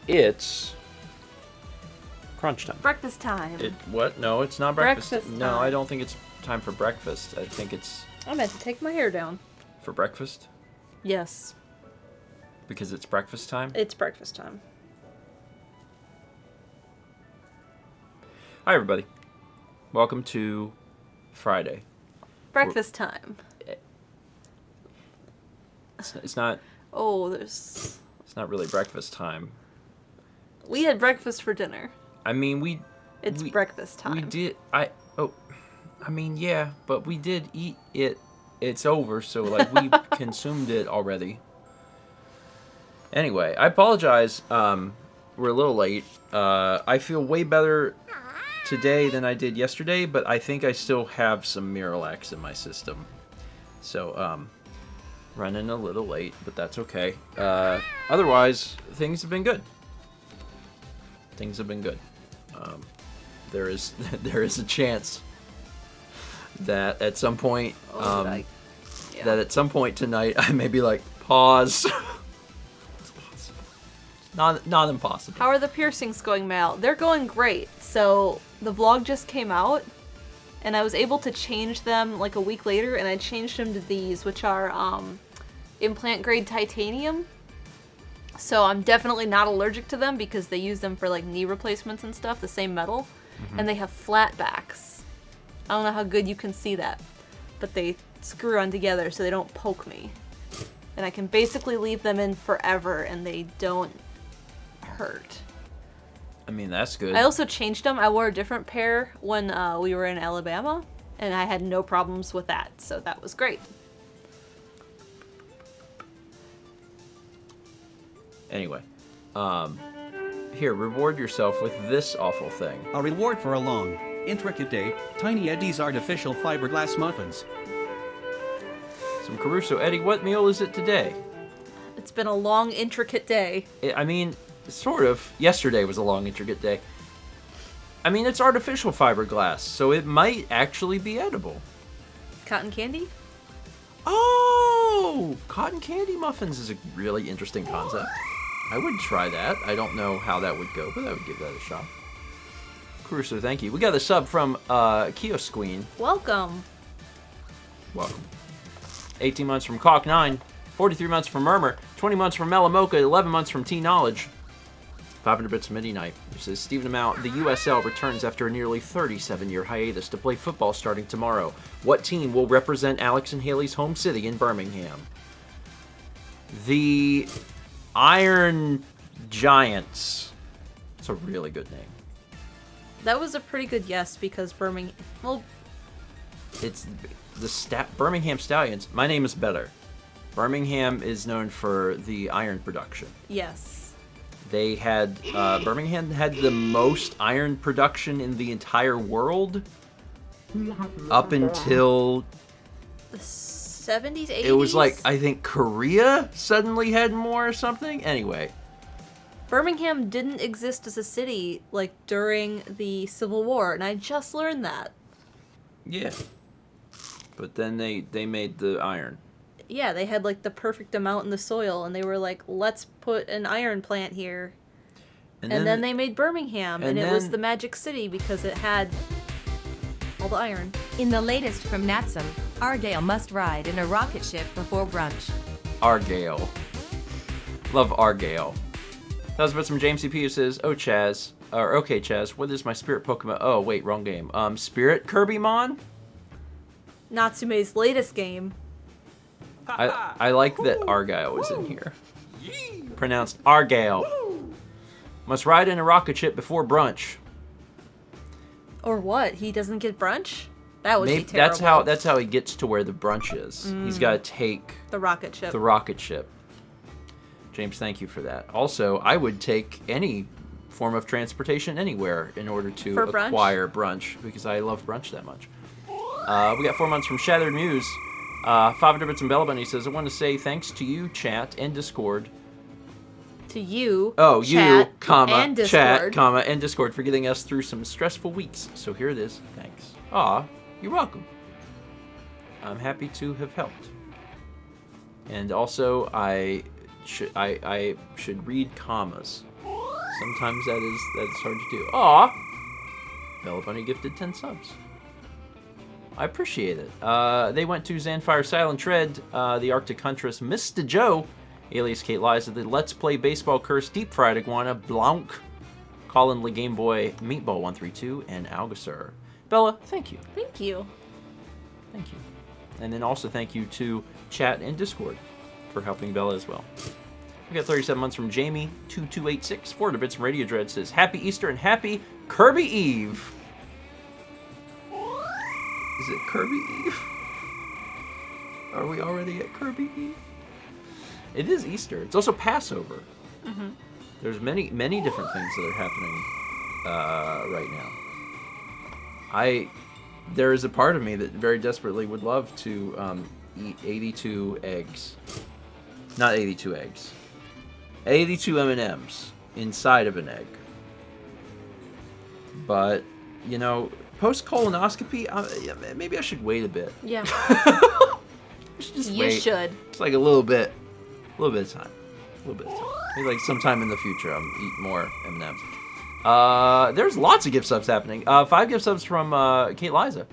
It's crunch time. Breakfast time. What? No, it's not breakfast. Breakfast No, time. I don't think it's time for breakfast. I think it's I meant to take my hair down. for breakfast Yes, because it's breakfast time. it's breakfast time. Hi, everybody. Welcome to Friday. Breakfast time. It's not. Oh, there's... It's not really breakfast time. We had breakfast for dinner. I mean, It's we, breakfast time. We did. I mean, yeah, but we did eat it. It's over, so like we consumed it already. Anyway, I apologize. We're a little late. I feel way better today than I did yesterday, but I think I still have some Miralax in my system. So, running a little late, but that's okay. Otherwise, things have been good. Things have been good. There is a chance that at some point that at some point tonight I may be like, pause. Not impossible. How are the piercings going, Mal? They're going great. So the vlog just came out, and I was able to change them like a week later, and I changed them to these, which are implant grade titanium. So I'm definitely not allergic to them because they use them for like knee replacements and stuff, the same metal. And they have flat backs. I don't know how good you can see that, but they screw on together so they don't poke me. And I can basically leave them in forever and they don't hurt. I mean, that's good. I also changed them. I wore a different pair when we were in Alabama, and I had no problems with that, so that was great. Anyway, here, reward yourself with this awful thing. A reward for a long, intricate day, Tiny Eddie's artificial fiberglass muffins. Some Caruso. Eddie, what meal is it today? It's been a long, intricate day. I mean, sort of. Yesterday was a long, intricate day. I mean, it's artificial fiberglass, so it might actually be edible. Cotton candy? Oh! Cotton candy muffins is a really interesting concept. I would try that. I don't know how that would go, but I would give that a shot. Caruso, thank you. We got a sub from Kiosk Queen. Welcome. Welcome. 18 months from Caulk9. 43 months from Murmur. 20 months from Melamocha. 11 months from T-Knowledge. 500 bits from Midnight. It says, Stephen Amount, the USL returns after a nearly 37-year hiatus to play football starting tomorrow. What team will represent Alex and Haley's home city in Birmingham? The Iron Giants. It's a really good name. That was a pretty good yes because Birmingham... Well, It's the Birmingham Stallions. My name is better. Birmingham is known for the iron production. yes. They had Birmingham had the most iron production in the entire world up until The 70s, 80s? it was like I think Korea suddenly had more or something. Anyway, Birmingham didn't exist as a city, like, during the Civil War, and I just learned that. yeah. But then they made the iron. Yeah, they had, like, the perfect amount in the soil, and they were like, let's put an iron plant here. And then they made Birmingham, and it was then- the magic city because it had all the iron. In the latest from Natsum, Argyle must ride in a rocket ship before brunch. Argyle. Love Argyle. That was about some James CP who says, oh Chaz, or okay Chaz, what is my spirit Pokemon? Oh wait, wrong game. Spirit Kirby-mon? Natsume's latest game. I like that Argyle was in here. Pronounced Argyle. Must ride in a rocket ship before brunch. Or what? He doesn't get brunch? That would be terrible. That's how he gets to where the brunch is. He's got to take The rocket ship. the rocket ship. James, thank you for that. Also, I would take any form of transportation anywhere in order to For brunch? acquire brunch because I love brunch that much. We got 4 months from Shattered Muse. 500 bits and Bella Bunny says, I want to say thanks to you, chat, and Discord. To you, Oh, chat, you, comma, and Discord. chat, comma, and Discord for getting us through some stressful weeks. So here it is. Thanks. Aw, you're welcome. I'm happy to have helped. And also, I should read commas. Sometimes that is hard to do. Aw! Bella Bunny gifted 10 subs. I appreciate it. They went to Zanfire Silent Tread, the Arctic Huntress, Mr. Joe, alias Kate Liza, the Let's Play Baseball Curse, Deep Fried Iguana, Blanc, Colin the Game Boy, Meatball132, and Algasur. Bella, thank you. Thank you. Thank you. And then also thank you to chat and Discord for helping Bella as well. We got 37 months from Jamie2286. 4 bits from Radio Dread says, Happy Easter and Happy Kirby Eve. Is it Kirby Eve? Are we already at Kirby Eve? It is Easter. It's also Passover. Mm-hmm. There's many different things that are happening right now. There is a part of me that very desperately would love to eat 82 eggs. Not 82 eggs. 82 M&Ms inside of an egg. But, you know, post-colonoscopy, maybe I should wait a bit. Yeah. You should. It's like a little bit of time. Maybe like sometime in the future I'll eat more M&Ms. There's lots of gift subs happening. 5 gift subs from Kate Liza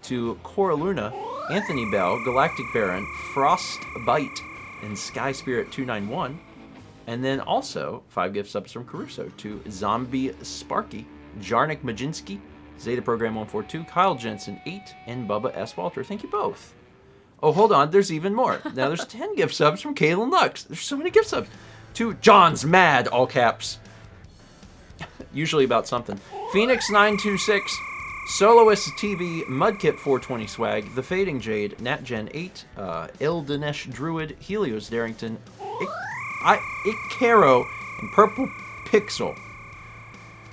to Cora Luna, Anthony Bell, Galactic Baron, Frostbite, and Sky Spirit 291. And then also 5 gift subs from Caruso to Zombie Sparky, Jarnik Majinski, Zeta Program 142, Kyle Jensen 8, and Bubba S. Walter. Thank you both. Oh, hold on. There's even more. Now there's 10 gift subs from Kaylin Lux. There's so many gift subs. To John's Mad, all caps. Usually about something. Phoenix 926, Soloist TV, Mudkip 420 Swag, The Fading Jade, NatGen 8, Il Dinesh Druid, Helios Darrington, Icaro, and Purple Pixel.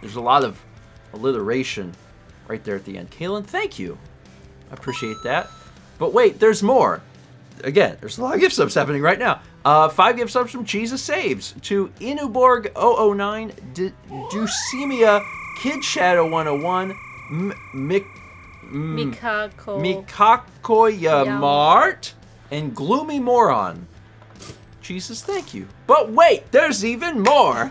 There's a lot of alliteration right there at the end. Kaylin, thank you. I appreciate that. But wait, there's more. Again, there's a lot of gift subs happening right now. 5 gift subs from Jesus Saves to Inuborg 009, Deucemia, Kid Shadow 101, Mikakoyamart, and Gloomy Moron. Jesus, thank you. But wait, there's even more.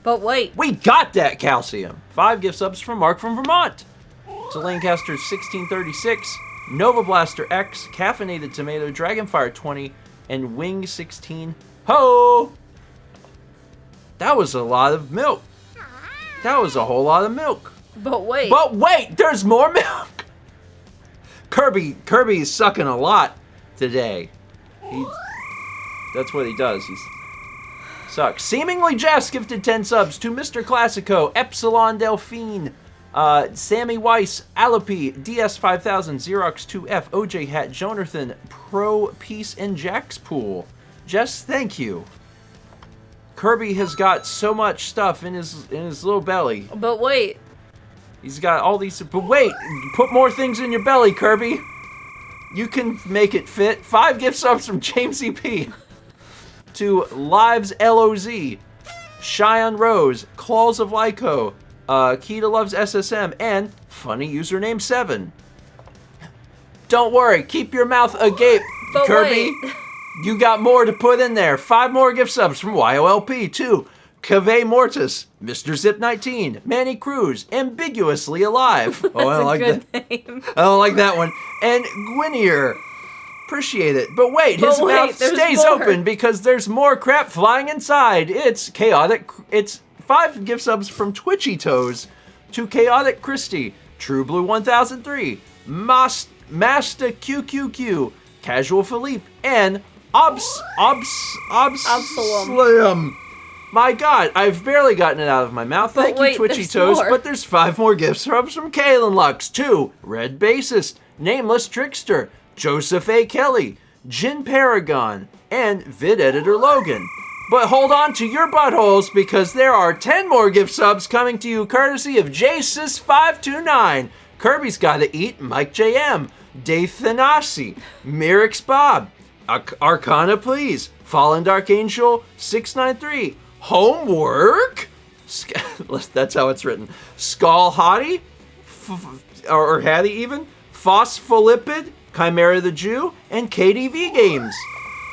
But wait. We got that calcium. 5 gift subs from Mark from Vermont. To Lancaster 1636, Nova Blaster X, Caffeinated Tomato, Dragonfire 20, and Wing 16. Ho! That was a lot of milk. That was a whole lot of milk. But wait. But wait, there's more milk. Kirby's sucking a lot today. That's what he does. He sucks. Seemingly Jess gifted 10 subs to Mr. Classico, Epsilon Delphine, Sammy Weiss, Alapi, DS5000, Xerox 2F, OJ Hat, Jonathan, Pro Peace, and Jack's Pool. Jess, thank you. Kirby has got so much stuff in his little belly. But wait. He's got all these. But wait, put more things in your belly, Kirby. You can make it fit. 5 gift subs from James EP to Lives LOZ, Cheyenne Rose, Claws of Lyco, Keita Loves SSM, and Funny Username 7. Don't worry, keep your mouth agape, but Kirby. Wait. You got more to put in there. 5 more gift subs from YOLP to Cave Mortis, Mr. Zip 19, Manny Cruz, Ambiguously Alive. Oh, I don't like that. Name. I don't like that one. And Gwinier. Appreciate it. But wait, his mouth stays open because there's more crap flying inside. It's chaotic. It's 5 gift subs from Twitchy Toes to Chaotic Christie, True Blue 1003, Master QQQ, Casual Philippe, and Absalom. My God, I've barely gotten it out of my mouth. Thank you, Twitchy Toes. More. But there's 5 more gift subs from Kaylin Lux, 2, Red Bassist, Nameless Trickster, Joseph A. Kelly, Jin Paragon, and Vid Editor Logan. But hold on to your buttholes because there are 10 more gift subs coming to you courtesy of JSIS529. Kirby's Gotta Eat, Mike JM, Dave Thanasi, Mirix Bob, Arcana Please, Fallen Dark Angel 693, Homework, that's how it's written, Skull Hottie, or Hattie even, Phospholipid, Chimera the Jew, and KDV Games.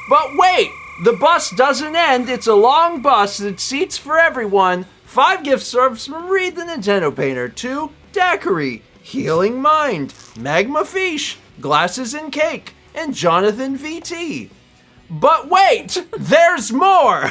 But wait, the bus doesn't end. It's a long bus that seats for everyone. 5 gift subs from Reed the Nintendo Painter. 2, Daiquiri, Healing Mind, Magma Fish, Glasses and Cake, and Jonathan VT. But wait, there's more!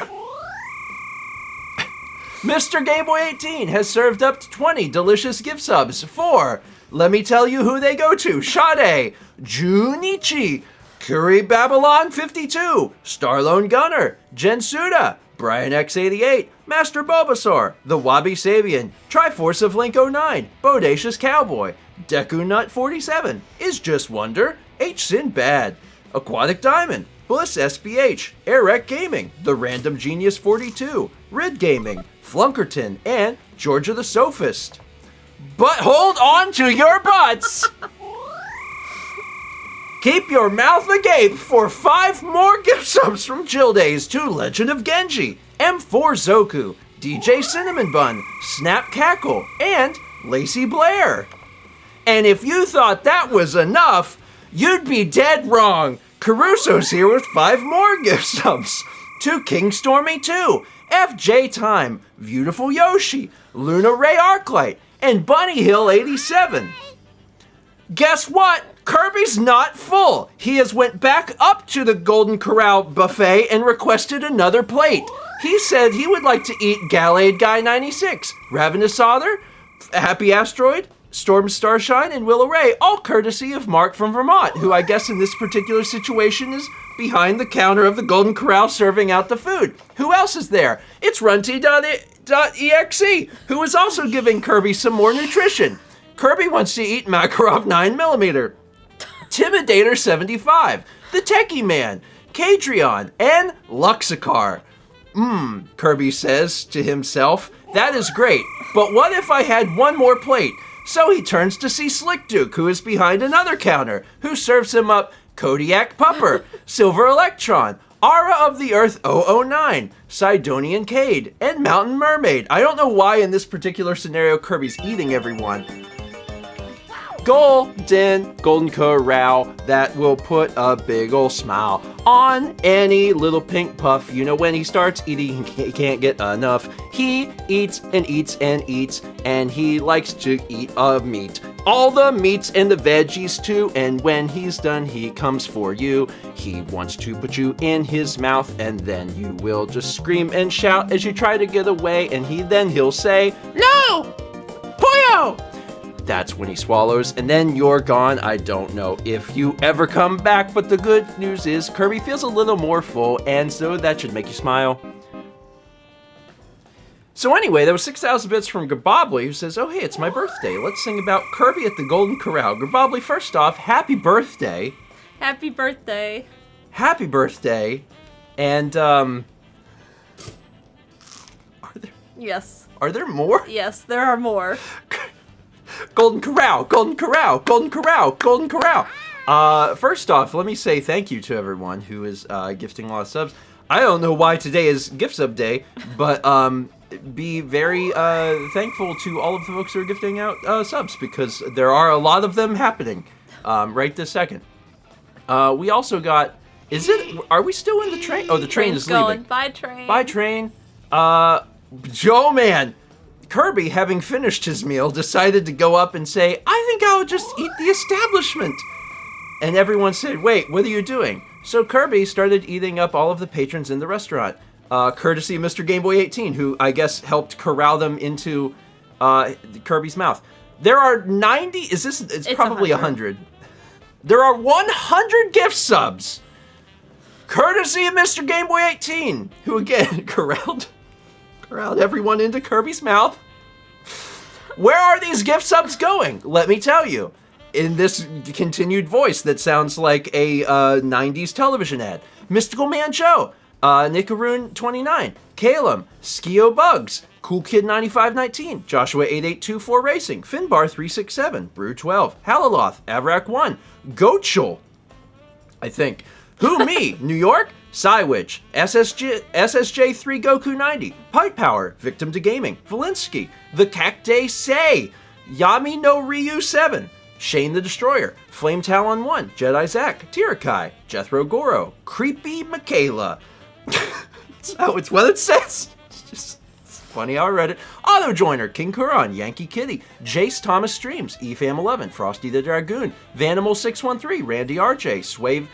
Mr. Game Boy 18 has served up to 20 delicious gift subs for, let me tell you who they go to, Sade, Junichi, Curry Babylon 52, Starlone Gunner, Jensuda, Brian X88, Master Bulbasaur, The Wabi Sabian, Triforce of Link 09, Bodacious Cowboy, Deku Nut 47, Is Just Wonder, H Sin Bad, Aquatic Diamond, Bliss SBH, Eric Gaming, The Random Genius 42, Rid Gaming, Flunkerton, and Georgia the Sophist. But hold on to your butts! Keep your mouth agape for 5 more gift subs from Chill Days to Legend of Genji, M4 Zoku, DJ Cinnamon Bun, Snap Cackle, and Lacey Blair. And if you thought that was enough, you'd be dead wrong. Caruso's here with 5 more gift subs to King Stormy 2, FJ Time, Beautiful Yoshi, Luna Ray Arclight, and Bunny Hill 87. Guess what? Kirby's not full. He has went back up to the Golden Corral buffet and requested another plate. He said he would like to eat Gallade Guy 96, Ravenous Otter, Happy Asteroid, Storm Starshine, and Willow Ray, all courtesy of Mark from Vermont, who I guess in this particular situation is behind the counter of the Golden Corral serving out the food. Who else is there? It's Runty.exe, who is also giving Kirby some more nutrition. Kirby wants to eat Makarov 9mm, Timidator 75, The Techie Man, Kadrion, and Luxicar. Kirby says to himself, that is great, but what if I had one more plate? So he turns to see Slick Duke, who is behind another counter, who serves him up Kodiak Pupper, Silver Electron, Aura of the Earth 009, Sidonian Cade, and Mountain Mermaid. I don't know why in this particular scenario Kirby's eating everyone. Golden Corral that will put a big ol' smile on any little pink puff. You know, when he starts eating, he can't get enough. He eats and eats and eats, and he likes to eat meat. All the meats and the veggies too, and when he's done, he comes for you. He wants to put you in his mouth, and then you will just scream and shout as you try to get away, and he'll say, "No! Puyo!" That's when he swallows, and then you're gone. I don't know if you ever come back, but the good news is Kirby feels a little more full, and so that should make you smile. So anyway, that was 6,000 bits from Gabobly, who says, oh hey, it's my birthday. Let's sing about Kirby at the Golden Corral. Gabobly, first off, happy birthday. Happy birthday. Happy birthday. And, are there more? Yes, there are more. Golden Corral, Golden Corral, Golden Corral, Golden Corral. First off, let me say thank you to everyone who is gifting a lot of subs. I don't know why today is gift sub day, but be very thankful to all of the folks who are gifting out subs, because there are a lot of them happening right this second. We also got, are we still in the train? Oh, the train is leaving. Bye, train. Bye, train. Joe, man. Kirby, having finished his meal, decided to go up and say, I think I'll just eat the establishment. And everyone said, wait, what are you doing? So Kirby started eating up all of the patrons in the restaurant, courtesy of Mr. Game Boy 18, who I guess helped corral them into Kirby's mouth. There are 90, it's probably 100. There are 100 gift subs, courtesy of Mr. Game Boy 18, who again corralled everyone into Kirby's mouth. Where are these gift subs going? Let me tell you. In this continued voice that sounds like a 90s television ad. Mystical Man Joe, Nickaroon29, Calum, Skio Bugs, Cool Kid 9519, Joshua 8824 Racing, Finbar 367, Brew 12, Halaloth, Avrak 1, Goatchel, I think. Who Me, New York, Psywitch, SSJ3 Goku 90, Pipe Power, Victim to Gaming, Valinsky, The Cacte Say, Yami no Ryu 7, Shane the Destroyer, Flame Talon 1, Jedi Zack, Tirakai, Jethro Goro, Creepy Michaela. It's what it says. It's just Funny how I read it. Auto Joiner, King Kuron, Yankee Kitty, Jace Thomas Streams, EFAM11, Frosty the Dragoon, Vanimal613, Randy RJ, Suave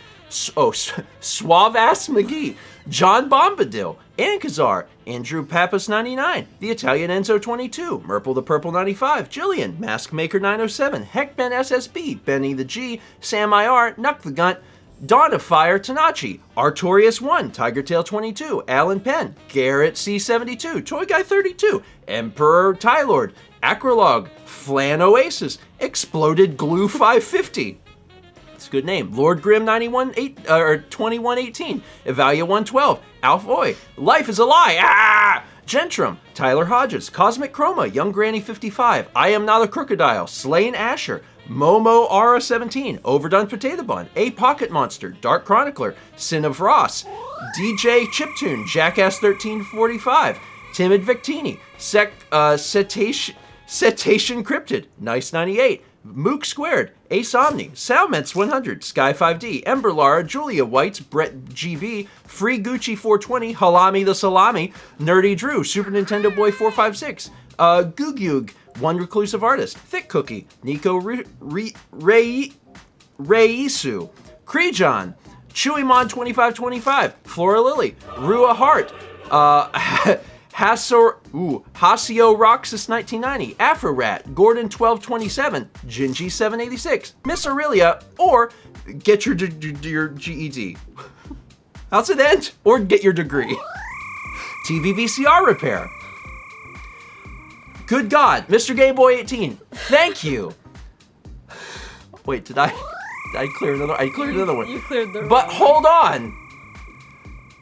Ass McGee, John Bombadil, Ankazar, Andrew Pappas 99, The Italian Enzo 22, Murple the Purple 95, Jillian, Mask Maker 907, Heckben SSB, Benny the G, Sam IR, Nuck the Gunt, Dawn of Fire Tanachi, Artorius 1, Tigertail 22, Alan Penn, Garrett C72, Toy Guy 32, Emperor Tylord, Acrolog, Flan Oasis, Exploded Glue 550. It's a good name. Lord Grim 2118, Evalia 112, Alf Oi, Life is a Lie, Gentrum, Tyler Hodges, Cosmic Chroma, Young Granny 55, I Am Not a Crocodile, Slain Asher, Momo Ara 17, Overdone Potato Bun, A Pocket Monster, Dark Chronicler, Sin of Ross, DJ Chiptune, Jackass 1345, Timid Victini, Cetacean Cryptid, Nice 98, Mook Squared, Ace Omni, Salmets 100, Sky 5D, Ember Lara, Julia Whites, Brett GV, Free Gucci 420, Halami the Salami, Nerdy Drew, Super Nintendo Boy 456, Googyug, One Reclusive Artist, Thick Cookie, Nico Reisu, Kreejon, Chewymon 2525, Flora Lily, Rua Hart, Hasio Roxas 1990, Afro Rat, Gordon 1227, Gingy 786, Miss Aurelia, or get your GED. How's it end? Or get your degree. TV VCR repair. Good God, Mr. Game Boy 18, thank you. Wait, did I clear another? I cleared another one. You cleared the But hold on.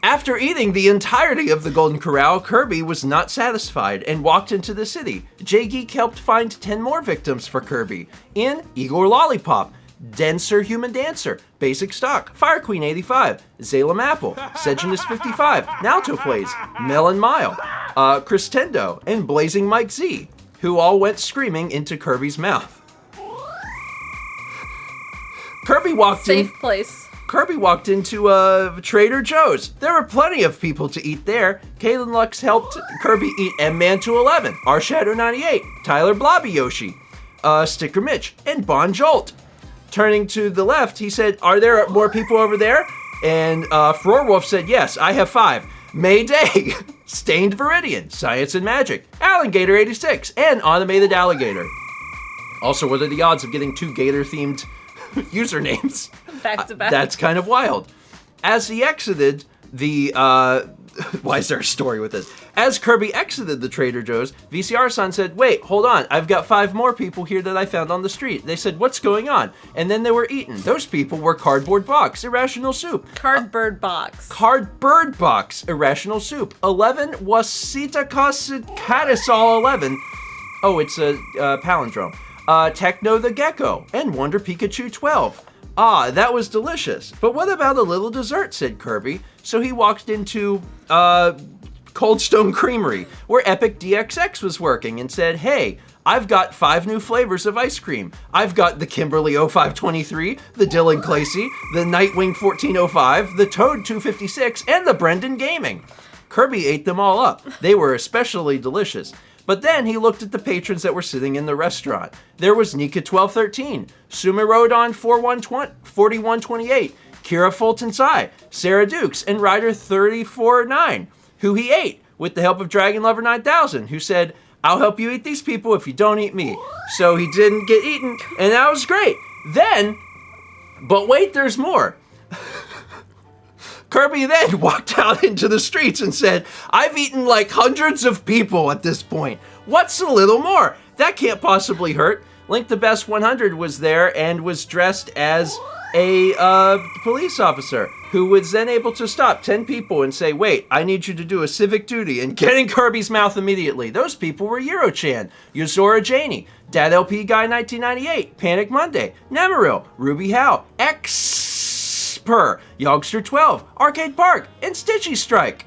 After eating the entirety of the Golden Corral, Kirby was not satisfied and walked into the city. J-Geek helped find 10 more victims for Kirby in Igor Lollipop, Denser Human Dancer, Basic Stock, Fire Queen 85, Zalem Apple, Sejanus 55, Nalto Plays, Melon Mile, Christendo, and Blazing Mike Z, who all went screaming into Kirby's mouth. Kirby walked Safe place. Kirby walked into Trader Joe's. There were plenty of people to eat there. Kalen Lux helped Kirby eat M-Man 211, R Shadow 98, Tyler Blobby Yoshi, Sticker Mitch, and Bon Jolt. Turning to the left, he said, "Are there more people over there?" And Frorwolf said, "Yes, I have 5. Mayday, Stained Viridian, Science and Magic, Alligator 86, and Automated Alligator. Also, what are the odds of getting 2 Gator-themed usernames? Back to back. That's kind of wild. As he exited the, why is there a story with this? As Kirby exited the Trader Joe's, VCR-san said, "Wait, hold on, I've got 5 more people here that I found on the street." They said, "What's going on?" And then they were eaten. Those people were Cardboard Box, Irrational Soup. Cardboard Box. Cardboard Box, Irrational Soup. 11 Wasita Catasol 11. Oh, it's a palindrome. Techno the Gecko, and Wonder Pikachu 12. Ah, that was delicious. But what about a little dessert, said Kirby. So he walked into, Cold Stone Creamery, where Epic DXX was working, and said, "Hey, I've got 5 new flavors of ice cream. I've got the Kimberly 0523, the Dylan Clacy, the Nightwing 1405, the Toad 256, and the Brendan Gaming." Kirby ate them all up. They were especially delicious. But then he looked at the patrons that were sitting in the restaurant. There was Nika 1213, Sumirodon 4128, Kira Fulton Sai, Sarah Dukes, and Ryder 349, who he ate with the help of Dragon Lover 9000, who said, "I'll help you eat these people if you don't eat me." So he didn't get eaten, and that was great. Then, but wait, there's more. Kirby then walked out into the streets and said, "I've eaten like hundreds of people at this point. What's a little more? That can't possibly hurt." Link the Best 100 was there and was dressed as a police officer who was then able to stop 10 people and say, "Wait, I need you to do a civic duty," and get in Kirby's mouth immediately. Those people were Eurochan, Yuzora Janie, Dad LP Guy 1998, Panic Monday, Nemeril, Ruby Howe, Per, Youngster 12, Arcade Park, and Stitchy Strike.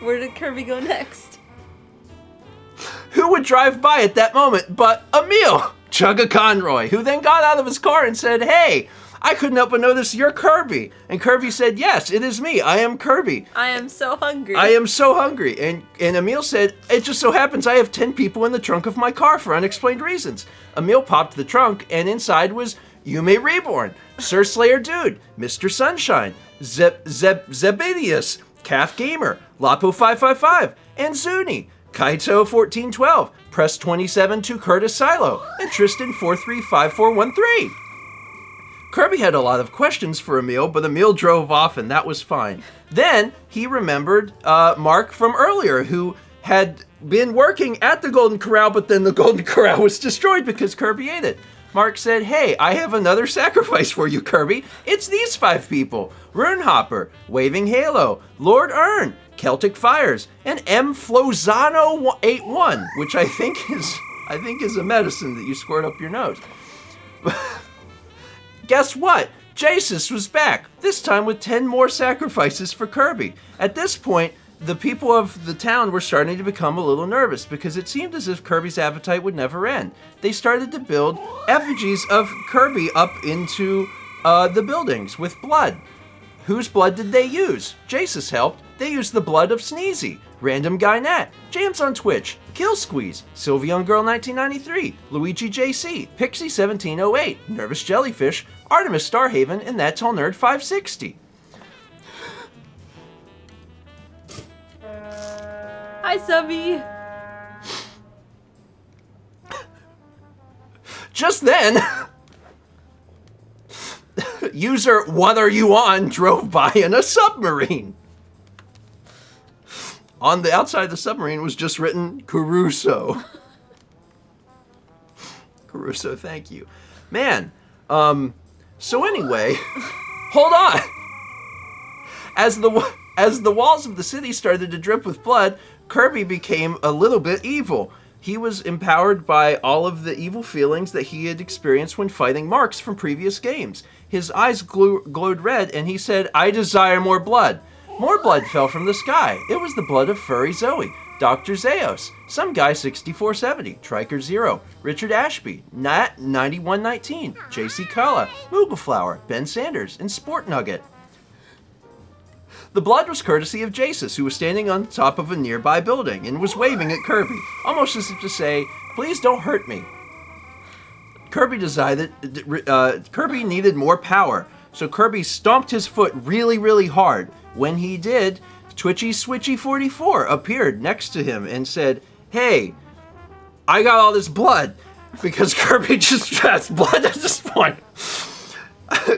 Where did Kirby go next? Who would drive by at that moment but Emil Chugga Conroy, who then got out of his car and said, "Hey, I couldn't help but notice you're Kirby. And Kirby said, yes, it is me. I am Kirby. I am so hungry. I am so hungry. And Emil said, it just so happens I have 10 people in the trunk of my car for unexplained reasons. Emil popped the trunk, and inside was Yume Reborn, Sir Slayer Dude, Mr. Sunshine, Zebedius, Calf Gamer, Lapo555, and Zuni, Kaito1412, Press27 to Curtis Silo, and Tristan435413. Kirby had a lot of questions for Emil, but Emil drove off, and that was fine. Then he remembered Mark from earlier, who had been working at the Golden Corral, but then the Golden Corral was destroyed because Kirby ate it. Mark said, hey, I have another sacrifice for you, Kirby. It's these 5 people. Runehopper, Waving Halo, Lord Ern, Celtic Fires, and M. Flozano 81, which I think is a medicine that you squirt up your nose. Guess what? Jesus was back, this time with 10 more sacrifices for Kirby. At this point, the people of the town were starting to become a little nervous because it seemed as if Kirby's appetite would never end. They started to build effigies of Kirby up into the buildings with blood. Whose blood did they use? Jace's helped. They used the blood of Sneezy, Random Guy Nat, James on Twitch, Kill Squeeze, Sylveon Girl 1993, Luigi JC, Pixie 1708, Nervous Jellyfish, Artemis Starhaven, and That Tall Nerd 560. Hi, Subby. Just then, user What Are You On drove by in a submarine. On the outside of the submarine was just written Caruso. Caruso, thank you. Man, so anyway, hold on. As the walls of the city started to drip with blood, Kirby became a little bit evil. He was empowered by all of the evil feelings that he had experienced when fighting Marks from previous games. His eyes glowed red, and he said, I desire more blood. More blood fell from the sky. It was the blood of Furry Zoe, Dr. Zeos, Some Guy 6470, Triker Zero, Richard Ashby, Nat 9119, JC Kala, Moogleflower, Ben Sanders, and Sport Nugget. The blood was courtesy of Jesus, who was standing on top of a nearby building and was waving at Kirby, almost as if to say, please don't hurt me. Kirby decided Kirby needed more power, so Kirby stomped his foot really, really hard. When he did, Twitchy Switchy 44 appeared next to him and said, hey, I got all this blood, because Kirby just has blood at this point.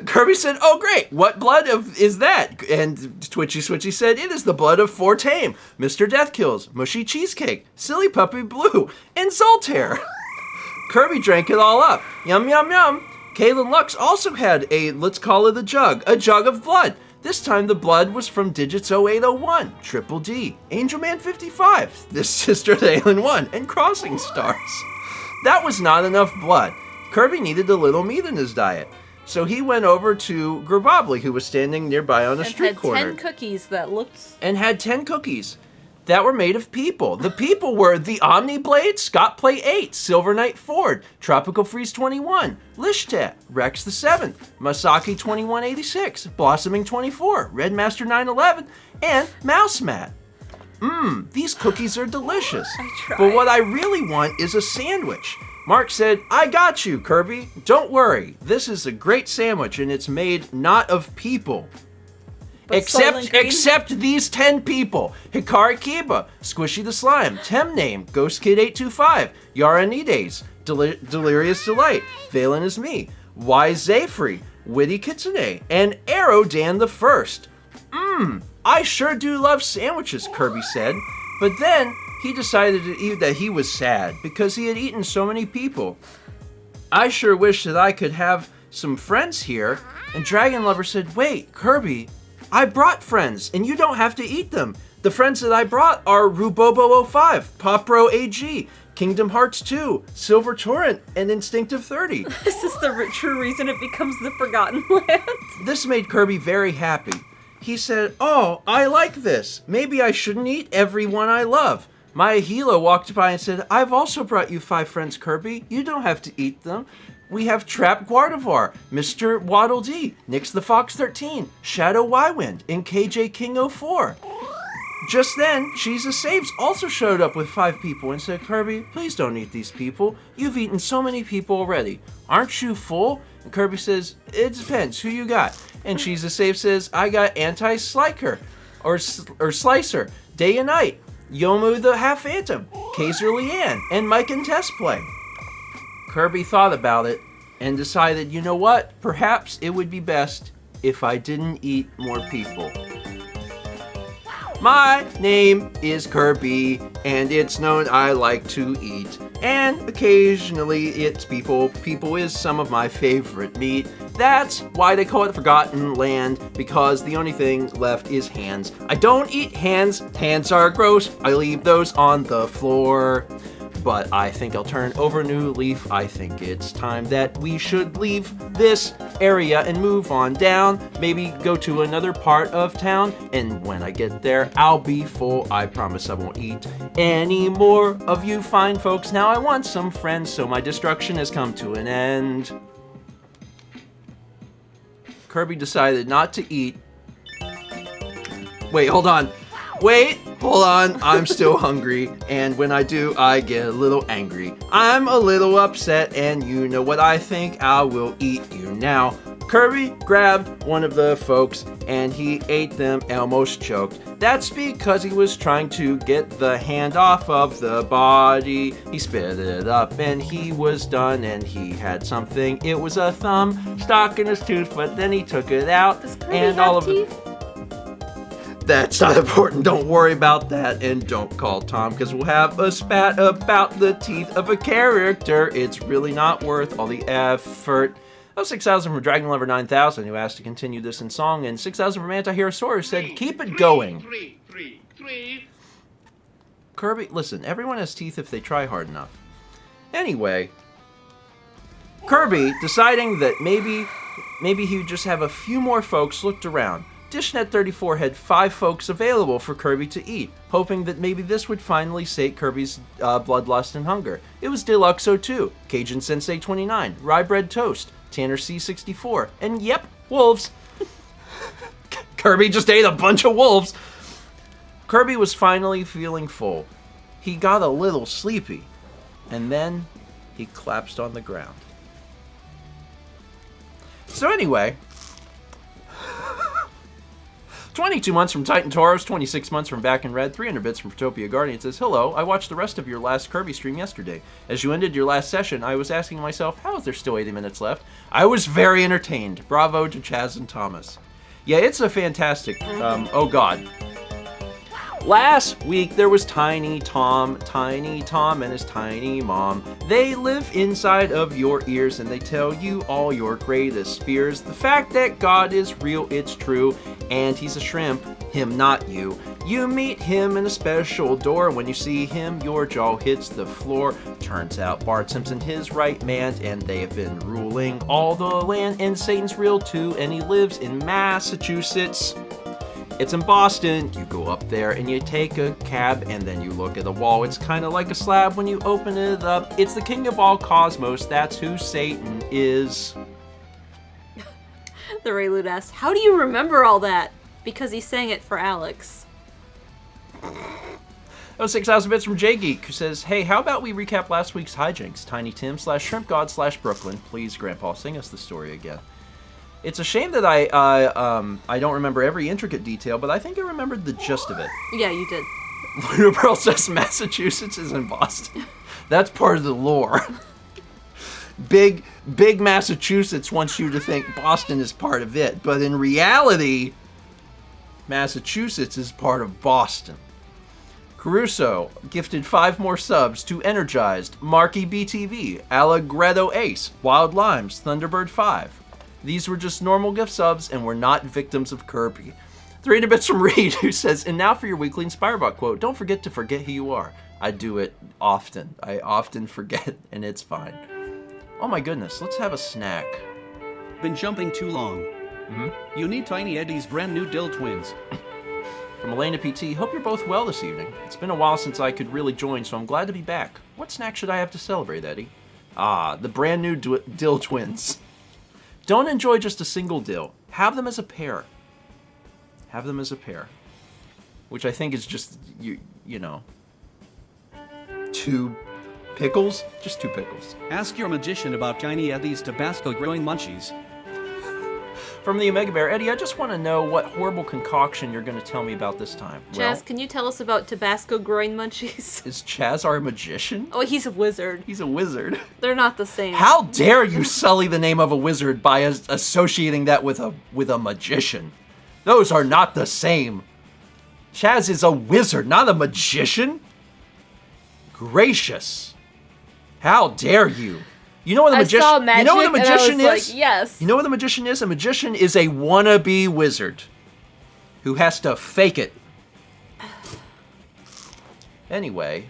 Kirby said, oh great, what blood is that? And Twitchy Switchy said, it is the blood of Fortame, Mr. Deathkills, Mushy Cheesecake, Silly Puppy Blue, and Zoltaire. Kirby drank it all up. Yum, yum, yum. Kalen Lux also had let's call it a jug of blood. This time the blood was from Digits 0801, Triple D, Angel Man 55, This Sister Aylin 1, and Crossing Stars. That was not enough blood. Kirby needed a little meat in his diet. So he went over to Grubobly, who was standing nearby on a street corner. And had 10 cookies that looked... And had 10 cookies that were made of people. The people were the Omniblade, Scott Play 8, Silver Knight Ford, Tropical Freeze 21, Lishtet, Rex the 7th, Masaki 2186, Blossoming 24, Red Master 911, and Mouse Mat. These cookies are delicious. I tried. But what I really want is a sandwich. Mark said, I got you, Kirby. Don't worry. This is a great sandwich, and it's made not of people. Except these 10 people. Hikari Kiba, Squishy the Slime, Temname, Ghost Kid 825, Yara Nides, Delirious Delight, Valen is Me, Wise Zafree, Witty Kitsune, and Arrow Dan the First. I sure do love sandwiches, Kirby said. But then he decided that he was sad because he had eaten so many people. I sure wish that I could have some friends here. And Dragon Lover said, wait, Kirby, I brought friends, and you don't have to eat them. The friends that I brought are Rubobo05, Popro AG, Kingdom Hearts 2, Silver Torrent, and Instinctive 30. This is the true reason it becomes the Forgotten Land. This made Kirby very happy. He said, oh, I like this. Maybe I shouldn't eat everyone I love. Maya Hilo walked by and said, I've also brought you 5 friends, Kirby. You don't have to eat them. We have Trap Guardivar, Mr. Waddle Dee, Nix the Fox 13, Shadow Wywind, and KJ King 04. Just then, Jesus Saves also showed up with 5 people and said, Kirby, please don't eat these people. You've eaten so many people already. Aren't you full? And Kirby says, it depends, who you got? And Jesus Saves says, I got Anti-Sliker, or Slicer, Day and Night, Yomu the Half Phantom, Kaiser Leanne, and Mike and Test Play. Kirby thought about it and decided, you know what? Perhaps it would be best if I didn't eat more people. My name is Kirby, and it's known I like to eat. And occasionally it's people. People is some of my favorite meat. That's why they call it Forgotten Land, because the only thing left is hands. I don't eat hands. Hands are gross. I leave those on the floor. But I think I'll turn over a new leaf. I think it's time that we should leave this area and move on down. Maybe go to another part of town. And when I get there, I'll be full. I promise I won't eat any more of you fine folks. Now I want some friends, so my destruction has come to an end. Kirby decided not to eat. Wait, hold on. I'm still hungry, and when I do, I get a little angry. I'm a little upset, and you know what I think? I will eat you now. Kirby grabbed one of the folks, and he ate them and almost choked. That's because he was trying to get the hand off of the body. He spit it up, and he was done, and he had something. It was a thumb stuck in his tooth, but then he took it out, Does Kirby and have all of teeth? it. That's not important. Don't worry about that, and don't call Tom, because we'll have a spat about the teeth of a character. It's really not worth all the effort. That was 6,000 from Dragon Lover 9000, who asked to continue this in song, and 6,000 from Anti-Hero said, keep it going. Kirby, listen, everyone has teeth if they try hard enough. Anyway, Kirby, deciding that maybe he would just have a few more folks, looked around. Dishnet34 had 5 folks available for Kirby to eat, hoping that maybe this would finally sate Kirby's bloodlust and hunger. It was Deluxe02, Cajun Sensei 29, Rye Bread Toast, Tanner C64, and yep, wolves. Kirby just ate a bunch of wolves. Kirby was finally feeling full. He got a little sleepy, and then he collapsed on the ground. So anyway, 22 months from Titan Tauros, 26 months from Back in Red, 300 bits from Protopia Guardian says, hello, I watched the rest of your last Kirby stream yesterday. As you ended your last session, I was asking myself, how is there still 80 minutes left? I was very entertained. Bravo to Chaz and Thomas. Yeah, it's a fantastic, oh god. Last week, there was Tiny Tom and his tiny mom. They live inside of your ears and they tell you all your greatest fears. The fact that God is real, it's true, and he's a shrimp, him not you. You meet him in a special door. When you see him, your jaw hits the floor. Turns out Bart Simpson his right man, and they have been ruling all the land, and Satan's real too, and he lives in Massachusetts. It's in Boston. You go up there and you take a cab and then you look at the wall. It's kind of like a slab when you open it up. It's the king of all cosmos. That's who Satan is. The Raylude asks, how do you remember all that? Because he sang it for Alex. Oh, 6,000 bits from J-Geek, who says, hey, how about we recap last week's hijinks? Tiny Tim / Shrimp God / Brooklyn. Please, Grandpa, sing us the story again. It's a shame that I don't remember every intricate detail, but I think I remembered the gist of it. Yeah, you did. Luna Pearl says Massachusetts is in Boston. That's part of the lore. Big Massachusetts wants you to think Boston is part of it, but in reality, Massachusetts is part of Boston. Caruso gifted 5 more subs to Energized, Marky BTV, Allegretto Ace, Wild Limes, Thunderbird 5. These were just normal gift subs and were not victims of Kirby. 300 bits from Reed, who says, and now for your weekly Inspirebot quote, don't forget to forget who you are. I do it often. I often forget, and it's fine. Oh my goodness, let's have a snack. Been jumping too long. You need Tiny Eddie's brand new Dill Twins. From Elena PT, hope you're both well this evening. It's been a while since I could really join, so I'm glad to be back. What snack should I have to celebrate, Eddie? Ah, the brand new dill twins. Don't enjoy just a single dill. Have them as a pair. Have them as a pair. Which I think is just, you know, 2 pickles? Just 2 pickles. Ask your magician about Tiny Eddie's Tabasco growing munchies. From the Omega Bear, Eddie, I just want to know what horrible concoction you're going to tell me about this time. Chaz, can you tell us about Tabasco growing munchies? Is Chaz our magician? Oh, he's a wizard. He's a wizard. They're not the same. How dare you sully the name of a wizard by associating that with a magician? Those are not the same. Chaz is a wizard, not a magician. Gracious. How dare you? You know what a magician? I saw magic, you know what a magician and I was is? like, yes. You know what a magician is? A magician is a wannabe wizard who has to fake it. Anyway,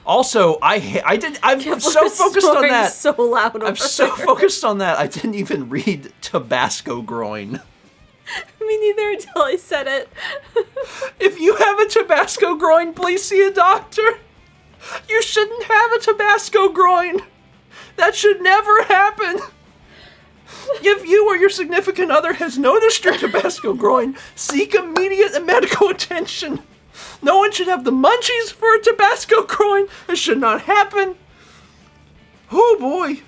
also I'm so focused on that. So loud. I'm so focused on that. I didn't even read Tabasco groin. Me neither until I said it. If you have a Tabasco groin, please see a doctor. You shouldn't have a Tabasco groin. That should never happen. If you or your significant other has noticed your Tabasco groin, seek immediate medical attention. No one should have the munchies for a Tabasco groin. It should not happen. Oh boy.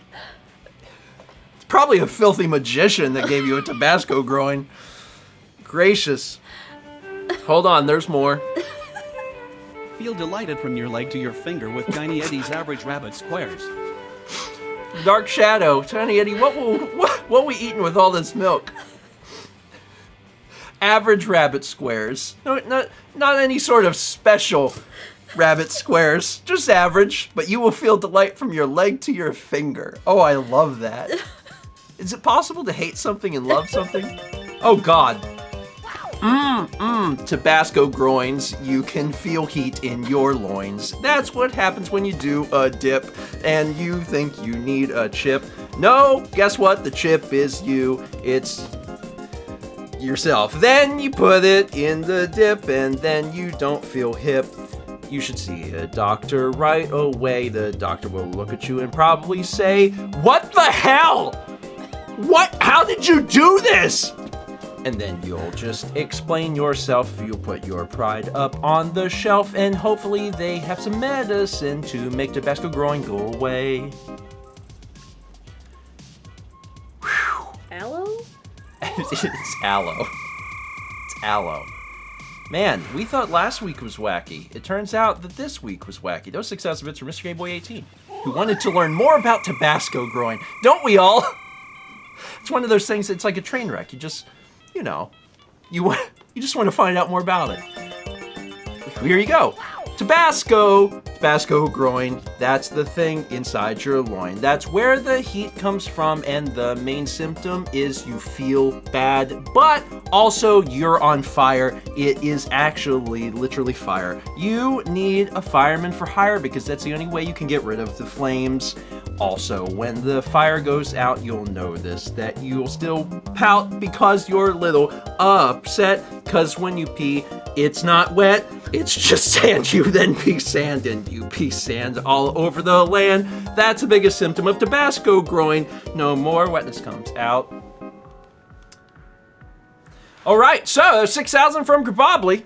It's probably a filthy magician that gave you a Tabasco groin. Gracious. Hold on, there's more. Feel delighted from your leg to your finger with Tiny Eddie's average rabbit squares. Dark Shadow, Tiny Eddie, what we eating with all this milk? Average rabbit squares. No, not any sort of special rabbit squares. Just average, but you will feel delight from your leg to your finger. Oh, I love that. Is it possible to hate something and love something? Oh, God. Tabasco groins, you can feel heat in your loins. That's what happens when you do a dip and you think you need a chip. No, guess what? The chip is you. It's yourself. Then you put it in the dip and then you don't feel hip. You should see a doctor right away. The doctor will look at you and probably say, "What the hell? What? How did you do this?" And then you'll just explain yourself. You'll put your pride up on the shelf, and hopefully they have some medicine to make Tabasco growing go away. Whew. Aloe? It's aloe. It's aloe. Man, we thought last week was wacky. It turns out that this week was wacky. Those 6,000 bits from Mr. Game Boy 18, who wanted to learn more about Tabasco growing. Don't we all? It's one of those things, it's like a train wreck. You just... You know, you just want to find out more about it. Here you go. Tabasco groin. That's the thing inside your loin. That's where the heat comes from, and the main symptom is you feel bad, but also you're on fire. It is actually literally fire. You need a fireman for hire because that's the only way you can get rid of the flames. Also, when the fire goes out, you'll notice that you'll still pout because you're a little upset. Because when you pee, it's not wet, it's just sand. You then pee sand, and you pee sand all over the land. That's the biggest symptom of Tabasco growing. No more wetness comes out. All right, so 6,000 from Grabobly.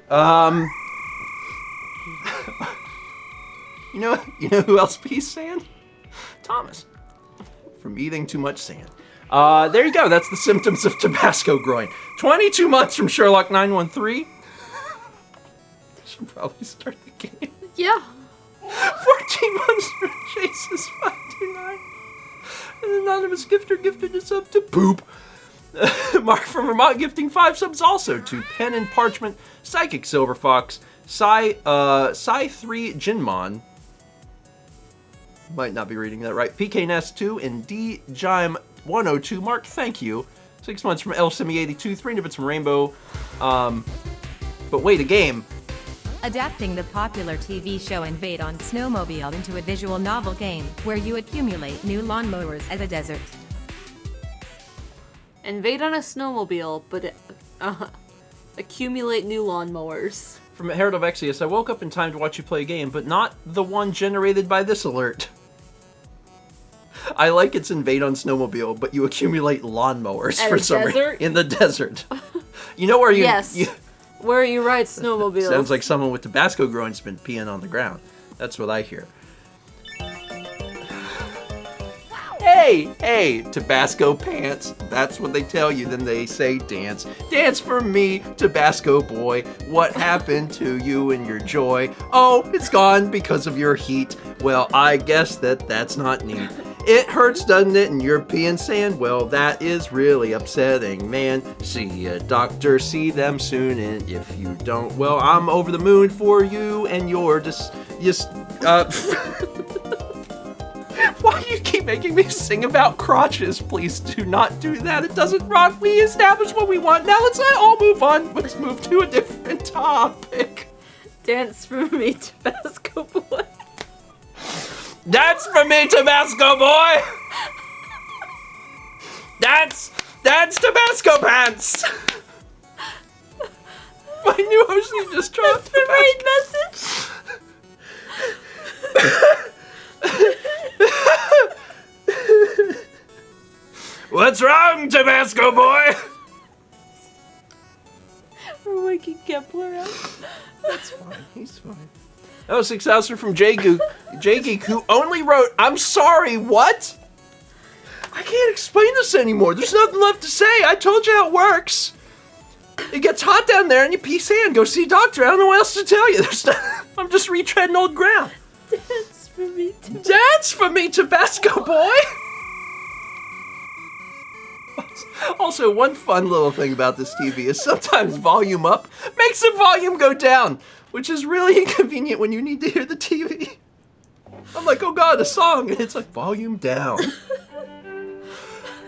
You know who else pees sand? Thomas, from eating too much sand. There you go. That's the symptoms of Tabasco growing. 22 months from Sherlock 913. Should probably start the game. Yeah. 14 months from Jesus 529. An anonymous gifter gifted us up to poop. Mark from Vermont gifting 5 subs also to Pen and Parchment, Psychic Silver Fox, Psy 3 Jinmon. Might not be reading that right. PK Nest 2 and D Jime 102. Mark, thank you. 6 months from El Semi 82. 300 bits from Rainbow. But wait, a game. Adapting the popular TV show Invade on Snowmobile into a visual novel game where you accumulate new lawnmowers as a desert. Invade on a snowmobile, but accumulate new lawnmowers. From Herald of Exodus, I woke up in time to watch you play a game, but not the one generated by this alert. I like it's invade on snowmobile, but you accumulate lawnmowers At for a some reason desert? in the desert. You know where you? Yes. Where you ride snowmobiles. Sounds like someone with Tabasco groin's been peeing on the ground. That's what I hear. Hey, Tabasco pants. That's what they tell you. Then they say dance. Dance for me, Tabasco boy. What happened to you and your joy? Oh, it's gone because of your heat. Well, I guess that's not neat. It hurts, doesn't it? And you're peeing sand? Well, that is really upsetting, man. See a doctor, see them soon. And if you don't, well, I'm over the moon for you and you're just Why do you keep making me sing about crotches? Please do not do that. It doesn't rock. We established what we want. Now let's all move on. Let's move to a different topic. Dance for me, Tabasco boy. Dance for me, Tabasco boy. Dance Tabasco pants. I knew I was just trying to The right message. What's wrong, Tabasco boy? We're waking Kepler up. That's fine. He's fine. That was 6,000 from J-Geek, who only wrote, I'm sorry, what? I can't explain this anymore. There's nothing left to say. I told you how it works. It gets hot down there and you pee sand. Go see a doctor. I don't know what else to tell you. I'm just retreading old ground. Dance for me, Dance for me, Tabasco boy. Also, one fun little thing about this TV is sometimes volume up makes the volume go down, which is really inconvenient when you need to hear the TV. I'm like, oh god, a song, and it's like, volume down.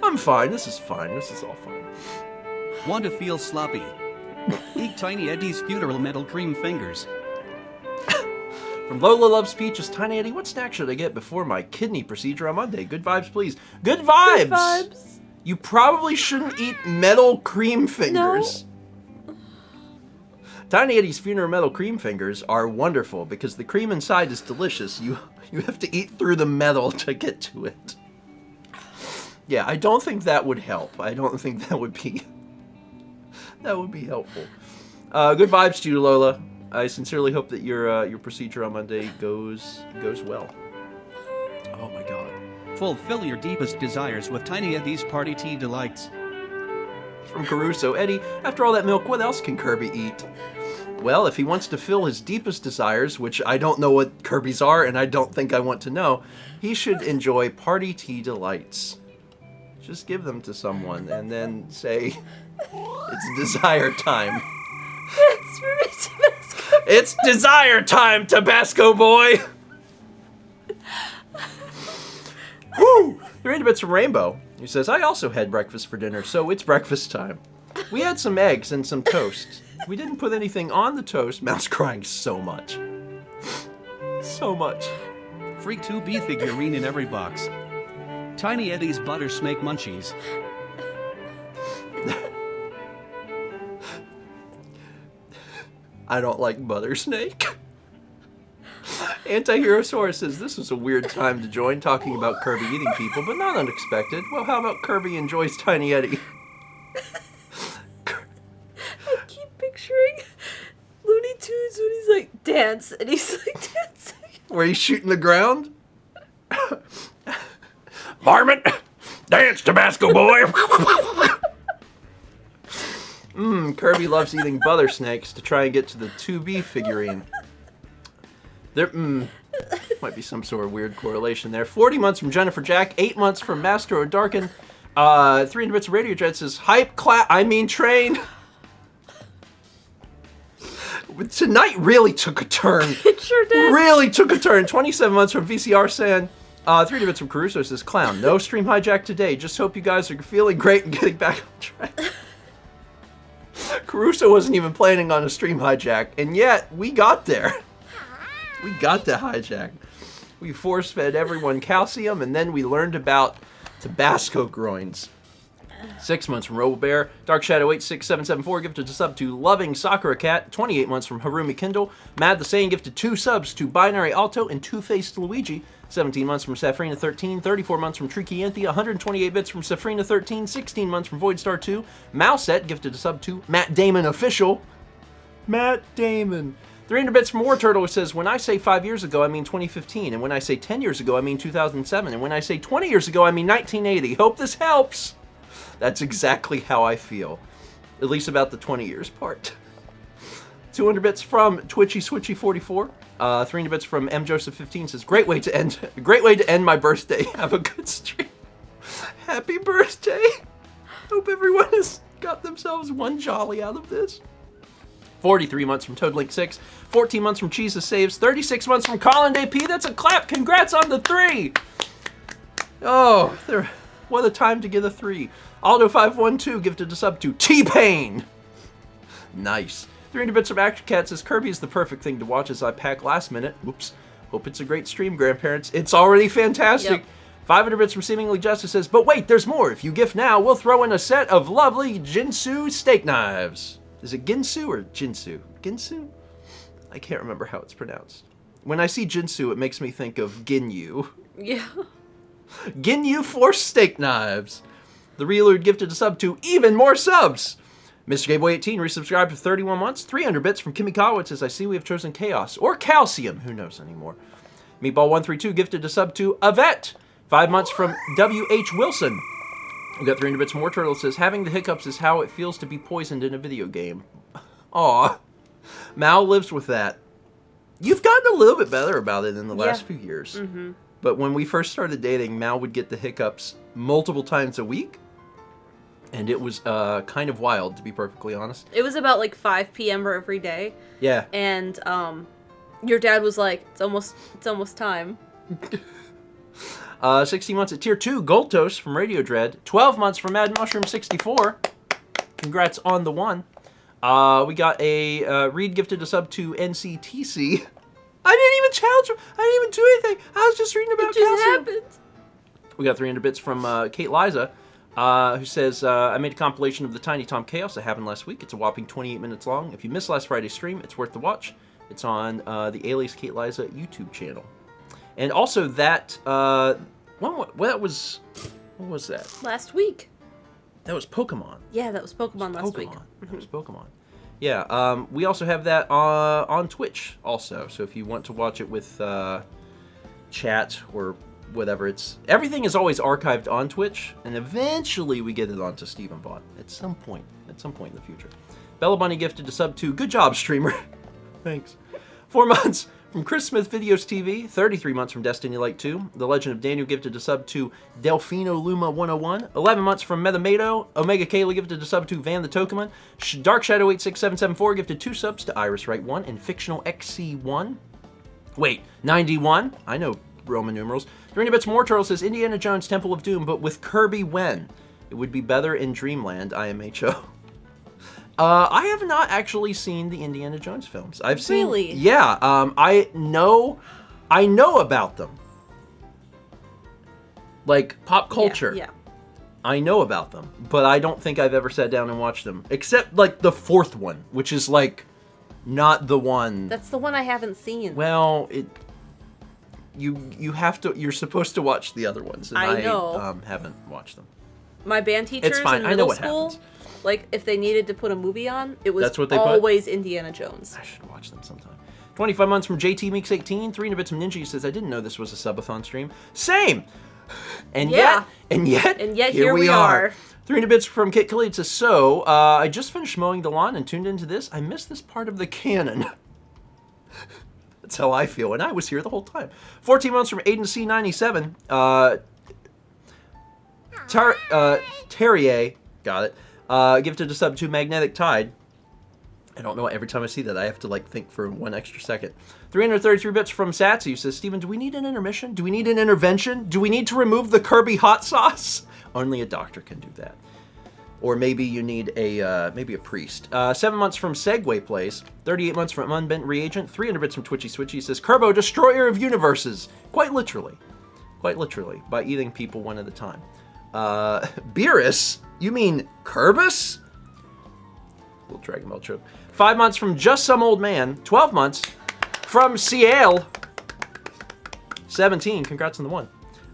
I'm fine, this is fine, this is all fine. Want to feel sloppy? Eat Tiny Eddie's funeral metal cream fingers. From Lola Loves Peaches, Tiny Eddie, what snack should I get before my kidney procedure on Monday? Good vibes, please. Good vibes! Good vibes. You probably shouldn't eat metal cream fingers. No. Tiny Eddie's funeral metal cream fingers are wonderful because the cream inside is delicious. You have to eat through the metal to get to it. Yeah, I don't think that would help. I don't think that would be helpful. Good vibes to you, Lola. I sincerely hope that your procedure on Monday goes well. Oh my god. Fulfill your deepest desires with Tiny Eddie's Party Tea Delights. From Caruso, Eddie, after all that milk, what else can Kirby eat? Well, if he wants to fill his deepest desires, which I don't know what Kirby's are, and I don't think I want to know, he should enjoy Party Tea Delights. Just give them to someone, and then say, it's desire time. Dance for me, Tabasco. It's desire time, Tabasco boy! Woo! 300 bits from Rainbow. He says, I also had breakfast for dinner, so it's breakfast time. We had some eggs and some toast. We didn't put anything on the toast. Mouse crying so much. So much. Free 2B figurine in every box. Tiny Eddie's Butter Snake Munchies. I don't like butter snake. Anti-Hero-saurus says, this was a weird time to join talking about Kirby eating people, but not unexpected. Well, how about Kirby enjoys Tiny Eddie? I keep picturing Looney Tunes when he's like, dance, and he's like dancing. Where he's shooting the ground? Varmint! Dance, Tabasco boy! Kirby loves eating butter snakes to try and get to the 2B figurine. There might be some sort of weird correlation there. 40 months from Jennifer Jack, 8 months from Master O'Darkin. 300 bits of Radio Dread says, hype train. Tonight really took a turn. It sure did. Really took a turn. 27 months from VCR San. 300 bits from Caruso says, clown. No stream hijack today. Just hope you guys are feeling great and getting back on track. Caruso wasn't even planning on a stream hijack, and yet we got there. We got the hijack. We force-fed everyone calcium, and then we learned about Tabasco groins. 6 months from RoboBear. Dark Shadow 86774 gifted a sub to Loving Sakura Cat. 28 months from Harumi Kindle. Mad the Sane gifted 2 subs to Binary Alto and Two-Faced Luigi. 17 months from Safrina 13. 34 months from Tricky Anthea. 128 bits from Safrina 13. 16 months from Voidstar 2. Mouset gifted a sub to Matt Damon Official. Matt Damon. 300 bits from War Turtle, who says, when I say 5 years ago, I mean 2015. And when I say 10 years ago, I mean 2007. And when I say 20 years ago, I mean 1980. Hope this helps. That's exactly how I feel. At least about the 20 years part. 200 bits from Twitchy Switchy 44. 300 bits from M Joseph 15 says, great way to end my birthday. Have a good stream. Happy birthday. Hope everyone has got themselves one jolly out of this. 43 months from Toadlink 6, 14 months from Jesus Saves, 36 months from Colin Day P. That's a clap. Congrats on the 3. Oh, what a time to get a 3. Aldo512 gifted a sub to T-Pain. Nice. 300 bits from Action Cat says, Kirby is the perfect thing to watch as I pack last minute. Oops. Hope it's a great stream, grandparents. It's already fantastic. Yep. 500 bits from Seemingly Justice says, but wait, there's more. If you gift now, we'll throw in a set of lovely Jinsu steak knives. Is it Ginsu or Jinsu? Ginsu? I can't remember how it's pronounced. When I see Jinsu, it makes me think of Ginyu. Yeah. Ginyu Force steak knives. The Reload gifted a sub to even more subs. Mr. Gameboy 18 resubscribed for 31 months. 300 bits from Kimikawa says, I see we have chosen Chaos or Calcium. Who knows anymore? Meatball132 gifted a sub to Avet. 5 months from W.H. Wilson. We got 300 bits from War Turtle says, having the hiccups is how it feels to be poisoned in a video game. Aw. Mal lives with that. You've gotten a little bit better about it in the last few years. Mm-hmm. But when we first started dating, Mal would get the hiccups multiple times a week. And it was kind of wild, to be perfectly honest. It was about like 5 p.m. every day. Yeah. And your dad was like, it's almost time. 16 months at Tier 2, Gold Toast from Radio Dread. 12 months from Mad Mushroom 64. Congrats on the 1. We got a Reed gifted a sub to NCTC. I didn't even challenge him. I didn't even do anything. I was just reading about It just calcium. happened. We got 300 bits from Kate Liza, who says, I made a compilation of the Tiny Tom Chaos that happened last week. It's a whopping 28 minutes long. If you missed last Friday's stream, it's worth the watch. It's on the Alias Kate Liza YouTube channel. And also that, what was that? Last week. That was Pokemon. Yeah, that was Pokemon last week. That was Pokemon. Yeah, we also have that on Twitch also. So if you want to watch it with chat or whatever, everything is always archived on Twitch, and eventually we get it onto Steven Bot at some point in the future. Bella Bunny gifted a sub to good job, streamer. Thanks. 4 months from Chris Smith Videos TV, 33 months from Destiny Light 2. The Legend of Daniel gifted a sub to Delfino Luma 101. 11 months from Metamato. Omega Kayla gifted a sub to Van the Tokeman. Dark Shadow 86774 gifted 2 subs to Iris Wright 1 and Fictional XC1. Wait, 91? I know Roman numerals. 300 bits more Turtle says Indiana Jones Temple of Doom, but with Kirby when? It would be better in Dreamland, IMHO. I have not actually seen the Indiana Jones films. I've seen, really? Yeah. I know about them. Like pop culture. Yeah. I know about them, but I don't think I've ever sat down and watched them, except like the 4th one, which is like not the one. That's the one I haven't seen. Well, you have to. You're supposed to watch the other ones, and I know. I haven't watched them. My band teachers It's fine. in I know middle what school, happens. like if they needed to put a movie on, it was That's what they put? always Indiana Jones. I should watch them sometime. 25 months from JT Meeks 18. 300 bits from Ninja says, I didn't know this was a subathon stream. Same. And Yeah. yet here we are. 300 bits from Kit Khalid says, so I just finished mowing the lawn and tuned into this. I missed this part of the canon. That's how I feel, and I was here the whole time. 14 months from Aiden C97. Terrier, got it. Gifted a sub to Magnetic Tide. I don't know, every time I see that, I have to like think for 1 extra second. 333 bits from Satsu, who says, Steven, do we need an intermission? Do we need an intervention? Do we need to remove the Kirby hot sauce? Only a doctor can do that. Or maybe you need a priest. 7 months from Segway Plays. 38 months from Unbent Reagent. 300 bits from Twitchy Switchy says, Kerbo, destroyer of universes. Quite literally, by eating people one at a time. Beerus? You mean Kirbus? Little Dragon Ball trope. 5 months from Just Some Old Man. 12 months from Ciel. 17. Congrats on the 1.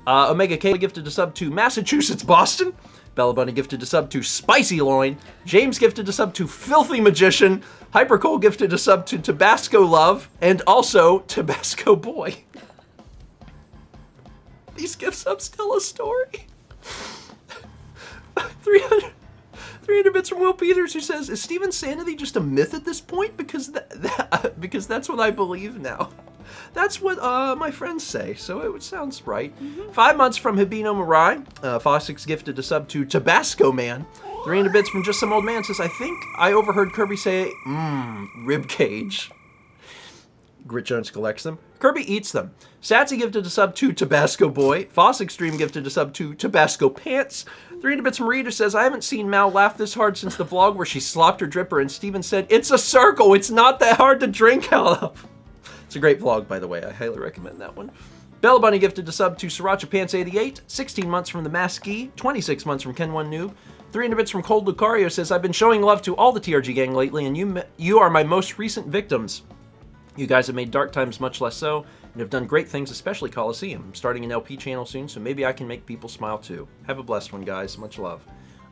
Omega K gifted a sub to Massachusetts, Boston. Bella Bunny gifted a sub to Spicy Loin. James gifted a sub to Filthy Magician. Hypercole gifted a sub to Tabasco Love. And also Tabasco Boy. These gift subs tell a story. 300 bits from Will Peters, who says, is Steven's sanity just a myth at this point? Because because that's what I believe now. That's what my friends say, so it sounds right. 5 months from Hibino Mirai. Fossix gifted a sub to Tabasco Man. 300 bits from Just Some Old Man says, I think I overheard Kirby say, rib cage. Grit Jones collects them. Kirby eats them. Satsy gifted a sub to Tabasco Boy. Foss Extreme gifted a sub to Tabasco Pants. 300 bits from Rita says, I haven't seen Mal laugh this hard since the vlog where she slopped her dripper and Steven said, it's a circle, it's not that hard to drink out of. It's a great vlog, by the way. I highly recommend that one. Bella Bunny gifted a sub to Sriracha Pants 88. 16 months from the Maskey. 26 months from Ken One Noob. 300 bits from Cold Lucario says, I've been showing love to all the TRG gang lately, and you are my most recent victims. You guys have made dark times much less so, and have done great things, especially Coliseum. I'm starting an LP channel soon, so maybe I can make people smile too. Have a blessed one, guys. Much love.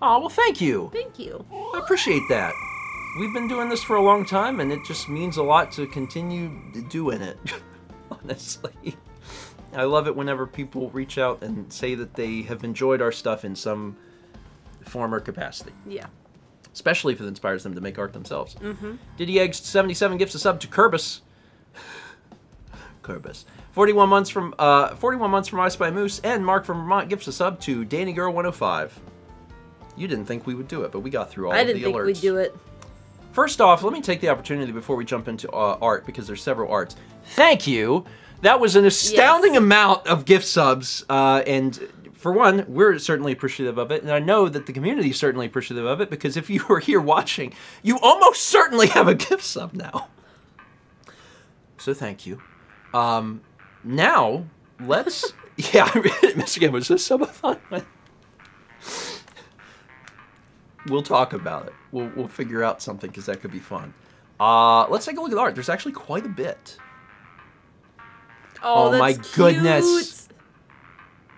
Oh, well, thank you. Thank you. I appreciate that. We've been doing this for a long time, and it just means a lot to continue doing it, honestly. I love it whenever people reach out and say that they have enjoyed our stuff in some form or capacity. Yeah. Especially if it inspires them to make art themselves. Diddy Eggs 77 gifts a sub to Kirbus. Kirbus. 41 months from I Spy Moose, and Mark from Vermont gifts a sub to Danny Girl 105. You didn't think we would do it, but we got through all of the alerts. I didn't think we'd do it. First off, let me take the opportunity before we jump into art, because there's several arts. Thank you. That was an astounding amount of gift subs, and for one, we're certainly appreciative of it, and I know that the community is certainly appreciative of it, because if you were here watching, you almost certainly have a gift sub now. So thank you. Now, let's... yeah, Mr. Game, was this subathon? We'll talk about it. We'll figure out something, because that could be fun. Let's take a look at the art. There's actually quite a bit. Oh, that's my cute. goodness.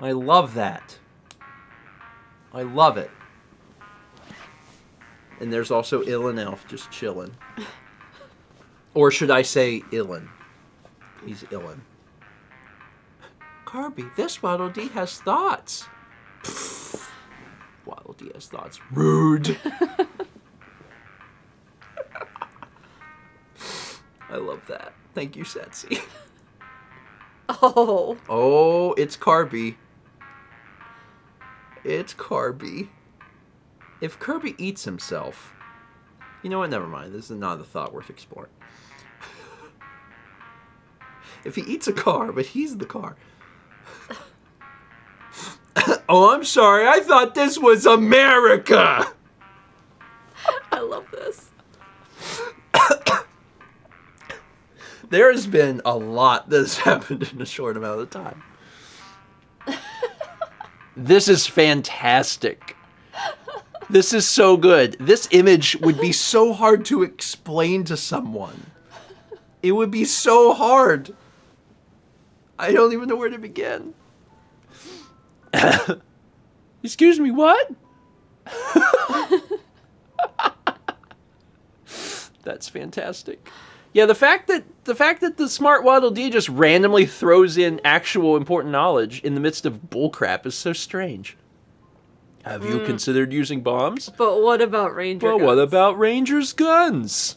I love that. I love it. And there's also Illin Elf just chilling. Or should I say Illin? He's Illin. Kirby, this Waddle Dee has thoughts. Waddle Dee has thoughts. Rude. I love that. Thank you, Setsy. Oh. Oh, it's Kirby. It's Kirby. If Kirby eats himself... You know what? Never mind. This is not a thought worth exploring. If he eats a car, but he's the car. Oh, I'm sorry. I thought this was America. I love this. There has been a lot that's happened in a short amount of time. This is fantastic. This is so good. This image would be so hard to explain to someone. It would be so hard. I don't even know where to begin. Excuse me, what? That's fantastic. Yeah, the fact that the smart Waddle Dee just randomly throws in actual important knowledge in the midst of bullcrap is so strange. Have you considered using bombs? But what about Ranger guns? What about Ranger's guns?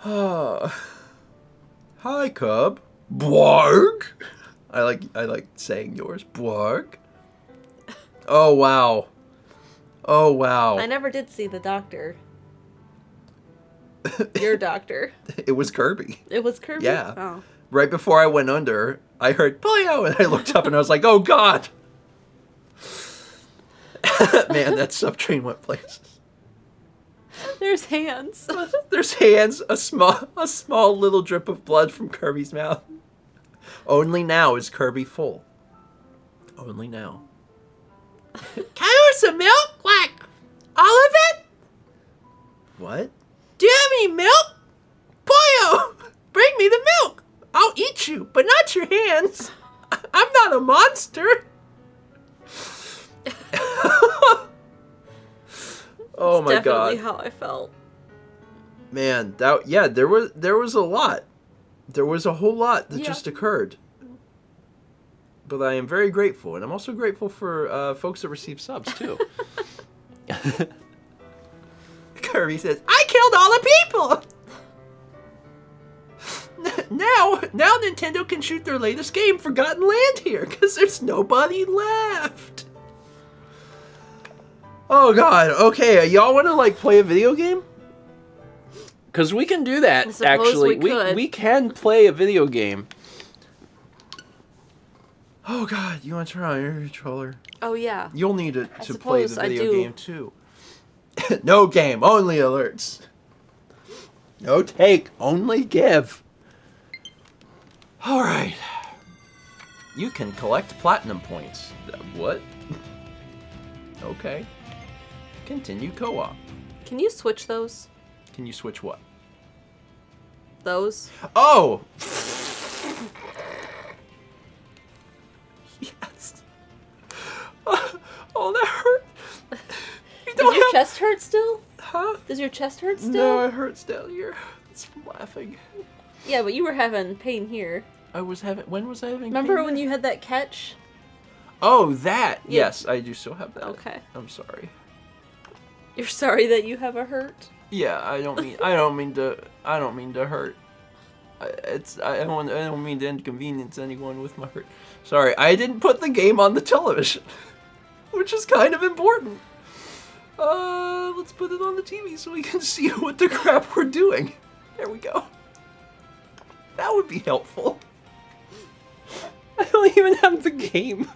Hi, Cub. Blarg. I like saying yours. Blarg. Oh wow. Oh wow. I never did see the doctor. Your doctor. It was Kirby. It was Kirby? Yeah. Oh. Right before I went under, I heard Polio, and I looked up and I was like, oh god. Man, that subtrain went places. There's hands. There's hands, a small little drip of blood from Kirby's mouth. Only now is Kirby full. Only now. Can I have some milk? Like, all of it? What? Do you have any milk? Pollo, bring me the milk. I'll eat you, but not your hands. I'm not a monster. Oh my god. Definitely how I felt. Man, there was a lot. There was a whole lot that just occurred. But I am very grateful, and I'm also grateful for folks that receive subs too. Kirby says, "I killed all the people." Now Nintendo can shoot their latest game, Forgotten Land, here, because there's nobody left. Oh god. Okay, y'all want to like play a video game? Because we can do that. I suppose Actually, we could. we can play a video game. Oh god, you want to turn on your controller? Oh yeah. You'll need it to play the suppose I video do. game too. No game, only alerts. No take, only give. Alright. You can collect platinum points. What? Okay. Continue co-op. Can you switch those? Can you switch what? Those? Oh! Yes. Oh, that hurt. Does your chest hurt still? Huh? Does your chest hurt still? No, it hurts down here. It's from laughing. Yeah, but you were having pain here. When was I having Remember pain when there? you had that catch? Oh, that! Yeah. Yes, I do still have that. Okay. I'm sorry. You're sorry that you have a hurt? Yeah, I don't mean to hurt. I don't mean to inconvenience anyone with my hurt. Sorry, I didn't put the game on the television, which is kind of important. Let's put it on the TV so we can see what the crap we're doing. There we go. That would be helpful. I don't even have the game.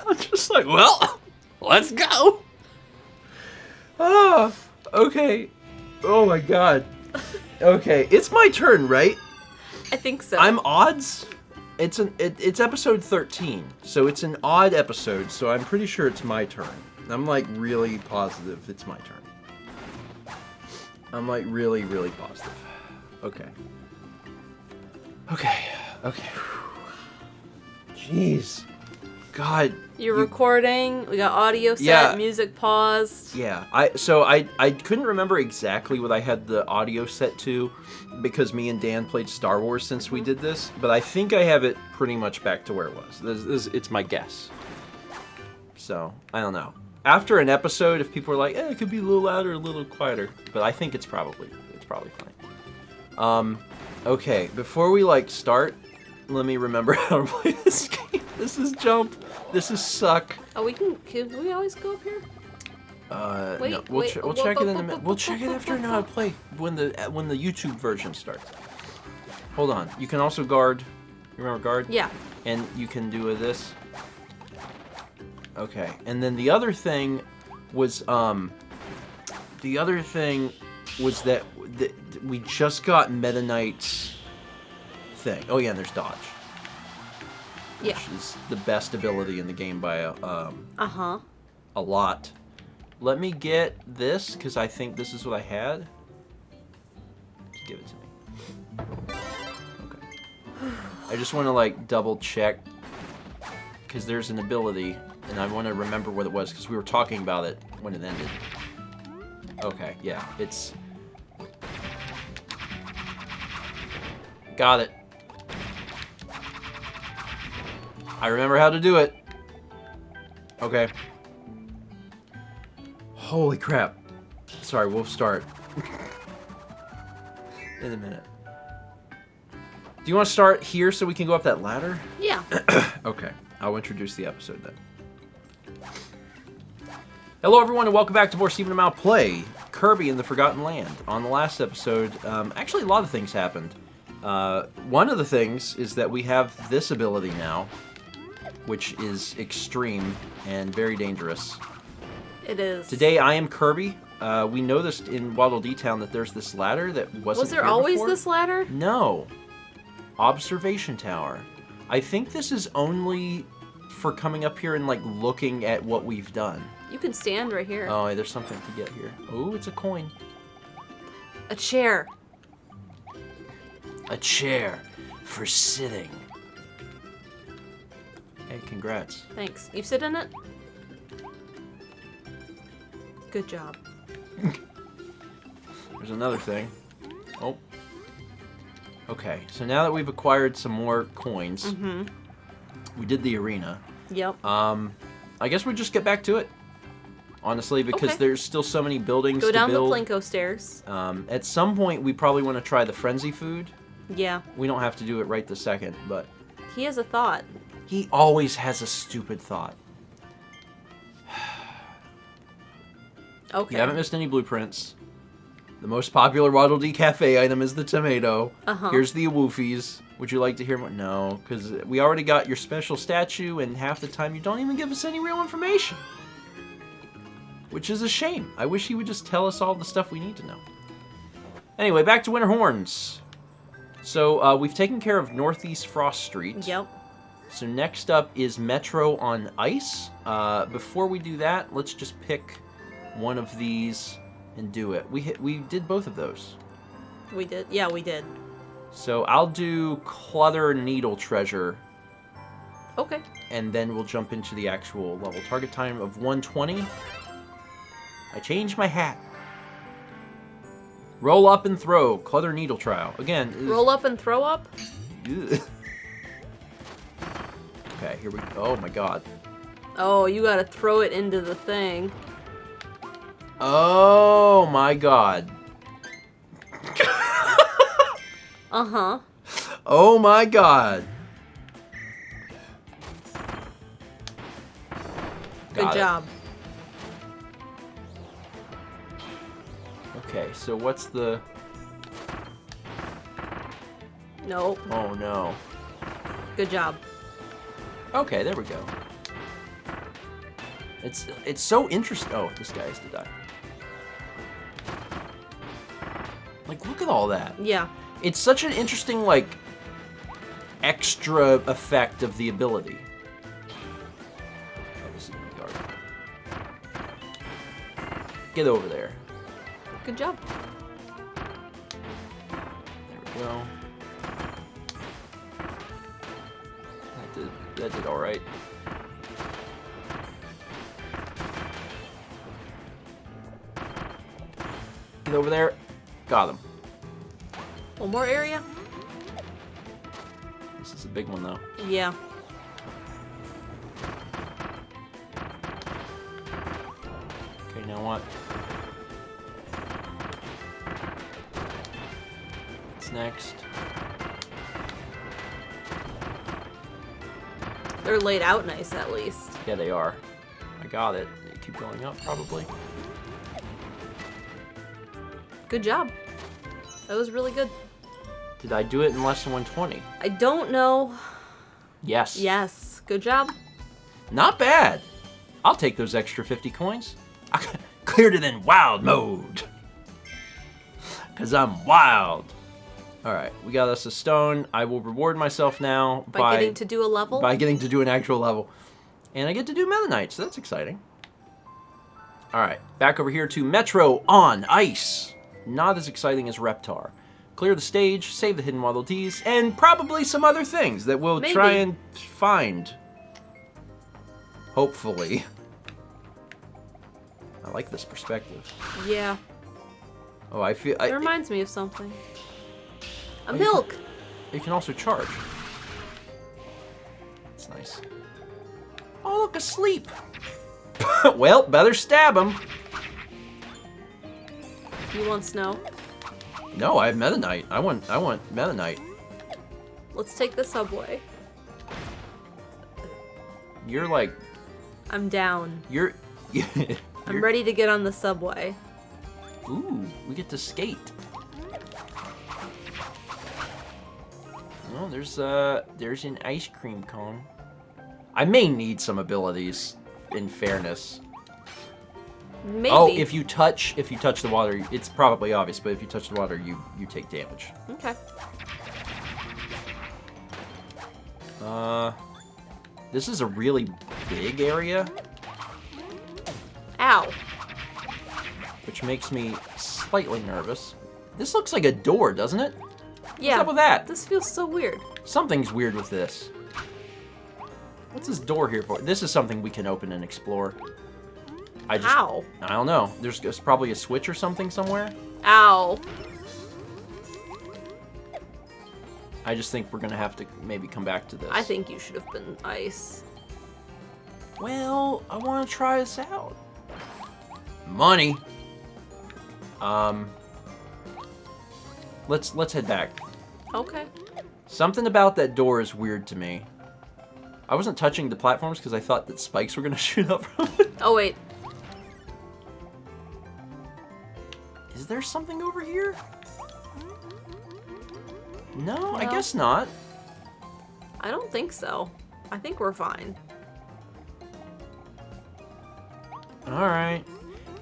I'm just like, well, let's go. Ah, okay. Oh my god. Okay, it's my turn, right? I think so. I'm odds. It's episode 13, so it's an odd episode. So I'm pretty sure it's my turn. I'm like really positive it's my turn. I'm like really, really positive. Okay. Okay. Okay. Jeez. God. You're recording. We got audio set. Yeah. Music paused. Yeah. I couldn't remember exactly what I had the audio set to because me and Dan played Star Wars since we did this, but I think I have it pretty much back to where it was. It's my guess. So, I don't know. After an episode, if people are like, it could be a little louder, a little quieter, but I think it's probably fine. Okay, before we like start, let me remember how to play this game. This is jump. This is suck. Oh, can we always go up here? Wait, no, we'll check it in a minute. We'll check it after I know how to play when the YouTube version starts. Hold on. You can also guard. You remember guard? Yeah. And you can do this. Okay. And then the other thing was that we just got Meta Knight's thing. Oh yeah, and there's dodge. Yeah. Which is the best ability in the game by Uh-huh. a lot. Let me get this, because I think this is what I had. Just give it to me. Okay. I just want to, like, double check, because there's an ability, and I want to remember what it was, because we were talking about it when it ended. Okay, yeah, it's... Got it. I remember how to do it. Okay. Holy crap. Sorry, we'll start. In a minute. Do you want to start here so we can go up that ladder? Yeah. Okay. I'll introduce the episode then. Hello everyone and welcome back to more Stephen Amell Play Kirby in the Forgotten Land. On the last episode, actually a lot of things happened. One of the things is that we have this ability now, which is extreme and very dangerous. It is. Today I am Kirby. We noticed in Waddle Dee Town that there's this ladder that wasn't Was there here always before. this ladder? No. Observation tower. I think this is only for coming up here and like looking at what we've done. You can stand right here. Oh, there's something to get here. Ooh, it's a coin. A chair. A chair for sitting. Hey, congrats. Thanks. You sit in it? Good job. There's another thing. Oh. Okay, so now that we've acquired some more coins, we did the arena. Yep. I guess we just get back to it. Honestly, because Okay. there's still so many buildings Go to down build. the Plinko stairs. At some point, we probably want to try the frenzy food. Yeah. We don't have to do it right this second, but He has a thought. he always has a stupid thought. Okay. You haven't missed any blueprints. The most popular Waddle Dee Cafe item is the tomato. Here's the awoofies. Would you like to hear more? No, because we already got your special statue, and half the time you don't even give us any real information. Which is a shame. I wish he would just tell us all the stuff we need to know. Anyway, back to Winter Horns. So, we've taken care of Northeast Frost Street. Yep. So next up is Metro on Ice. Before we do that, let's just pick one of these and do it. We did both of those. We did. Yeah, we did. So I'll do Cluther Needle Treasure, Okay. and then we'll jump into the actual level. Target time of 120. I changed my hat. Roll up and throw. Cluther Needle Trial. Again. Roll up and throw up? Ugh. Okay, here we go. Oh my god. Oh, you gotta throw it into the thing. Oh my god. Uh-huh. Oh my god. Good Got it. job. Okay, so what's the... Nope. Oh no. Good job. Okay, there we go. It's so interesting. Oh, this guy has to die. Like, look at all that. Yeah. It's such an interesting, like, extra effect of the ability. Oh, this is the guard. Get over there. Good job. There we go. That did all right. Get over there. Got him. One more area? This is a big one, though. Yeah. Okay, now what? What's next? They're laid out nice, at least. Yeah, they are. I got it. They keep going up, probably. Good job. That was really good. Did I do it in less than 120? I don't know. Yes. Yes. Good job. Not bad. I'll take those extra 50 coins. I cleared it in wild mode. Because I'm wild. Alright, we got us a stone. I will reward myself now By getting to do a level? By getting to do an actual level. And I get to do Meta Knight, so that's exciting. Alright, back over here to Metro on Ice. Not as exciting as Reptar. Clear the stage, save the hidden Waddle Dees, and probably some other things that we'll try and find. Hopefully. I like this perspective. Yeah. Oh, I feel... It reminds me of something. A milk! You can also charge. That's nice. Oh, look, asleep! Well, better stab him. You want snow? No, I have Meta Knight. I want Meta Knight. Let's take the subway. You're like... I'm down. You're I'm ready to get on the subway. Ooh, we get to skate. Oh, there's an ice cream cone. I may need some abilities, in fairness. Maybe. Oh, if you touch the water, it's probably obvious, but if you touch the water, you take damage. Okay. This is a really big area, Ow. which makes me slightly nervous. This looks like a door, doesn't it? Yeah. What's up with that? This feels so weird. Something's weird with this. What's this door here for? This is something we can open and explore. How? I don't know. There's probably a switch or something somewhere. Ow. I just think we're gonna have to maybe come back to this. I think you should have been ice. Well, I want to try this out. Money. Let's head back. Okay. Something about that door is weird to me. I wasn't touching the platforms because I thought that spikes were gonna shoot up from it. Oh, wait. Is there something over here? No, I guess not. I don't think so. I think we're fine. Alright.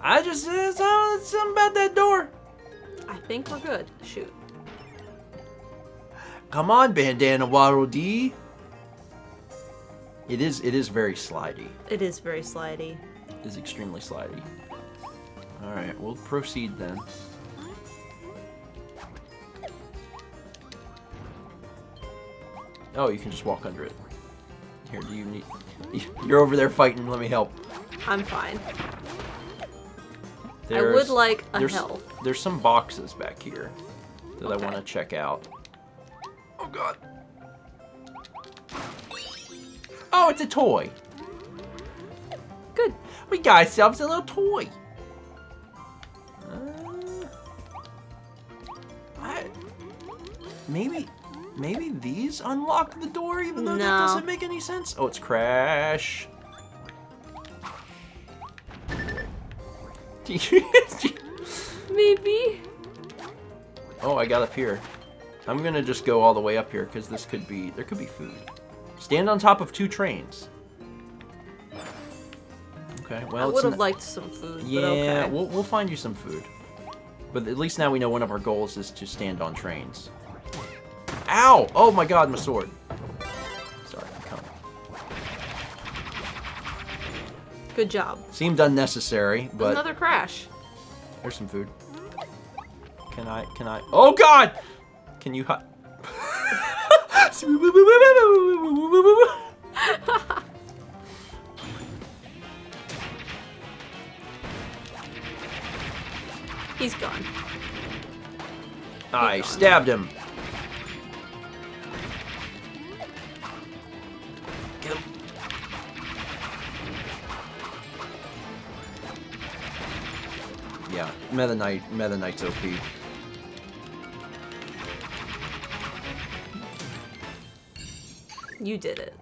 I just said something about that door. I think we're good. Shoot. Come on, Bandana Waddle Dee. It is very slidey. It is very slidey. It is extremely slidey. Alright, we'll proceed then. Oh, you can just walk under it. Here, do you need... You're over there fighting, let me help. I'm fine. I would like a health. There's some boxes back here that I Okay. want to check out. Oh god. Oh, it's a toy. Good. We got ourselves a little toy. Maybe these unlock the door, even though that No. doesn't make any sense. Oh, it's Crash. Maybe. Oh, I got up here. I'm gonna just go all the way up here because there could be food. Stand on top of 2 trains. Okay, well, I would have liked some food, yeah, but okay. we'll find you some food. But at least now we know one of our goals is to stand on trains. Ow! Oh my god, my sword. Sorry, I'm coming. Good job. Seemed unnecessary, but Another crash. there's some food. Can I? Oh god! Can you hide? He's gone. I stabbed him. Get him. Yeah, Meta Knight's OP. You did it.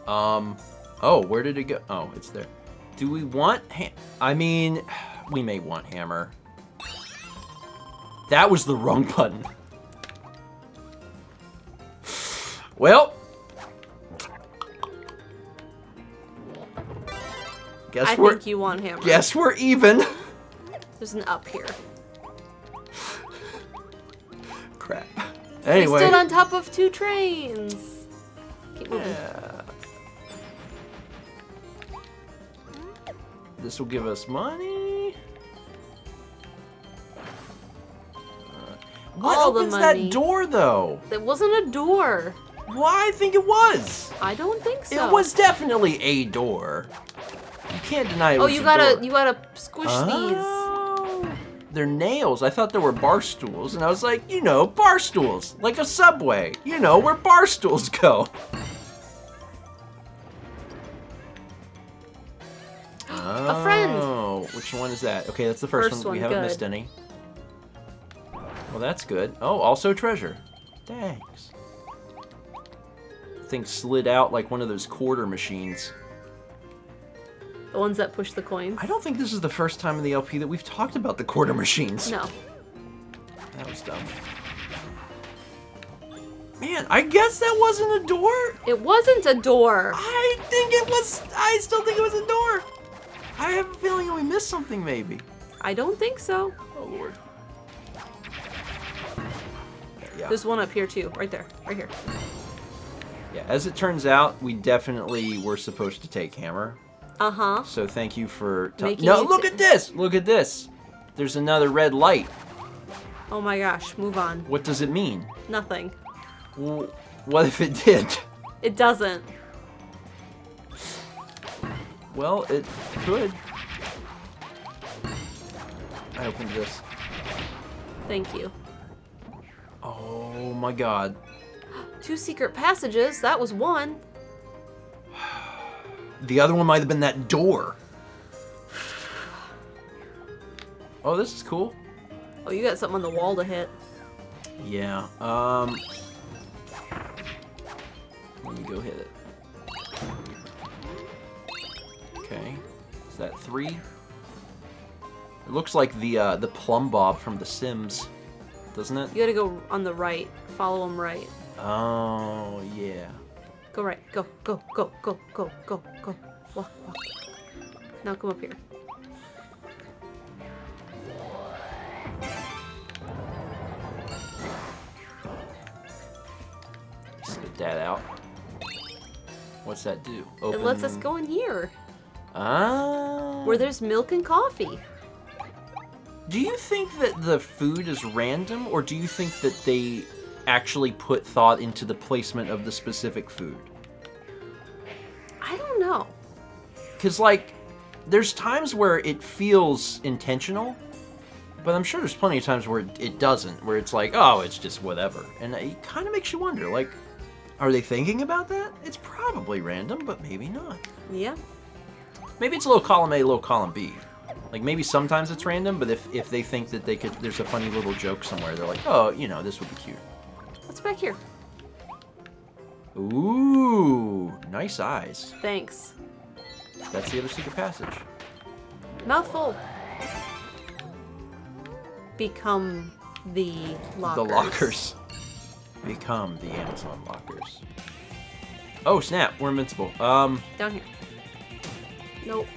Oh, where did it go? Oh, it's there. Do we want I mean, we may want hammer. That was the wrong button. Well. I think you want hammer. Guess we're even. There's an up here. Crap. We Anyway. stood on top of 2 trains. Keep moving. Yeah. This will give us money. What All the opens money. that door, though? It wasn't a door. Why? I think it was. I don't think so. It was definitely a door. You can't deny it Oh, was you a gotta door. squish Oh, they're nails. I thought they were bar stools, and I was like, you know, bar stools, like a subway. You know where bar stools go. A friend. Oh, which one is that? Okay, that's the first First one. We one, haven't good. missed any. Well, that's good. Oh, also treasure. Thanks. Thing slid out like one of those quarter machines. The ones that push the coins. I don't think this is the first time in the LP that we've talked about the quarter machines. No. That was dumb. Man, I guess that wasn't a door. It wasn't a door. I think it was. I still think it was a door. I have a feeling we missed something, maybe. I don't think so. Oh lord. Yeah. There's one up here too. Right there. Right here. Yeah, as it turns out, we definitely were supposed to take Hammer. Uh-huh. So thank you for... Making No, you look at this! Look at this! There's another red light. Oh my gosh, move on. What does it mean? Nothing. What if it did? It doesn't. Well, it could. I opened this. Thank you. Oh my god. 2 secret passages, that was one. The other one might have been that door. Oh, this is cool. Oh, you got something on the wall to hit. Yeah, let me go hit it. Okay. Is that 3? It looks like the plumb bob from The Sims, doesn't it? You gotta go on the right. Follow him right. Oh, yeah. Go right. Go, go, go, go, go, go, go. Walk, walk. Now come up here. Spit that out. What's that do? Open... It lets us go in here. Ah. Where there's milk and coffee. Do you think that the food is random, or do you think that they actually put thought into the placement of the specific food? I don't know. Because, like, there's times where it feels intentional, but I'm sure there's plenty of times where it doesn't, where it's like, oh, it's just whatever. And it kind of makes you wonder, like, are they thinking about that? It's probably random, but maybe not. Yeah. Maybe it's a little column A, low column B. Like, maybe sometimes it's random, but if they think that there's a funny little joke somewhere, they're like, oh, you know, this would be cute. What's back here? Ooh, nice eyes. Thanks. That's the other secret passage. Mouthful. Become the lockers. The lockers. Become the Amazon lockers. Oh, snap. We're invincible. Down here. Nope.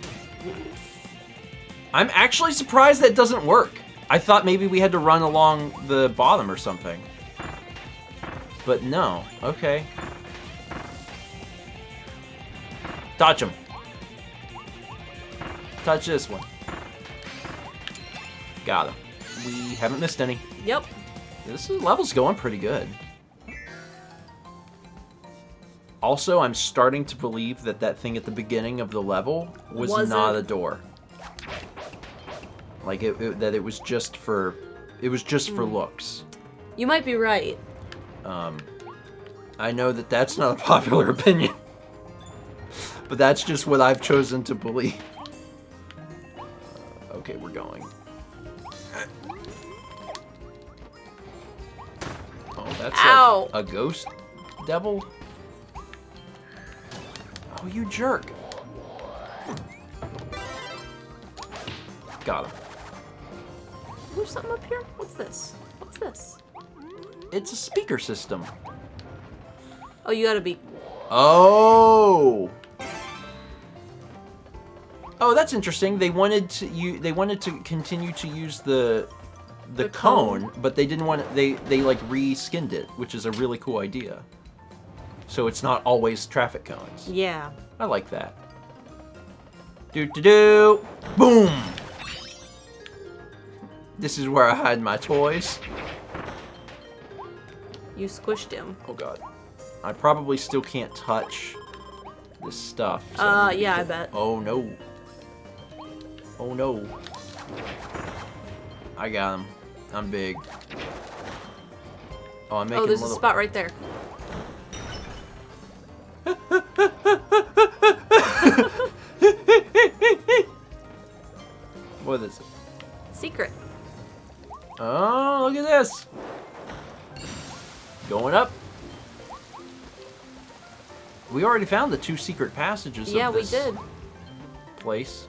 I'm actually surprised that doesn't work. I thought maybe we had to run along the bottom or something. But no. Okay. Touch him. Touch this one. Got him. We haven't missed any. Yep. This level's going pretty good. Also, I'm starting to believe that that thing at the beginning of the level was not a door. Like that it was just for looks. You might be right. I know that that's not a popular opinion, but that's just what I've chosen to believe. Okay, we're going. Oh, that's a ghost devil. Oh, you jerk. Got him. There's something up here? What's this? What's this? It's a speaker system. Oh, you gotta be... Oh! Oh, that's interesting. They wanted to continue to use the cone, but they didn't want it, they like re-skinned it, which is a really cool idea. So it's not always traffic cones. Yeah. I like that. Do-do-do! Boom! This is where I hide my toys. You squished him. Oh god. I probably still can't touch this stuff. So yeah, I bet. Oh no. Oh no. I got him. I'm big. Oh, I'm making there's a little... a spot right there. What is it? Secret. Oh, look at this. Going up. We already found the 2 secret passages Yeah, of we this did. place.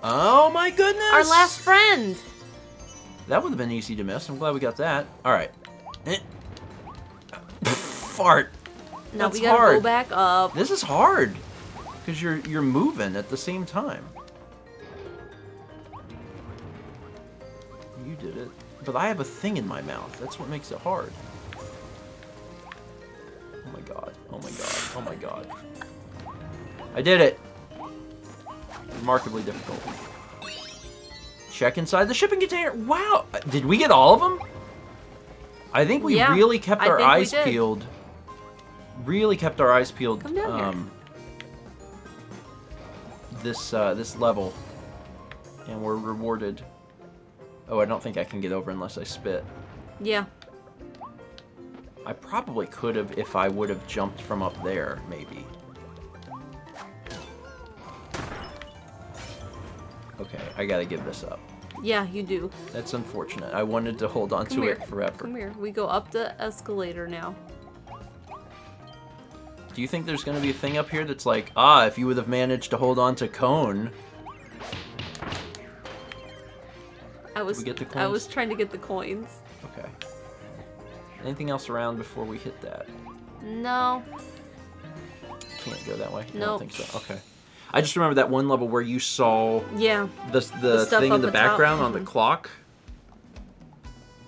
Oh my goodness! Our last friend! That would have been easy to miss. I'm glad we got that. Alright. Fart. Now That's we gotta hard. go back up. This is hard. Because you're moving at the same time. You did it. But I have a thing in my mouth. That's what makes it hard. Oh my god. Oh my god. I did it. Remarkably difficult. Check inside the shipping container. Wow. Did we get all of them? I think we Yeah, really kept I our think we eyes did. peeled. Really kept our eyes peeled. Come down here. This level, and we're rewarded. Oh, I don't think I can get over unless I spit. Yeah. I probably could have if I would have jumped from up there, maybe. Okay, I gotta give this up. Yeah, you do. That's unfortunate. I wanted to hold on Come to here. it forever. Come here. We go up the escalator now. Do you think there's gonna be a thing up here that's like, ah, if you would have managed to hold on to cone? I was we get the I coins? was trying to get the coins. Okay. Anything else around before we hit that? No. Can't go that way? I Nope. don't think so. Okay. I just remember that one level where you saw Yeah. the stuff thing up in the the top. background on the clock.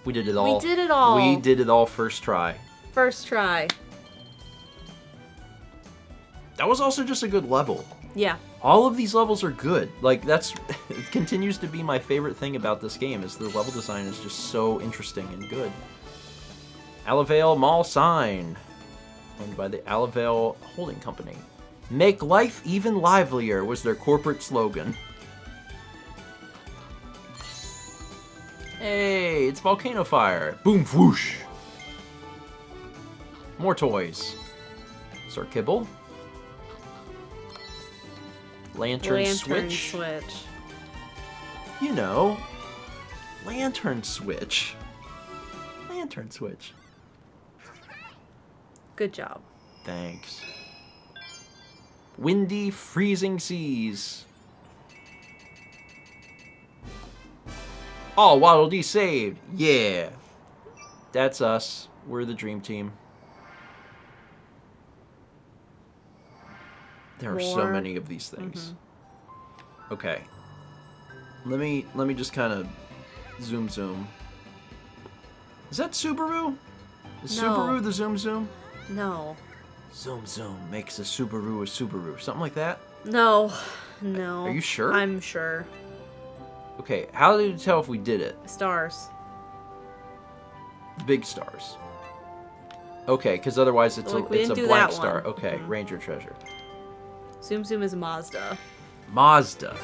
We did it all. We did it all. We did it all first try. First try. That was also just a good level. Yeah. All of these levels are good. Like, that's... It continues to be my favorite thing about this game, is the level design is just so interesting and good. Alavale Mall Sign. Owned by the Alavale Holding Company. Make life even livelier was their corporate slogan. Hey, it's Volcano Fire. Boom, whoosh. More toys. Sir Kibble. Lantern Switch. You know. Lantern Switch. Lantern Switch. Good job. Thanks. Windy, freezing seas. All Waddle Dee saved. Yeah. That's us. We're the dream team. There are so More. many of these things. Okay. Let me just kind of zoom. Is that Subaru? Is No. Subaru the zoom? No. Zoom makes a Subaru. Something like that? No. No. Are you sure? I'm sure. Okay, how did you tell if we did it? Stars. Big stars. Okay, because otherwise it's Like, we a didn't do blank that star. one. Okay, Ranger Treasure. Zoom is Mazda. Mazda.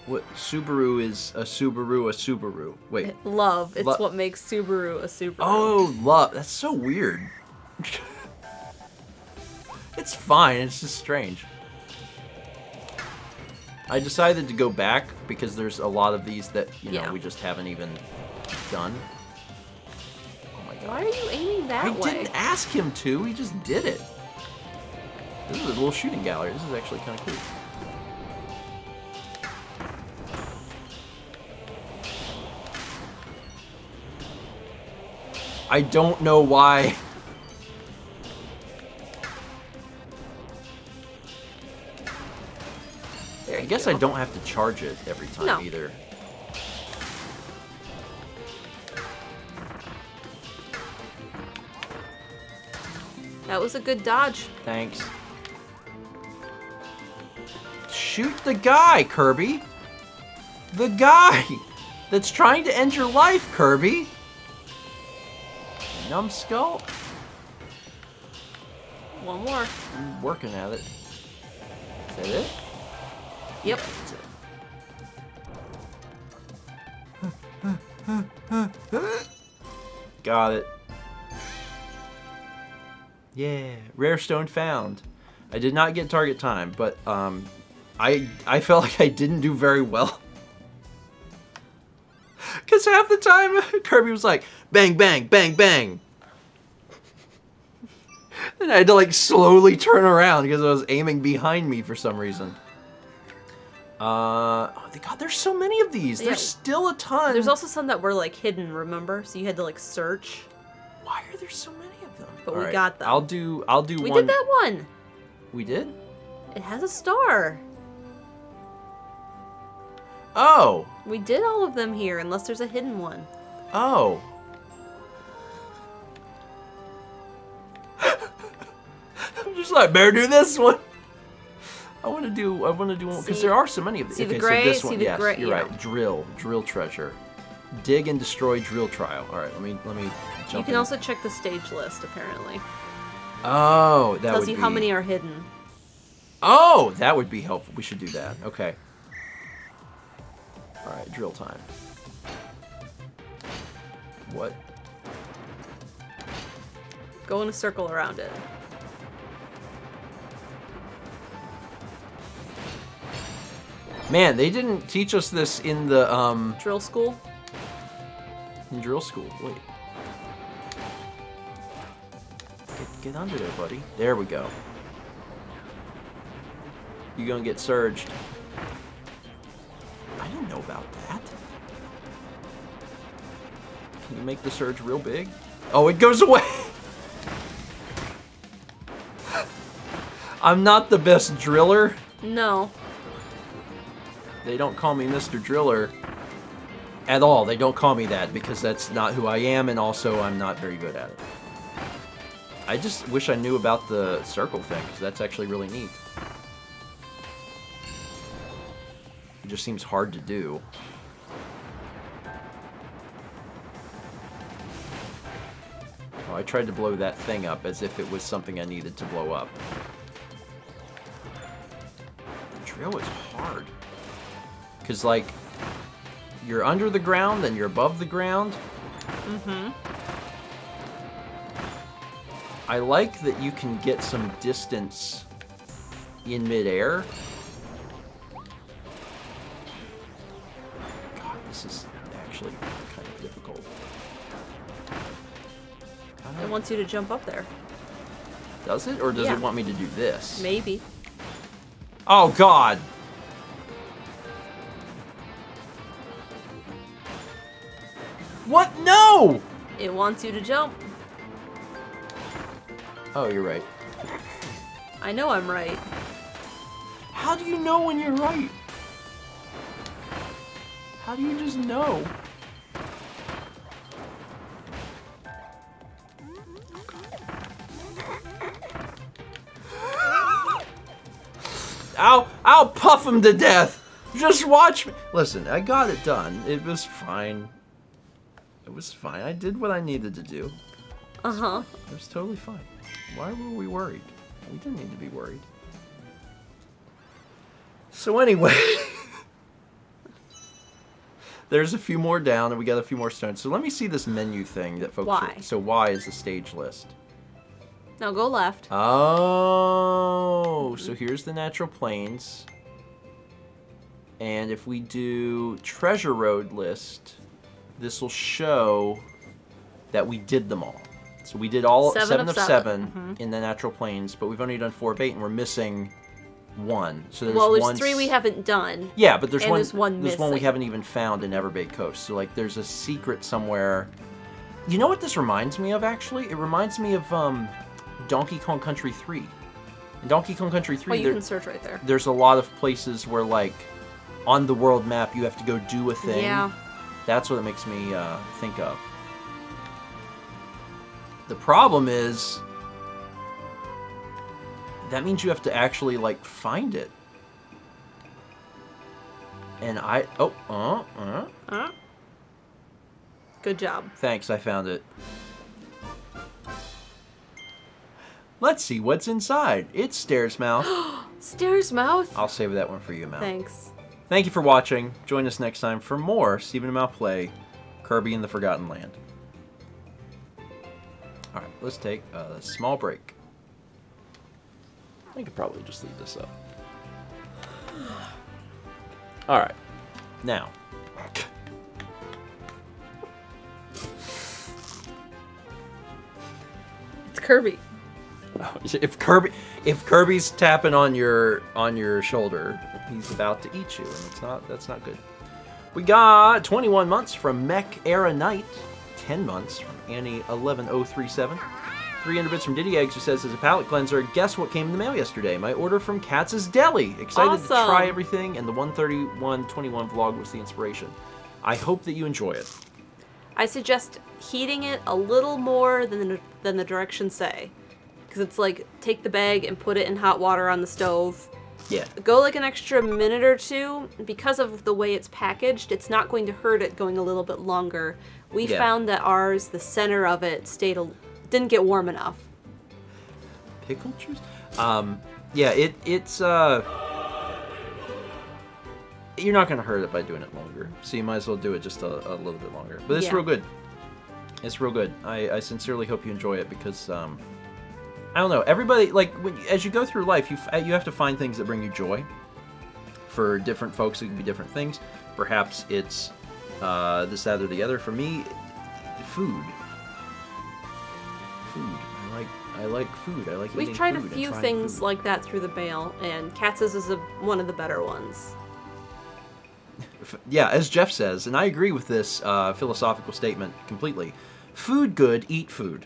What? Subaru is a Subaru. Wait. Love. It's Lo- what makes Subaru a Subaru. Oh, love. That's so weird. It's fine. It's just strange. I decided to go back because there's a lot of these that, you know, Yeah. we just haven't even done. Oh my god. Why are you aiming that I way? didn't ask him to. He just did it. This is a little shooting gallery. This is actually kind of cool. I don't know why. There I you guess go. I don't have to charge it every time No. either. That was a good dodge. Thanks. Shoot the guy, Kirby! The guy that's trying to end your life, Kirby! Numbskull? One more. I'm working at it. Is that it? Yep. That's it. Got it. Yeah, rare stone found. I did not get target time, but I felt like I didn't do very well. Cause half the time Kirby was like, bang, bang, bang, bang. And I had to like slowly turn around because I was aiming behind me for some reason. Oh God, there's so many of these. Yeah. There's still a ton. There's also some that were like hidden, remember? So you had to like search. Why are there so many of them? But we Alright, got them. I'll do We one. did that one. We did? It has a star. Oh. We did all of them here, unless there's a hidden one. Oh. just like, better do this one. I want to do one because there are so many of these. See the Okay, gray? so this See one, the yes, gray? you're Yeah. right. Drill treasure. Dig and destroy drill trial. All right, let me jump. You can in. also check the stage list, apparently. Oh, that Tells would you be... how many are hidden. Oh, that would be helpful. We should do that. Okay. All right, drill time. What? Go in a circle around it. Man, they didn't teach us this in the Drill school? in drill school. Wait. Get under there, buddy. There we go. You gonna get surged. I didn't know about that. Can you make the surge real big? Oh, it goes away! I'm not the best driller. No. They don't call me Mr. Driller at all. They don't call me that because that's not who I am, and also I'm not very good at it. I just wish I knew about the circle thing, because that's actually really neat. It just seems hard to do. Oh, I tried to blow that thing up as if it was something I needed to blow up. The drill is hard. Because, like, you're under the ground, then you're above the ground. Mm-hmm. I like that you can get some distance in midair. God, this is actually kind of difficult. It wants you to jump up there. Does it? Or does Yeah. it want me to do this? Maybe. Oh, God! What? No! It wants you to jump. Oh, you're right. I know I'm right. How do you know when you're right? How do you just know? I'll puff him to death. Just watch me. Listen, I got it done. It was fine. It was fine. I did what I needed to do. Uh-huh. It was totally fine. Why were we worried? We didn't need to be worried. So anyway, there's a few more down, and we got a few more stones. So let me see this menu thing that folks. Y. So Y is the stage list. Now go left. Oh, so here's the natural plains. And if we do treasure road list, this will show that we did them all. So we did all 7 of 7 in the natural plains, but we've only done 4 of 8, and we're missing 1. So there's Well, there's one 3 we haven't done. Yeah, but there's and one. there's one we missing. haven't even found in Everbait Coast. So like, there's a secret somewhere. You know what this reminds me of? Actually, it reminds me of Donkey Kong Country 3. In Donkey Kong Country 3, Well, you can search right there. there's a lot of places where, like, on the world map, you have to go do a thing. Yeah. That's what it makes me think of. The problem is, that means you have to actually, like, find it. And Good job. Thanks, I found it. Let's see what's inside. It's Stairs Mouth. Stairs Mouth? I'll save that one for you, Mal. Thanks. Thank you for watching. Join us next time for more Stephen and Mal play Kirby in the Forgotten Land. Alright, let's take a small break. I could probably just leave this up. Alright, now. It's Kirby. If Kirby's tapping on your shoulder, he's about to eat you, and that's not good. We got 21 months from Mech Era Knight, 10 months from Annie 11037, 300 bits from Diddy Eggs, who says, as a palate cleanser, guess what came in the mail yesterday? My order from Katz's Deli. Excited to Awesome. try everything, and the 13121 vlog was the inspiration. I hope that you enjoy it. I suggest heating it a little more than the directions say. because it's like, take the bag and put it in hot water on the stove. Yeah. Go like an extra minute or two. Because of the way it's packaged, it's not going to hurt it going a little bit longer. We found that ours, the center of it, didn't get warm enough. Pickle juice? Yeah, it's you're not gonna hurt it by doing it longer, so you might as well do it just a little bit longer. But it's real good. It's real good. I sincerely hope you enjoy it because I don't know. Everybody, like, as you go through life, you have to find things that bring you joy. For different folks, it can be different things. Perhaps it's this, that, or the other. For me, food. I like food. I like eating food. We've tried a few things like that through the mail, and Katz's is one of the better ones. Yeah, as Jeff says, and I agree with this philosophical statement completely. Food good, eat food.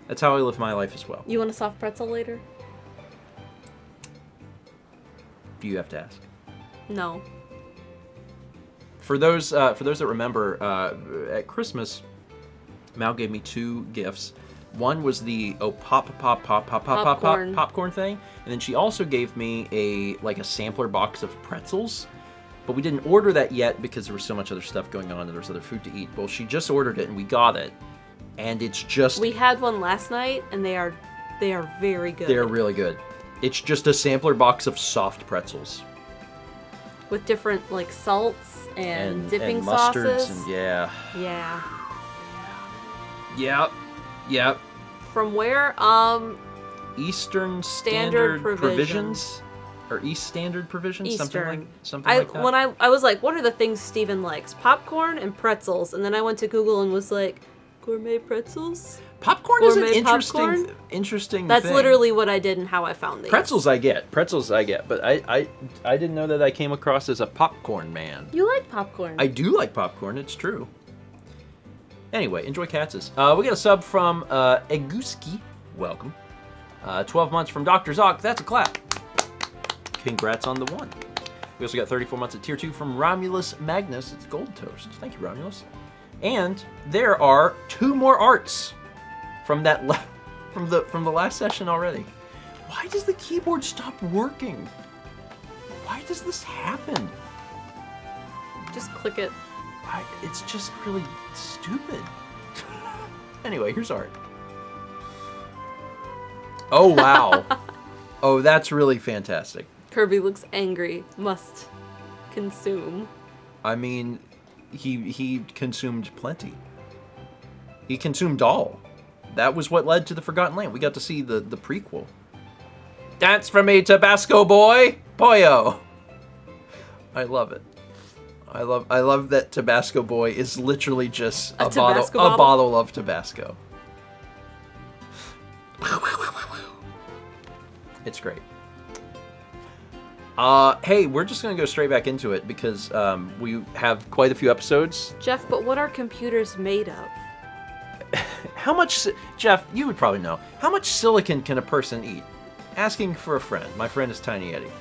That's how I live my life as well. You want a soft pretzel later? Do you have to ask? No. For those that remember, at Christmas, Mal gave me 2 gifts. One was the popcorn thing, and then she also gave me a sampler box of pretzels. But we didn't order that yet because there was so much other stuff going on and there was other food to eat. Well, she just ordered it and we got it, and it's just. We had one last night, and they are very good. They're really good. It's just a sampler box of soft pretzels with different salts and dipping and mustards sauces. And yeah. Yep. From where? Eastern Standard Provisions. Or East Standard Provisions? Eastern. Something like that. When I was like, what are the things Steven likes? Popcorn and pretzels. And then I went to Google and was like, gourmet pretzels? Popcorn is an interesting That's thing. literally what I did and how I found these. Pretzels I get. But I didn't know that I came across as a popcorn man. You like popcorn. I do like popcorn, it's true. Anyway, enjoy Katz's. We got a sub from Eguski. Welcome. 12 months from Dr. Zoc. That's a clap. Congrats on the 1. We also got 34 months at tier 2 from Romulus Magnus. It's Gold Toast. Thank you, Romulus. And there are 2 more arts from that from the last session already. Why does the keyboard stop working? Why does this happen? Just click it. It's just really stupid. Anyway, here's art. Oh, wow. Oh, that's really fantastic. Kirby looks angry. Must consume. I mean, he consumed plenty. He consumed all. That was what led to the Forgotten Land. We got to see the prequel. Dance for me, Tabasco boy! Pollo! I love it. I love that Tabasco boy is literally just a bottle of Tabasco. It's great. Hey, we're just gonna go straight back into it because we have quite a few episodes. Jeff, but what are computers made of? How much, Jeff, you would probably know. How much silicon can a person eat? Asking for a friend. My friend is Tiny Eddie.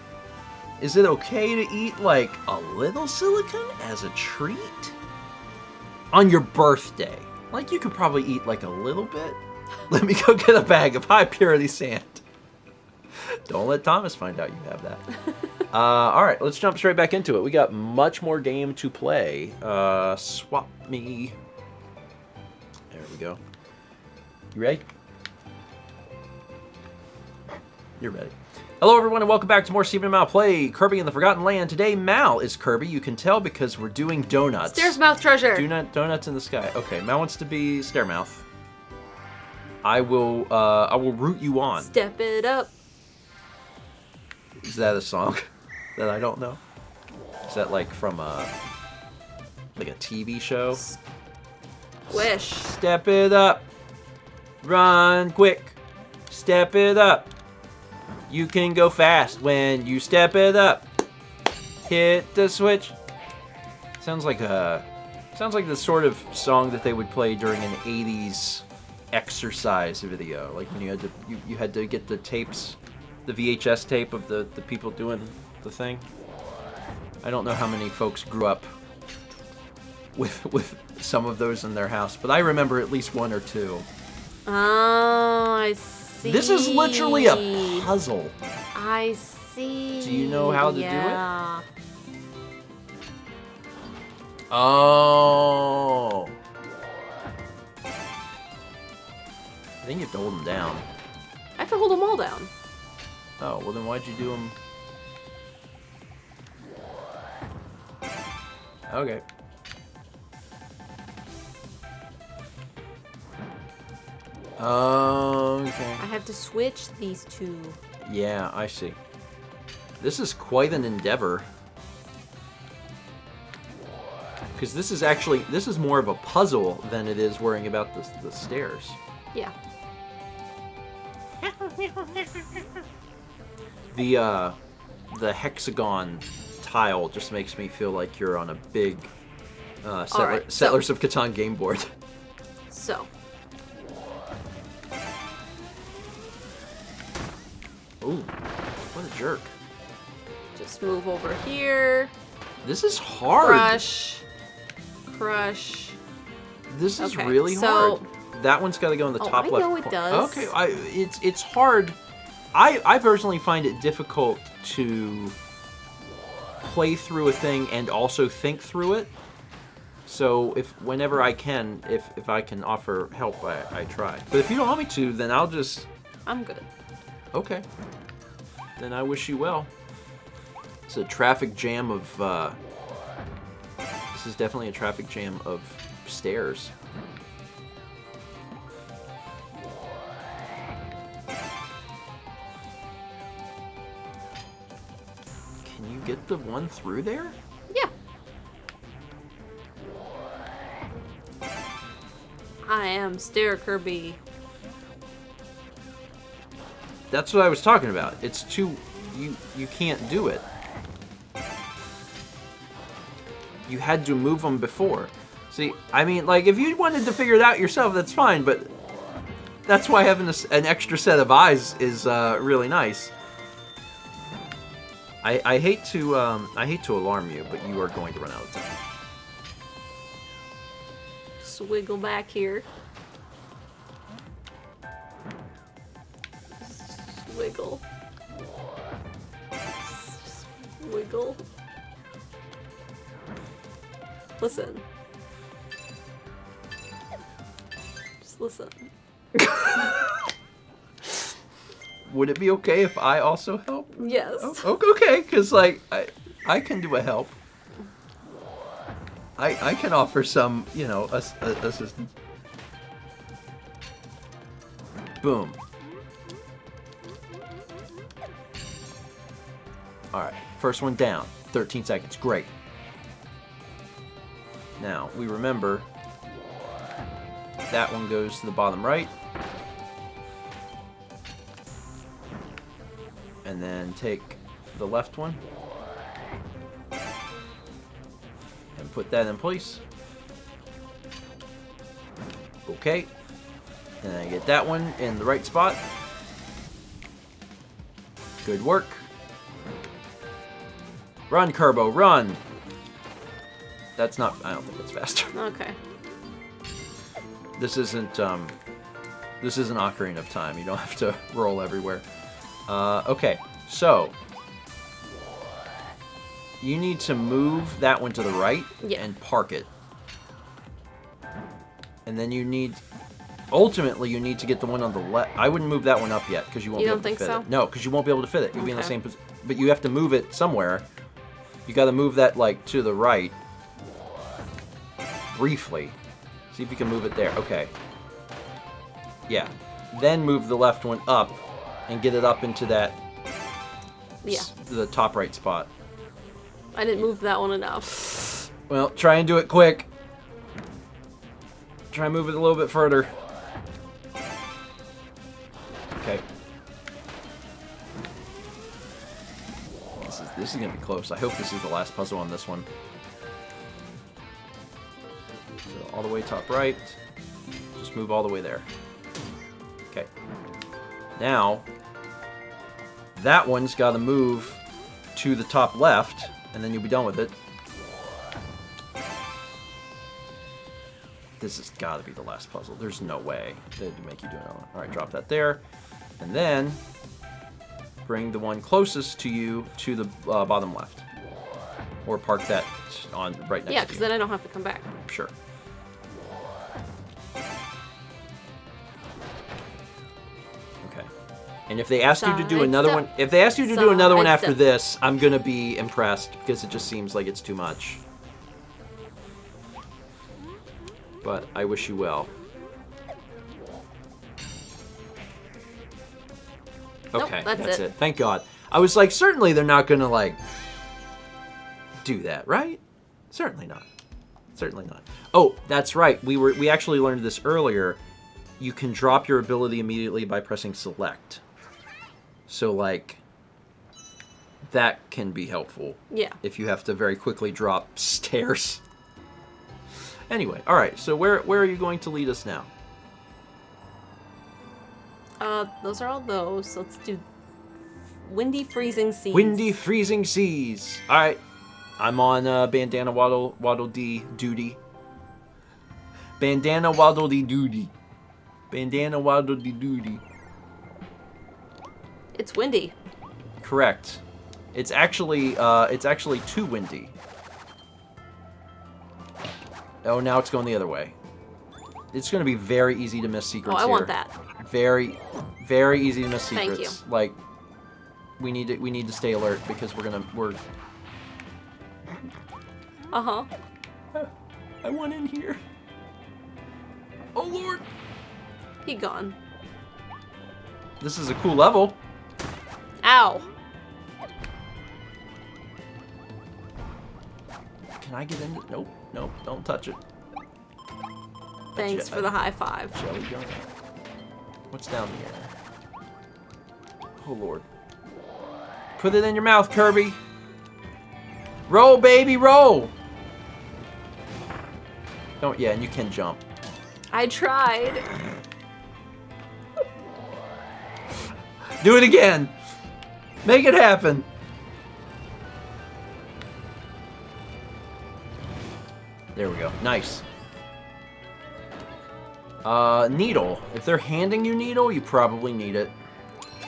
Is it okay to eat like a little silicon as a treat? On your birthday. Like you could probably eat like a little bit. Let me go get a bag of high purity sand. Don't let Thomas find out you have that. All right, let's jump straight back into it. We got much more game to play. Swap me. There we go. You ready? You're ready. Hello, everyone, and welcome back to more Stephen and Mal play Kirby in the Forgotten Land. Today, Mal is Kirby. You can tell because we're doing donuts. Stairs Mouth Treasure. Donuts in the sky. Okay, Mal wants to be Stairmouth. I will root you on. Step it up. Is that a song that I don't know? Is that like from a TV show? Squish. Step it up. Run quick. Step it up. You can go fast when you step it up. Hit the switch. Sounds like the sort of song that they would play during an 80s exercise video. Like when you had to get the tapes, the VHS tape of the people doing the thing. I don't know how many folks grew up with some of those in their house, but I remember at least 1 or 2. Oh, I see. see. This is literally a puzzle. I see. Do you know how to do it? Yeah. Oh. I think you have to hold them down. I have to hold them all down. Oh, well then why'd you do them? Okay. Okay. I have to switch these two. Yeah, I see. This is quite an endeavor. Because this is more of a puzzle than it is worrying about the stairs. Yeah. The hexagon tile just makes me feel like you're on a big Alright, Settlers of Catan game board. So. Ooh, what a jerk. Just move over here. This is hard. Crush. Crush. This is Okay, really so- hard. That one's got to go in the top I left. know it does. Okay, it's hard. I personally find it difficult to play through a thing and also think through it. So whenever I can, if I can offer help, I try. But if you don't want me to, then I'll just... I'm good. Okay. Then I wish you well. It's a traffic jam of... This is definitely a traffic jam of stairs. Can you get the one through there? Yeah. I am Stair Kirby. That's what I was talking about. It's too... You can't do it. You had to move them before. See, I mean, like, if you wanted to figure it out yourself, that's fine, but that's why having an extra set of eyes is really nice. I hate to alarm you, but you are going to run out of time. Just wiggle back here. Just wiggle. Just wiggle. Listen. Just listen. Would it be okay if I also help? Yes. Oh, okay, because, like, I can do a help. I can offer some, you know, assistance. Boom. Alright, first one down. 13 seconds. Great. Now, we remember that one goes to the bottom right. And then take the left one and put that in place. Okay. And I get that one in the right spot. Good work. Run, Kirbo, run! That's not... I don't think that's faster. Okay. This isn't Ocarina of Time. You don't have to roll everywhere. Okay, so... You need to move that one to the right and park it. And then you need... Ultimately, you need to get the one on the left. I wouldn't move that one up yet, because you won't be able to fit it. No, because you won't be able to fit it. You'll be in the same position. But you have to move it somewhere. You got to move that, like, to the right. Briefly. See if you can move it there. Okay. Yeah. Then move the left one up and get it up into that... the top right spot. I didn't move that one enough. Well, try and do it quick. Try and move it a little bit further. Okay. This is gonna be close. I hope this is the last puzzle on this one. So all the way top right. Just move all the way there. Okay. Now, that one's got to move to the top left, and then you'll be done with it. This has got to be the last puzzle. There's no way they'd make you do another one. All right, drop that there. And then bring the one closest to you to the bottom left. Or park that on right next to you. Yeah, because then I don't have to come back. Sure. Okay. And if they ask you to do another one, if they ask you to do another one after this, I'm gonna be impressed because it just seems like it's too much. But I wish you well. Okay, nope, that's it. Thank God. I was like, certainly they're not gonna like do that, right? Certainly not. Certainly not. Oh, that's right. We actually learned this earlier. You can drop your ability immediately by pressing select. So like that can be helpful. Yeah. If you have to very quickly drop stairs. Anyway, all right. So where are you going to lead us now? Those are all those. So let's do Windy Freezing Seas. Windy Freezing Seas. All right. I'm on Bandana Waddle Dee duty. Bandana Waddle Dee duty. Bandana Waddle Dee duty. It's windy. Correct. It's actually too windy. Oh, now it's going the other way. It's going to be very easy to miss secrets I here. want that. Very, very easy to miss secrets. Thank you. Like, we need to stay alert because we're. Uh-huh. I want in here. Oh Lord. He gone. This is a cool level. Ow. Can I get in? Nope. Nope. Don't touch it. Thanks for the high five. Jelly donut. What's down there? Oh Lord. Put it in your mouth, Kirby. Roll, baby, roll. Don't. Yeah, and you can jump. I tried. Do it again. Make it happen. There we go. Nice. Needle. If they're handing you needle, you probably need it.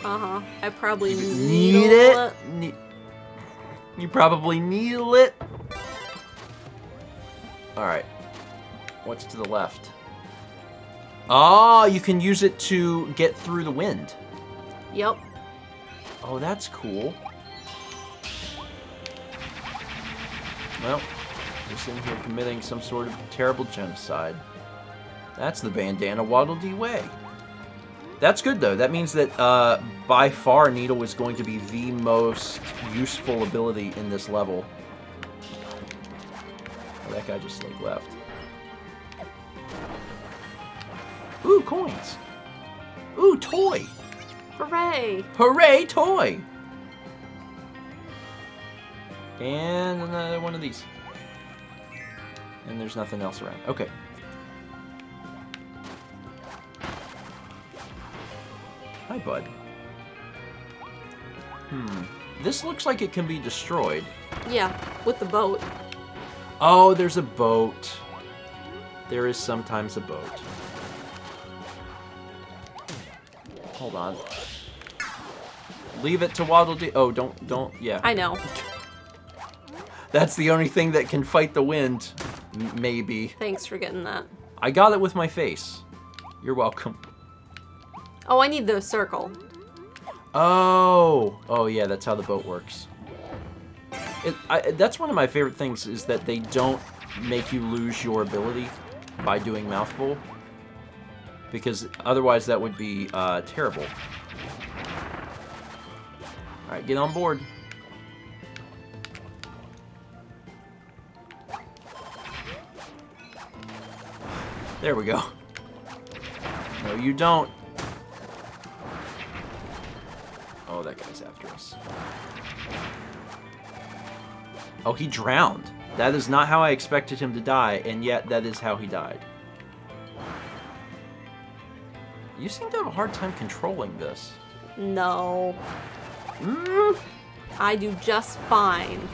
Uh-huh. I probably Need it? You probably needle it. Alright. What's to the left? Oh, you can use it to get through the wind. Yep. Oh, that's cool. Well, just in here committing some sort of terrible genocide. That's the Bandana Waddle Dee way. That's good, though. That means that, by far, Needle is going to be the most useful ability in this level. Oh, that guy just, like, left. Ooh, coins. Ooh, toy. Hooray. Hooray, toy. And another one of these. And there's nothing else around. Okay. Hi, bud. This looks like it can be destroyed. Yeah, with the boat. Oh, there's a boat. There is sometimes a boat. Hold on. Leave it to Waddle Dee. Oh, don't, yeah. I know. That's the only thing that can fight the wind. Maybe. Thanks for getting that. I got it with my face. You're welcome. Oh, I need the circle. Oh. Oh, yeah, that's how the boat works. That's one of my favorite things is that they don't make you lose your ability by doing mouthful. Because otherwise that would be terrible. Alright, get on board. There we go. No, you don't. Oh, that guy's after us. Oh, he drowned. That is not how I expected him to die, and yet that is how he died. You seem to have a hard time controlling this. No. I do just fine.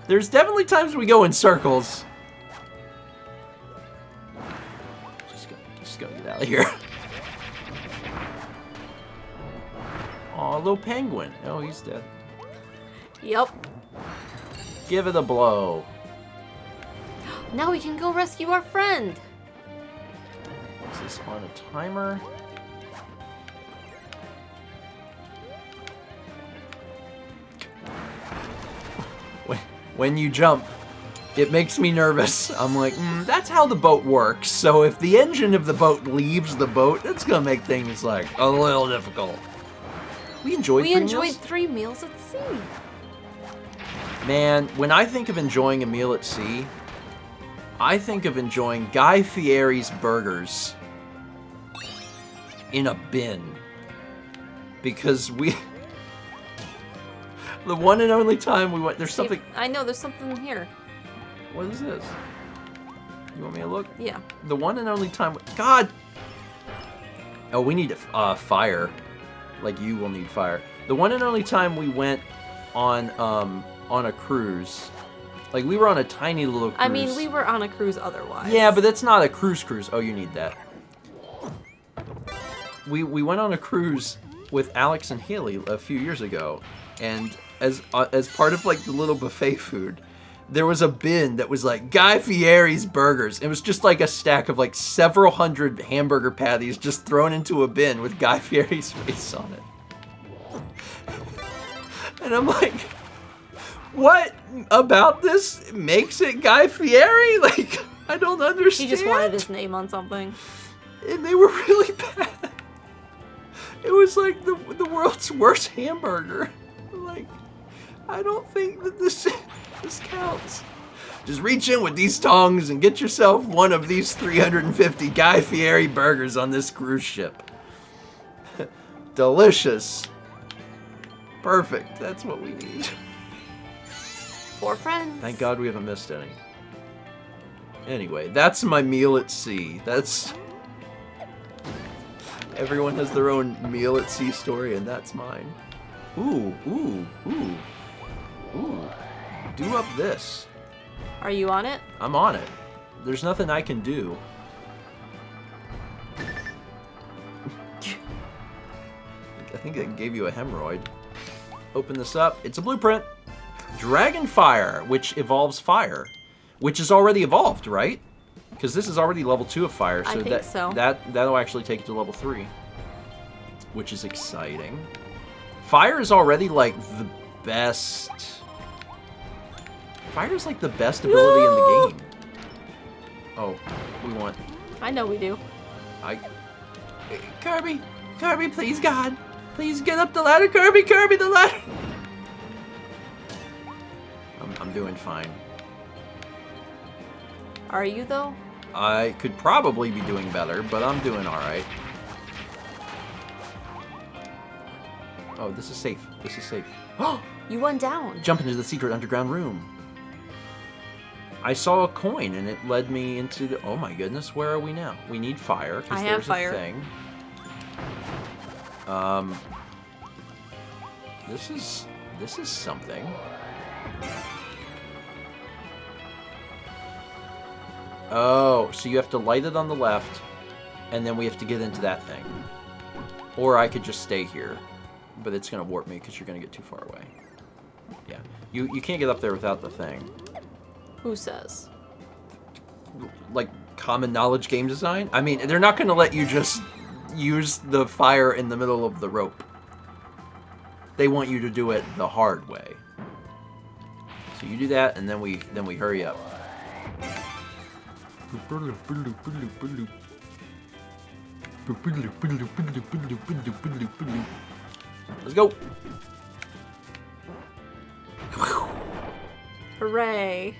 There's definitely times we go in circles. Just gonna get out of here. Aw, little penguin. Oh, he's dead. Yep. Give it a blow. Now we can go rescue our friend. Is this on a timer? When you jump, it makes me nervous. I'm like, that's how the boat works. So if the engine of the boat leaves the boat, that's gonna make things like a little difficult. We enjoyed 3 meals at sea. Man, when I think of enjoying a meal at sea, I think of enjoying Guy Fieri's burgers in a bin. Because the one and only time we went, there's something... I know, there's something here. What is this? You want me to look? Yeah. The one and only time... God! Oh, we need fire. Like, you will need fire. The one and only time we went on a cruise... Like, we were on a tiny little cruise. I mean, we were on a cruise otherwise. Yeah, but that's not a cruise. Oh, you need that. We went on a cruise with Alex and Haley a few years ago, and as part of, like, the little buffet food, there was a bin that was like Guy Fieri's burgers. It was just like a stack of like several hundred hamburger patties just thrown into a bin with Guy Fieri's face on it. And I'm like, what about this makes it Guy Fieri? Like, I don't understand. He just wanted his name on something. And they were really bad. It was like the world's worst hamburger. Like, I don't think that this counts. Just reach in with these tongs and get yourself one of these 350 Guy Fieri burgers on this cruise ship. Delicious. Perfect. That's what we need. 4 friends. Thank God we haven't missed any. Anyway, that's my meal at sea. That's... Everyone has their own meal at sea story, and that's mine. Ooh, ooh, ooh, ooh. Do up this. Are you on it? I'm on it. There's nothing I can do. I think it gave you a hemorrhoid. Open this up. It's a blueprint. Dragon Fire, which evolves fire. Which is already evolved, right? Because this is already level 2 of fire, so I think so. that'll actually take it to level 3. Which is exciting. Fire is already like the best. Fire is like the best ability in the game. Oh, we want. I know we do. Kirby, please God, please get up the ladder, Kirby, the ladder. I'm doing fine. Are you though? I could probably be doing better, but I'm doing all right. Oh, this is safe. This is safe. Oh! You went down. Jump into the secret underground room. I saw a coin and it led me into the... Oh my goodness, where are we now? We need fire, because there's a thing. This is something. Oh, so you have to light it on the left, and then we have to get into that thing. Or I could just stay here, but it's going to warp me because you're going to get too far away. Yeah, you can't get up there without the thing. Who says? Like, common knowledge game design? I mean, they're not going to let you just use the fire in the middle of the rope. They want you to do it the hard way. So you do that, and then we hurry up. Let's go. Hooray.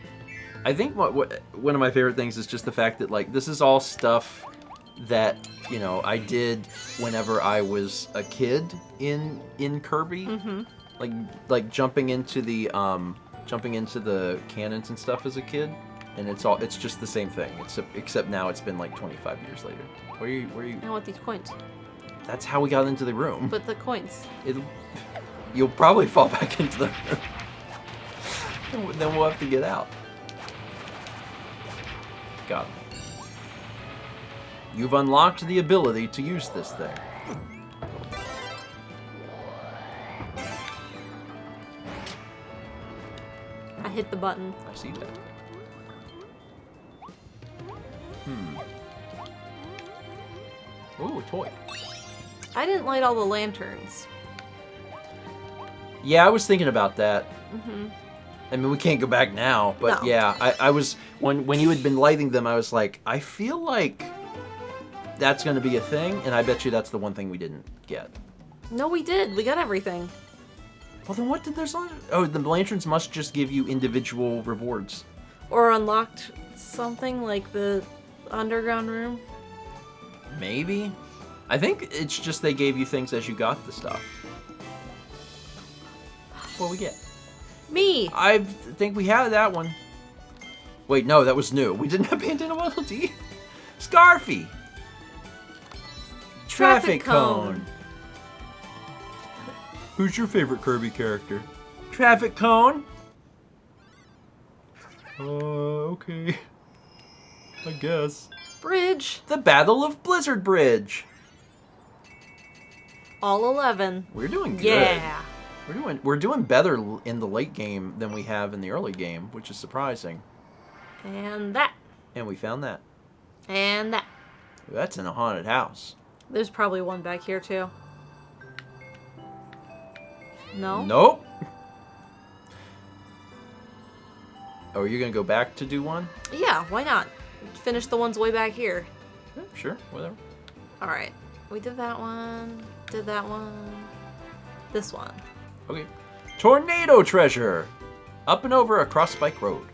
I think one of my favorite things is just the fact that, like, this is all stuff that, you know, I did whenever I was a kid in Kirby. Mm-hmm. Like jumping into the cannons and stuff as a kid. And it's just the same thing, except now it's been like 25 years later. Where are you? I want these coins. That's how we got into the room. But the coins. You'll probably fall back into the room. Then we'll have to get out. Got You've unlocked the ability to use this thing. I hit the button. I see that. Ooh, a toy. I didn't light all the lanterns. Yeah, I was thinking about that. I mean, we can't go back now, but No. yeah, I was when you had been lighting them, I was like, I feel like that's going to be a thing, and I bet you that's the one thing we didn't get. No, we did. We got everything. Well, then what did those? Oh, the lanterns must just give you individual rewards. Or unlocked something like the underground room. Maybe. I think it's just they gave you things as you got the stuff. What we get? Me! I think we had that one. Wait, no, that was new. We didn't have Bandana Waddle Dee. Scarfy. Traffic cone. Who's your favorite Kirby character? Traffic cone. Okay. I guess. Bridge. The Battle of Blizzard Bridge. All 11. We're doing good. Yeah. We're doing better in the late game than we have in the early game, which is surprising. And that. And we found that. And that. That's in a haunted house. There's probably one back here too. No? Nope. Oh, you're gonna go back to do one? Yeah, why not? Finish the ones way back here. Yeah, sure, whatever. Alright. We did that one. Did that one. This one. Okay. Tornado treasure! Up and over across Spike Road.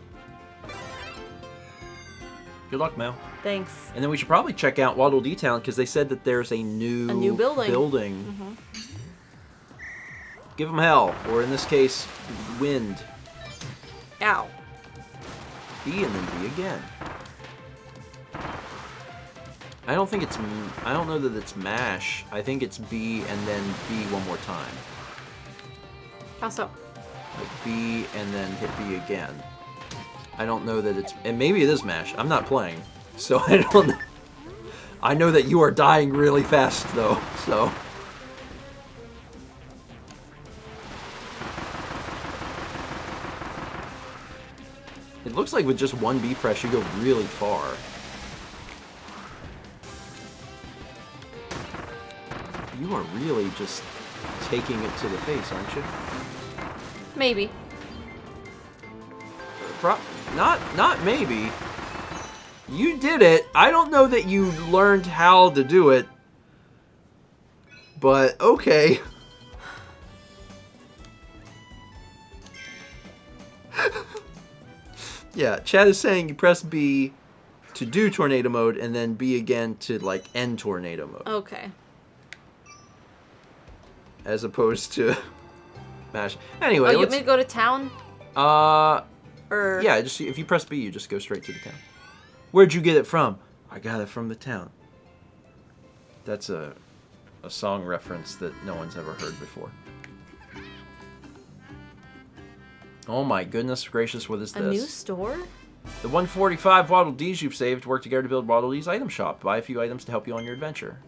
Good luck, Mel. Thanks. And then we should probably check out Waddle Dee Town because they said that there's a new building. Give them hell, or in this case, wind. Ow. B and then B again. I don't think it's. I don't know that it's mash. I think it's B and then B one more time. How so? Like B and then hit B again. I don't know that it's. And maybe it is mash. I'm not playing, so I don't know. I know that you are dying really fast though, so. It looks like with just one B press, you go really far. You are really just taking it to the face, aren't you? Maybe. Not maybe. You did it. I don't know that you learned how to do it. But, okay. Yeah, Chad is saying you press B to do tornado mode and then B again to, like, end tornado mode. Okay. As opposed to mash. Anyway, Oh, you want me to go to town? Or... Yeah, just if you press B, you just go straight to the town. Where'd you get it from? I got it from the town. That's a song reference that no one's ever heard before. Oh my goodness gracious, what is this? A new store? The 145 Waddle Dees you've saved work together to build Waddle Dee's item shop. Buy a few items to help you on your adventure.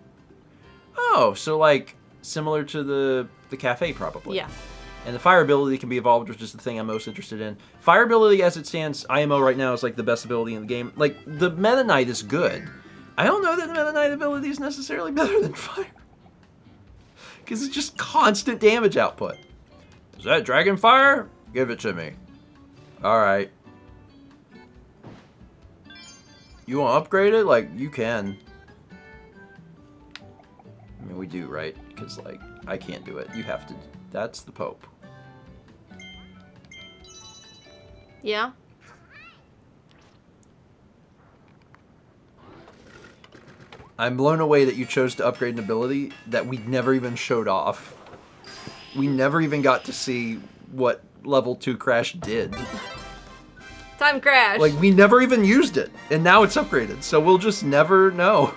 Oh, so like similar to the cafe probably. Yeah. And the fire ability can be evolved, which is the thing I'm most interested in. Fire ability, as it stands, IMO right now is like the best ability in the game. Like, the Meta Knight is good. I don't know that the Meta Knight ability is necessarily better than fire. Because it's just constant damage output. Is that Dragon Fire? Give it to me. Alright. You want to upgrade it? Like, you can. I mean, we do, right? Because, like, I can't do it. You have to. That's the Pope. Yeah. I'm blown away that you chose to upgrade an ability that we never even showed off. We never even got to see what level 2 Crash did. Time crash. Like, we never even used it, and now it's upgraded, so we'll just never know.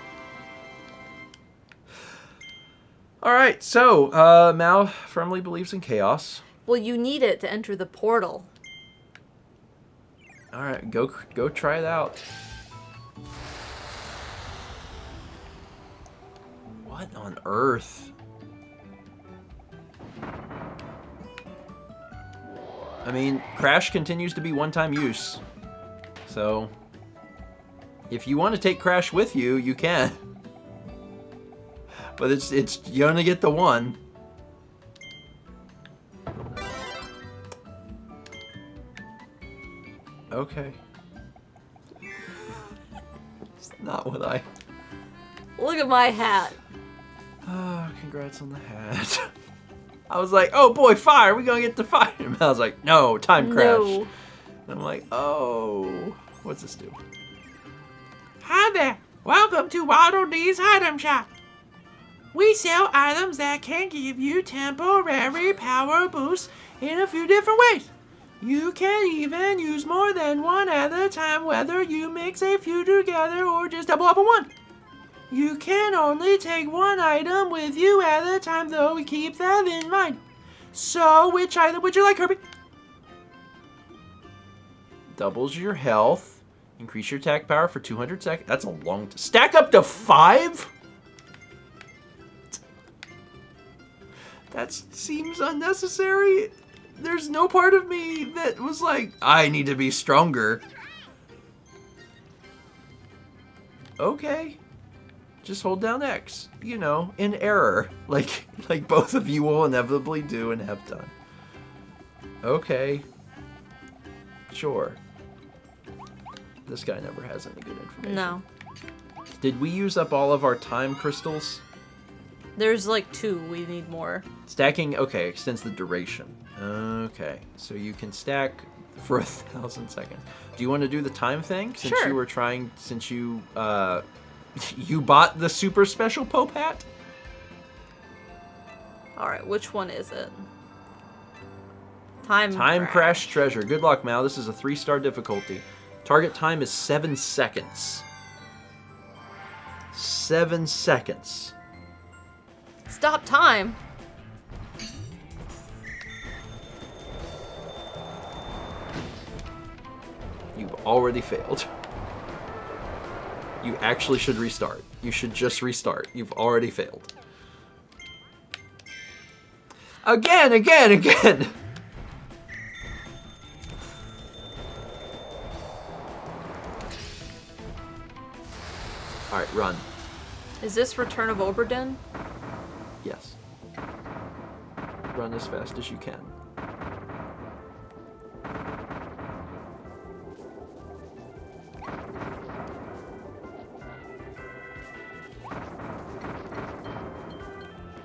Alright, so, Mal firmly believes in chaos. Well, you need it to enter the portal. Alright, go try it out. What on earth? I mean, Crash continues to be one-time use. So, if you want to take Crash with you, you can. But it's you only get the one. Okay. It's not what I... Look at my hat. Oh, congrats on the hat. I was like, oh boy, fire, we gonna get to fire him. I was like, no, time crash. No. And I'm like, oh, what's this do? Hi there, welcome to Waddle Dee's Item Shop. We sell items that can give you temporary power boosts in a few different ways. You can even use more than one at a time, whether you mix a few together or just double up on one. You can only take one item with you at a time, though. Keep that in mind. So, which item would you like, Kirby? Doubles your health. Increase your attack power for 200 seconds. That's a long... Stack up to 5? That seems unnecessary. There's no part of me that was like, I need to be stronger. Okay. Just hold down X, you know, in error, like both of you will inevitably do and have done. Okay. Sure. This guy never has any good information. No. Did we use up all of our time crystals? There's like 2. We need more. Stacking, okay, extends the duration. Okay, so you can stack for 1,000 seconds. Do you want to do the time thing? Since Sure. you were trying, since you, you bought the super special Pope hat? Alright, which one is it? Time Crash Treasure. Good luck, Mal. This is a 3-star difficulty. Target time is 7 seconds. 7 seconds. Stop time. You've already failed. You actually should restart. You should just restart. You've already failed. Again! Alright, run. Is this Return of Oberdin? Yes. Run as fast as you can.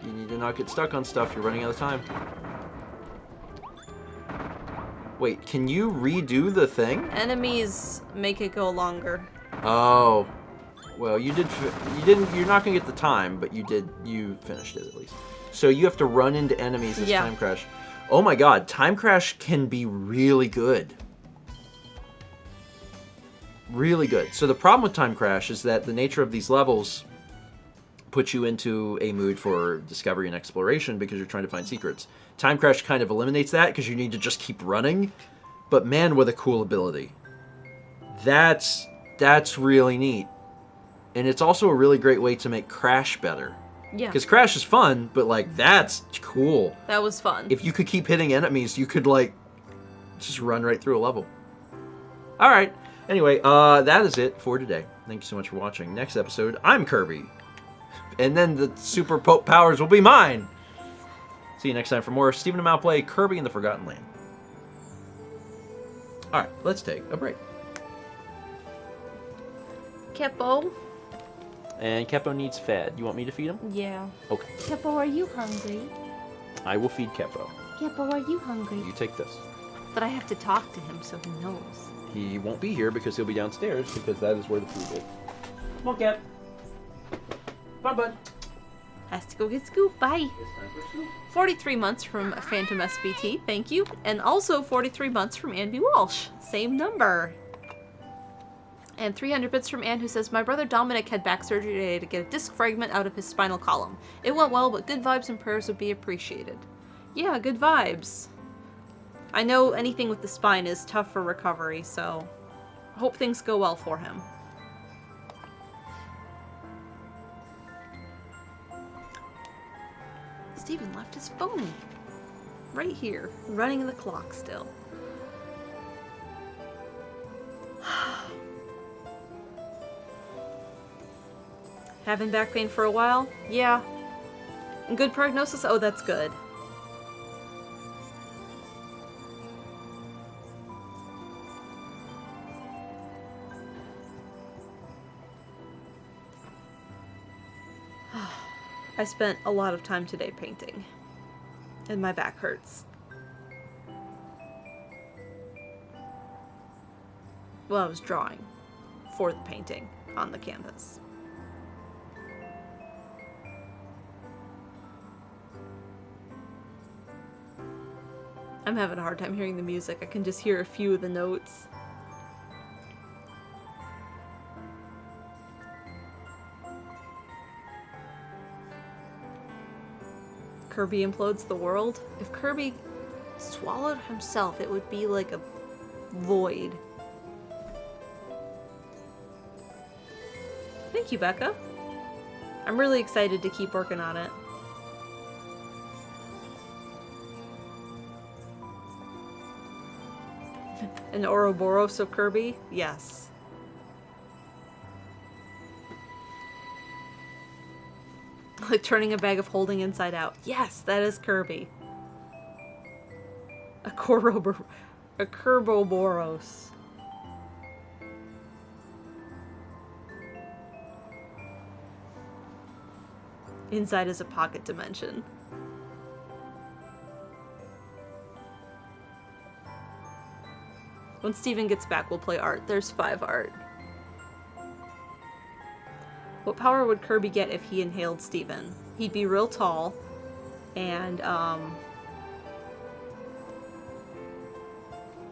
You need to not get stuck on stuff. You're running out of time. Wait, can you redo the thing? Enemies make it go longer. Oh. Well, you didn't, you're not going to get the time, but you finished it at least. So you have to run into enemies as Time Crash. Oh my god, Time Crash can be really good. Really good. So the problem with Time Crash is that the nature of these levels puts you into a mood for discovery and exploration because you're trying to find secrets. Time Crash kind of eliminates that because you need to just keep running. But man, what a cool ability. That's really neat. And it's also a really great way to make Crash better. Yeah. Because Crash is fun, but, like, that's cool. That was fun. If you could keep hitting enemies, you could, like, just run right through a level. Alright. Anyway, that is it for today. Thank you so much for watching. Next episode, I'm Kirby. And then the Super Pope powers will be mine. See you next time for more Stephen and Mal play Kirby in the Forgotten Land. Alright, let's take a break. Keppo? And Keppo needs fed. You want me to feed him? Yeah. Okay. Keppo, are you hungry? I will feed Keppo. Keppo, are you hungry? You take this. But I have to talk to him so he knows. He won't be here because he'll be downstairs because that is where the food is. Come on, Cap. Come on, bud. Has to go get Scoop. Bye. It's time for soup. 43 months from Phantom SBT. Thank you. And also 43 months from Andy Walsh. Same number. And 300 bits from Ann, who says, my brother Dominic had back surgery today to get a disc fragment out of his spinal column. It went well, but good vibes and prayers would be appreciated. Yeah, good vibes. I know anything with the spine is tough for recovery, so I hope things go well for him. Steven left his phone right here, running the clock still. Having back pain for a while? Yeah. And good prognosis? Oh, that's good. I spent a lot of time today painting, and my back hurts. Well, I was drawing for the painting on the canvas. I'm having a hard time hearing the music. I can just hear a few of the notes. Kirby implodes the world. If Kirby swallowed himself, it would be like a void. Thank you, Becca. I'm really excited to keep working on it. An Ouroboros of Kirby? Yes. Like turning a bag of holding inside out. Yes, that is Kirby. A Kerboboros. Inside is a pocket dimension. When Steven gets back, we'll play art. There's 5 art. What power would Kirby get if he inhaled Steven? He'd be real tall, and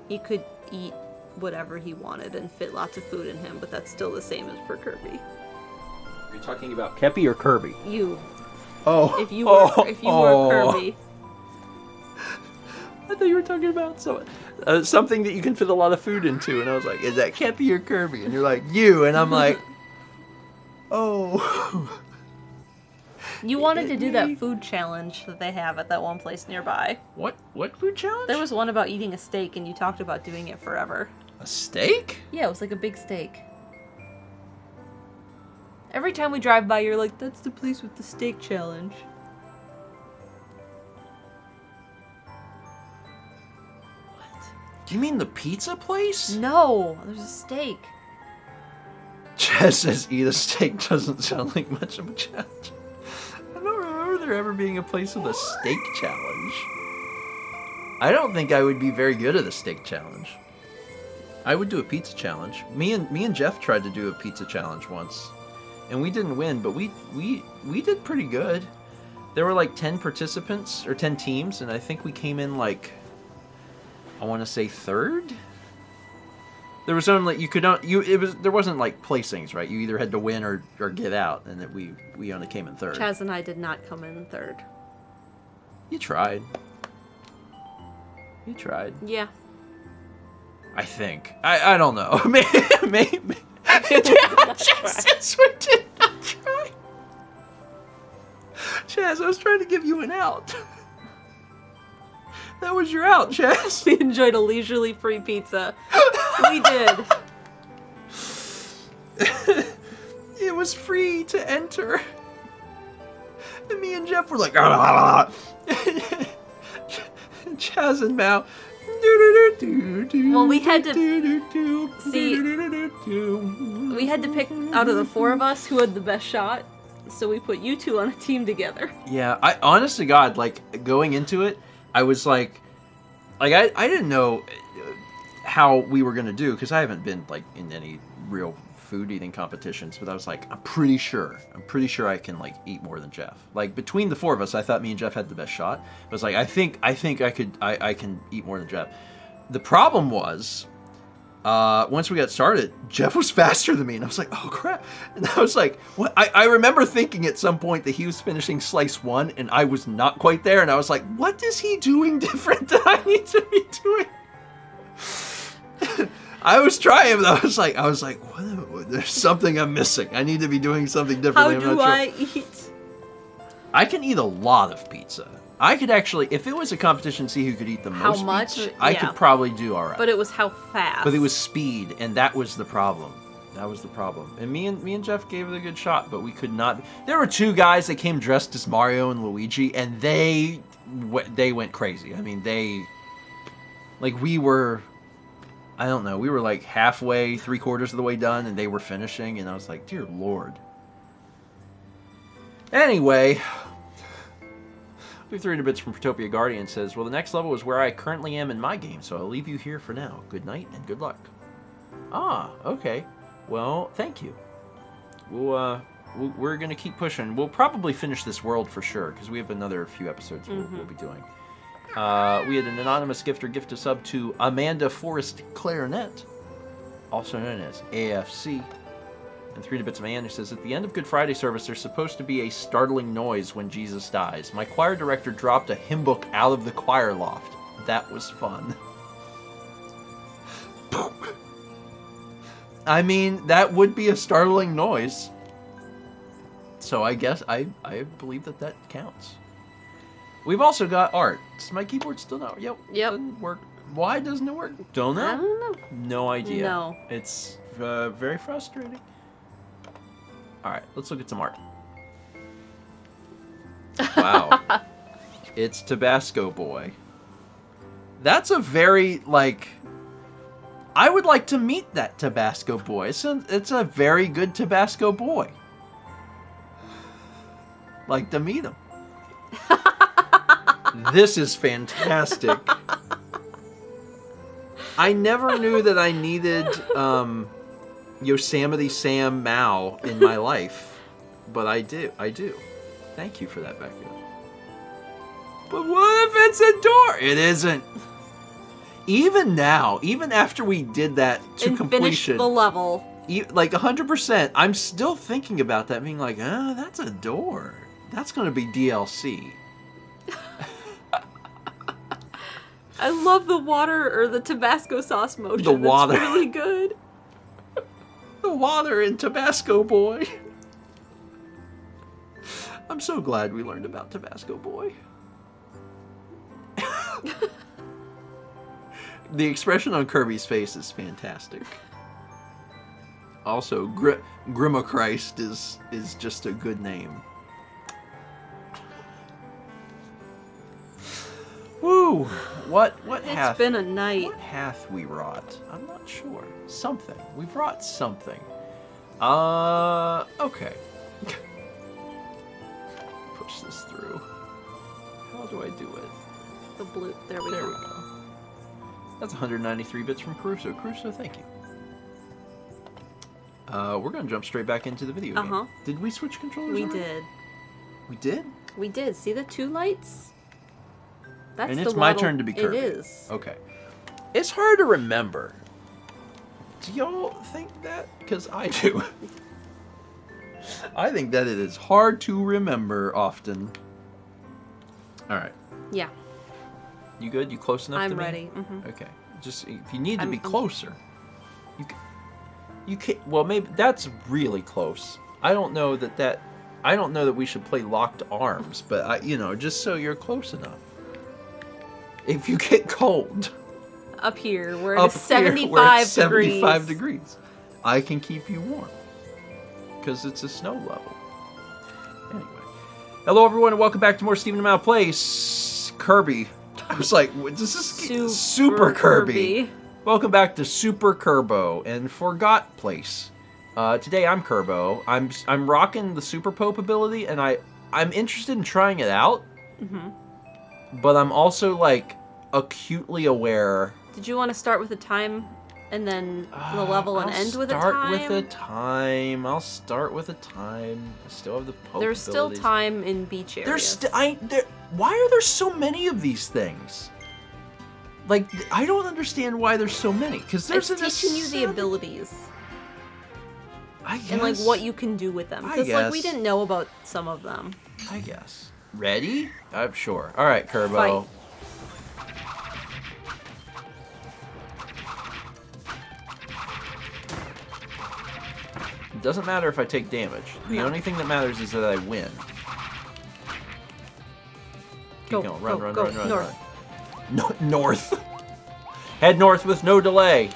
he could eat whatever he wanted and fit lots of food in him, but that's still the same as for Kirby. Are you talking about Kepi or Kirby? You. Oh. If you were Kirby. I thought you were talking about something that you can fit a lot of food into, and I was like, is that Kepi or Kirby? And you're like, you, and I'm like, oh. You wanted to do that food challenge that they have at that one place nearby. What food challenge? There was one about eating a steak, and you talked about doing it forever. A steak? Yeah, it was like a big steak. Every time we drive by, you're like, that's the place with the steak challenge. Do you mean the pizza place? No, there's a steak. Chaz says eat a steak doesn't sound like much of a challenge. I don't remember there ever being a place with a steak challenge. I don't think I would be very good at a steak challenge. I would do a pizza challenge. Me and Jeff tried to do a pizza challenge once, and we didn't win, but we did pretty good. There were like 10 participants or 10 teams, and I think we came in like, I want to say 3rd. There was only there wasn't like placings, right? You either had to win or get out, and that we only came in 3rd. Chaz and I did not come in 3rd. You tried. You tried. Yeah. I think. I don't know. Maybe. Chaz says we did not try. Chaz, I was trying to give you an out. That was your out, Chaz. We enjoyed a leisurely free pizza. We did. It was free to enter. And me and Jeff were like, ah. Chaz and Mao. Well, we had to see. We had to pick out of the 4 of us who had the best shot, so we put you 2 on a team together. Yeah, I honest to God, like going into it, I was like I didn't know how we were gonna do because I haven't been like in any real food eating competitions, but I was like, I'm pretty sure I can like eat more than Jeff. Like between the 4 of us, I thought me and Jeff had the best shot. I was like, I think I can eat more than Jeff. The problem was, once we got started, Jeff was faster than me, and I was like, oh crap. And I was like, what? I remember thinking at some point that he was finishing slice 1, and I was not quite there, and I was like, what is he doing different that I need to be doing? I was trying, but I was like, what? There's something I'm missing. I need to be doing something differently. How do I eat? I can eat a lot of pizza. I could actually, if it was a competition to see who could eat the How most much? pizza, I Yeah. could probably do all right. But it was how fast. But it was speed, and that was the problem. That was the problem. And me and Jeff gave it a good shot, but we could not. There were two guys that came dressed as Mario and Luigi, and they went crazy. I mean, we were, I don't know, we were like halfway, 3/4 of the way done, and they were finishing, and I was like, dear Lord. Anyway, we have 300 bits from Protopia Guardian says, well, the next level is where I currently am in my game, so I'll leave you here for now. Good night and good luck. Ah, okay. Well, thank you. We're going to keep pushing. We'll probably finish this world for sure, because we have another few episodes we'll be doing. We had an anonymous gifter gift a sub to Amanda Forrest Clarinet, also known as AFC. And 300 bits of man who says, at the end of Good Friday service, there's supposed to be a startling noise when Jesus dies. My choir director dropped a hymn book out of the choir loft. That was fun. I mean, that would be a startling noise. So I guess I believe that counts. We've also got art. Does my keyboard still not? Yep. Doesn't work. Why doesn't it work? Don't know. I don't know. No idea. No. It's very frustrating. All right, let's look at some art. Wow. It's Tabasco Boy. That's a very, like... I would like to meet that Tabasco Boy. It's a very good Tabasco Boy. Like to meet him. This is fantastic. I never knew that I needed Yosemite Sam Mao in my life, but I do. Thank you for that, Becca. But what if it's a door? It isn't. Even now, even after we did that to and completion, finished the level. Like 100%, I'm still thinking about that, being like, that's a door. That's going to be DLC. I love the water or the Tabasco sauce motion. The water. It's really good. The water in Tabasco Boy. I'm so glad we learned about Tabasco Boy. The expression on Kirby's face is fantastic. Also, Grimochrist is just a good name. Woo! What It's been a night. What hath we wrought? I'm not sure. Something. We've wrought something. Okay. Push this through. How do I do it? The blue. There we There go. we go. That's 193 bits from Caruso. Caruso, thank you. We're gonna jump straight back into the video game. Did we switch controllers? We already? did. We did? We did. See the two lights? That's And the it's my waddle- turn to be Kirby. It is. Okay. It's hard to remember. Do y'all think that? Because I do. I think that it is hard to remember often. Alright. Yeah. You good? You close enough to I'm me? ready. Mm-hmm. Okay. Just, if you need to be I'm- closer, you can, well, maybe that's really close. I don't know that we should play locked arms, but just so you're close enough. If you get cold. Up here, we're Up at 75 here, we're at degrees. 75 degrees. I can keep you warm. Because it's a snow level. Anyway. Hello, everyone, and welcome back to more Stephen Amell Plays Kirby. I was like, this is Super Kirby. Welcome back to Super Kerbo and Forgot Place. Today I'm Kerbo. I'm rocking the Super Pope ability, and I'm interested in trying it out. But I'm also like acutely aware. Did you want to start with a time and then the level and end with a time? I'll start with a time. I still have the Pope There's still abilities. time in beach areas. Why are there so many of these things? Like, I don't understand why there's so many. Because there's It's teaching you the abilities. I guess. And like what you can do with them. I Because like we guess. didn't know about some of them. I guess. Ready? I'm sure. All right, Kerbo. Fight. It doesn't matter if I take damage. The No. only thing that matters is that I win. Go, going. Run, go, run, go, run, run, north. run. No, north. Head north with no delay.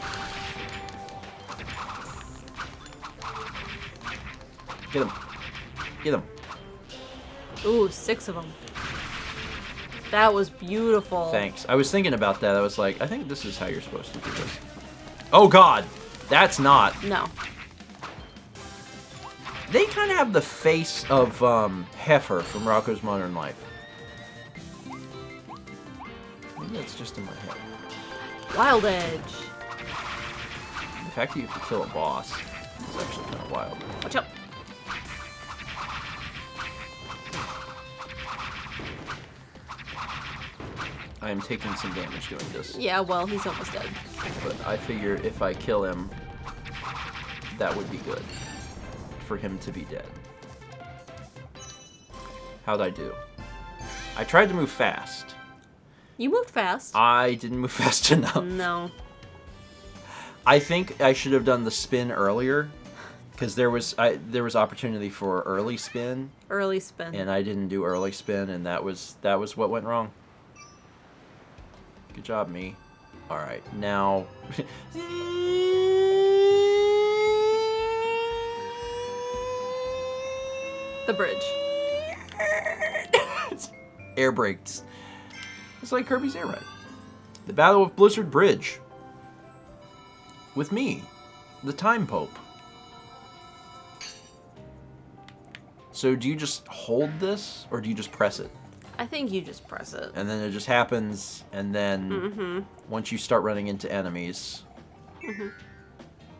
Get him. Get him. Ooh, 6 of them. That was beautiful. Thanks. I was thinking about that. I was like, I think this is how you're supposed to do this. Oh, God. That's not. No. They kind of have the face of Heifer from Rocko's Modern Life. Maybe that's just in my head. Wild Edge. The fact that you have to kill a boss is actually kind of wild. Watch out. I am taking some damage doing this. Yeah, well, he's almost dead. But I figure if I kill him, that would be good. For him to be dead. How'd I do? I tried to move fast. You moved fast. I didn't move fast enough. No. I think I should have done the spin earlier. Because there was opportunity for early spin. Early spin. And I didn't do early spin, and that was what went wrong. Good job, me. Alright, now... The bridge. Air brakes. It's like Kirby's Air Ride. The Battle of Blizzard Bridge. With me, the Time Pope. So do you just hold this, or do you just press it? I think you just press it. And then it just happens, and then once you start running into enemies,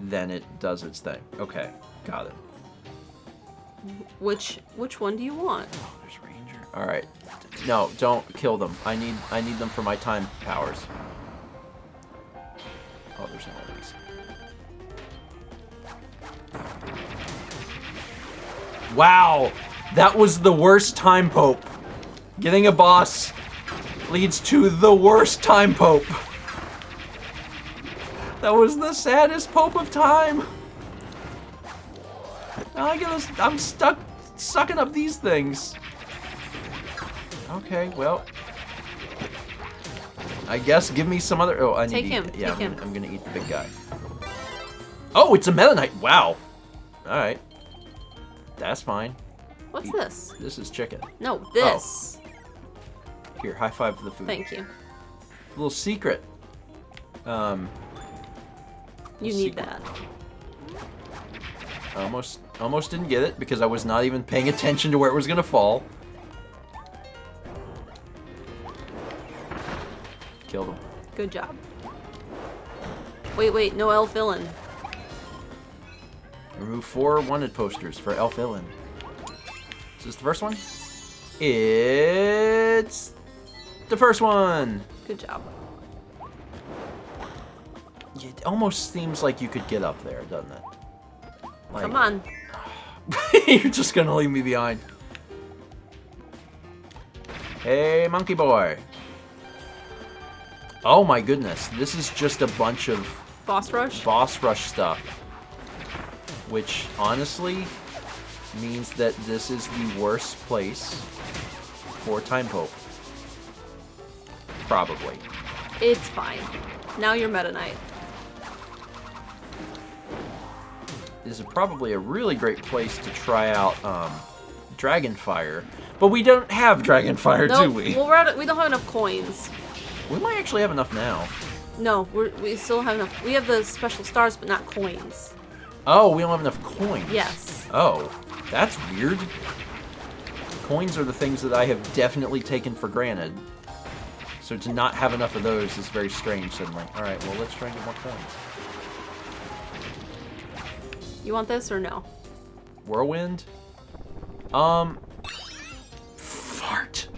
then it does its thing. Okay, got it. Which one do you want? Oh, there's Ranger. All right, no, don't kill them. I need them for my time powers. Oh, there's enemies. Wow, that was the worst Time Pope. Getting a boss leads to the worst Time Pope. That was the saddest Pope of Time. Now I'm stuck sucking up these things. Okay, well, I guess give me some other. Oh, I need Take to him. eat. Yeah, Take him. I'm gonna eat the big guy. Oh, it's a Meta Knight. Wow. All right, that's fine. What's this? This is chicken. No, this. Here, high five for the food. Thank you. Little secret. You need secret. that. Almost didn't get it because I was not even paying attention to where it was gonna fall. Killed him. Good job. Wait, no elf villain. Remove 4 wanted posters for Elf Villain. Is this the first one? It's the first one. Good job. It almost seems like you could get up there, doesn't it? Like, Come on. You're just gonna leave me behind. Hey, monkey boy. Oh my goodness, this is just a bunch of Boss rush? boss rush stuff. Which, honestly, means that this is the worst place for Time Pope. Probably. It's fine. Now you're Meta Knight. This is probably a really great place to try out Dragonfire. But we don't have Dragonfire, No, do we? well, we don't have enough coins. We might actually have enough now. No, we still have enough. We have the special stars, but not coins. Oh, we don't have enough coins. Yes. Oh, that's weird. Coins are the things that I have definitely taken for granted. So to not have enough of those is very strange suddenly. Alright, well, let's try and get more coins. You want this or no? Whirlwind? Fart.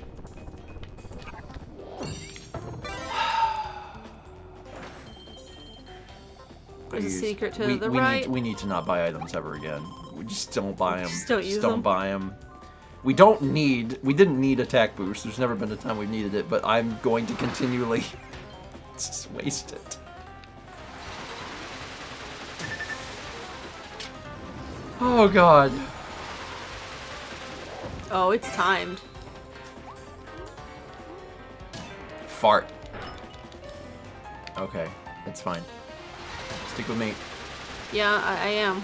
There's a Please. secret to the right. We need to not buy items ever again. We just don't buy them. Just don't use don't them. buy them. We didn't need attack boost. There's never been a time we've needed it, but I'm going to continually just waste it. Oh god. Oh, it's timed. fart. Okay, it's fine. Stick with me. Yeah, I am.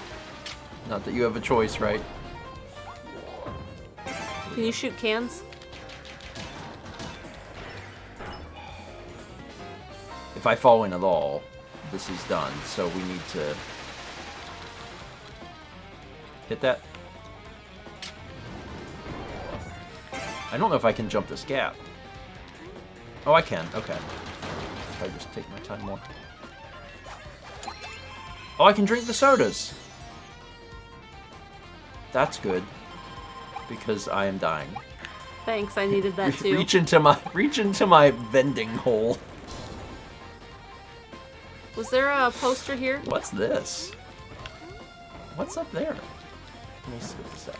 Not that you have a choice, right? Can you shoot cans? If I fall in at all, this is done. So we need to hit that. I don't know if I can jump this gap. Oh, I can. Okay. If I just take my time more. Oh, I can drink the sodas. That's good. Because I am dying. Thanks, I needed that too. Reach into my vending hole. Was there a poster here? What's this? What's up there? Let me spit this out.